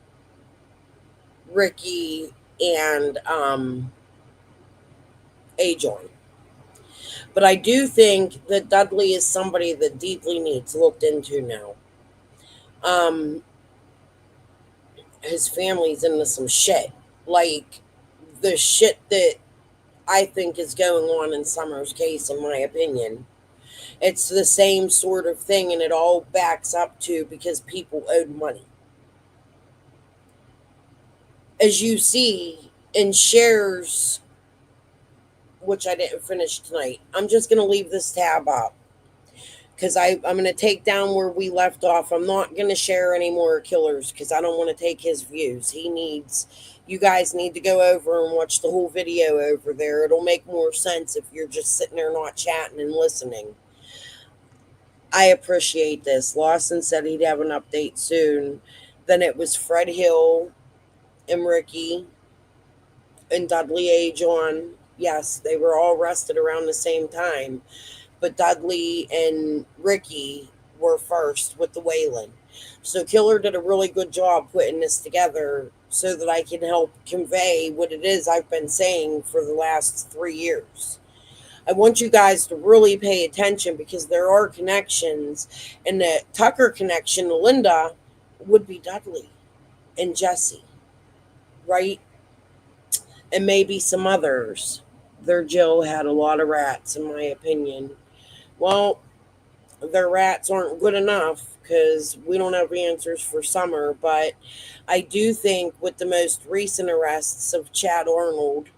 Ricky and Ajon. But I do think that Dudley is somebody that deeply needs looked into now. His family's into some shit. Like the shit that I think is going on in Summer's case, in my opinion. It's the same sort of thing, and it all backs up to because people owed money. as you see, in shares, which I didn't finish tonight. I'm just going to leave this tab up because I'm going to take down where we left off. I'm not going to share any more killers because I don't want to take his views. You guys need to go over and watch the whole video over there. It'll make more sense if you're just sitting there not chatting and listening. I appreciate this. Lawson said he'd have an update soon. Then it was Fred Hill and Ricky and Dudley A. John. Yes, they were all arrested around the same time. But Dudley and Ricky were first with the Wayland. So Killer did a really good job putting this together so that I can help convey what it is I've been saying for the last 3 years. I want you guys to really pay attention because there are connections, and the Tucker connection to Linda would be Dudley and Jesse, right? And maybe some others. Their Jill had a lot of rats, in my opinion. Well, their rats aren't good enough because we don't have answers for Summer, but I do think with the most recent arrests of Chad Arnold,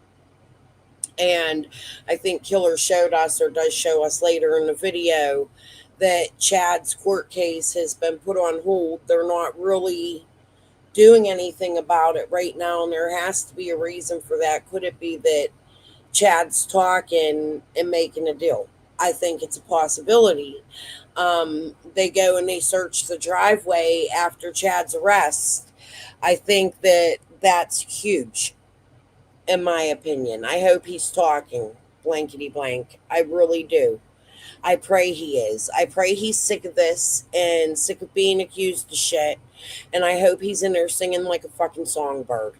and I think Killer showed us, or does show us later in the video, that Chad's court case has been put on hold. They're not really doing anything about it right now, and there has to be a reason for that. Could it be that Chad's talking and making a deal? I think it's a possibility. They go and they search the driveway after Chad's arrest. I think that that's huge, in my opinion. I hope he's talking, blankety blank. I really do. I pray he is. I pray he's sick of this and sick of being accused of shit. And I hope he's in there singing like a fucking songbird.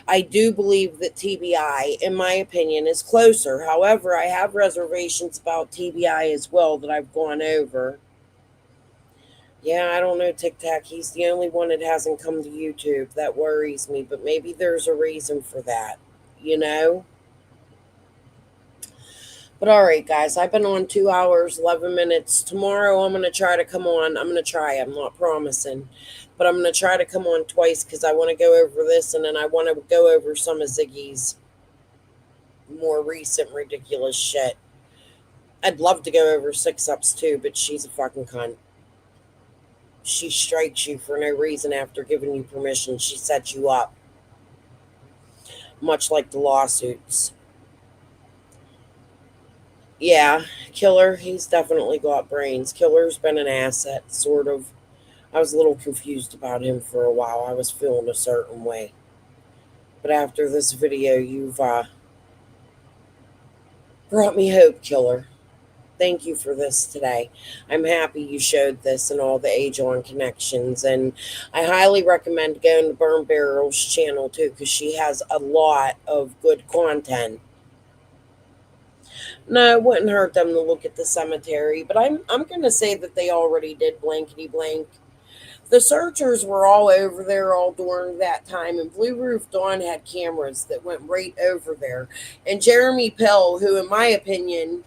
I do believe that TBI, in my opinion, is closer. However, I have reservations about TBI as well that I've gone over. Yeah, I don't know, Tic Tac. He's the only one that hasn't come to YouTube. That worries me, but maybe there's a reason for that, you know? But all right, guys, I've been on 2 hours, 11 minutes. Tomorrow I'm going to try to come on. I'm going to try. I'm not promising. But I'm going to try to come on twice because I want to go over this, and then I want to go over some of Ziggy's more recent ridiculous shit. I'd love to go over 6-ups too, but she's a fucking cunt. She strikes you for no reason after giving you permission. She sets you up. Much like the lawsuits. Yeah, Killer, he's definitely got brains. Killer's been an asset, sort of. I was a little confused about him for a while. I was feeling a certain way. But after this video, you've brought me hope, Killer. Thank you for this today. I'm happy you showed this and all the age-on connections. And I highly recommend going to Burn Barrel's channel, too, because she has a lot of good content. No, it wouldn't hurt them to look at the cemetery, but I'm going to say that they already did blankety blank. The searchers were all over there all during that time, and Blue Roof Dawn had cameras that went right over there. And Jeremy Pell, who in my opinion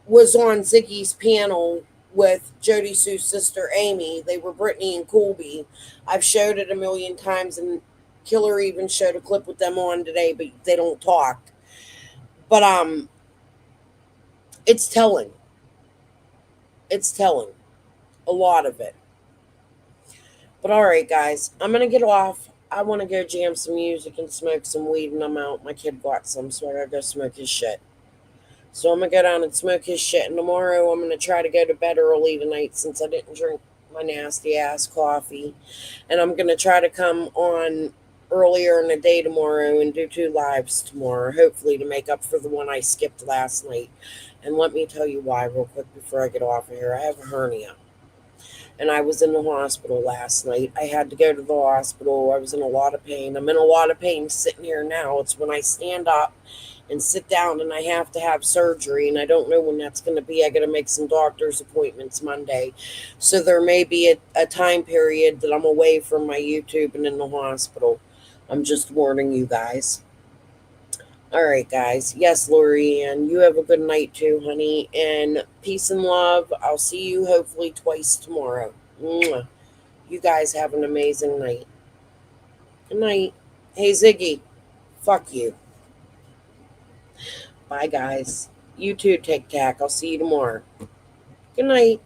was on Ziggy's panel with Jody Sue's sister Amy. They were Brittany and Colby. I've showed it a million times, and Killer even showed a clip with them on today, but they don't talk. But it's telling. It's telling. A lot of it. But all right, guys, I'm going to get off. I want to go jam some music and smoke some weed, and I'm out. My kid got some, so I got to go smoke his shit. So I'm going to go down and smoke his shit, and tomorrow I'm going to try to go to bed early tonight since I didn't drink my nasty-ass coffee. And I'm going to try to come on earlier in the day tomorrow and do 2 lives tomorrow, hopefully to make up for the one I skipped last night. And let me tell you why real quick before I get off of here. I have a hernia. And I was in the hospital last night. I had to go to the hospital. I was in a lot of pain. I'm in a lot of pain sitting here now. It's when I stand up and sit down and I have to have surgery, and I don't know when that's going to be. I got to make some doctor's appointments Monday. So there may be a time period that I'm away from my YouTube and in the hospital. I'm just warning you guys. All right, guys. Yes, Lori Ann, you have a good night too, honey. And peace and love. I'll see you hopefully twice tomorrow. Mwah. You guys have an amazing night. Good night. Hey, Ziggy, fuck you. Bye, guys. You too, Tic Tac. I'll see you tomorrow. Good night.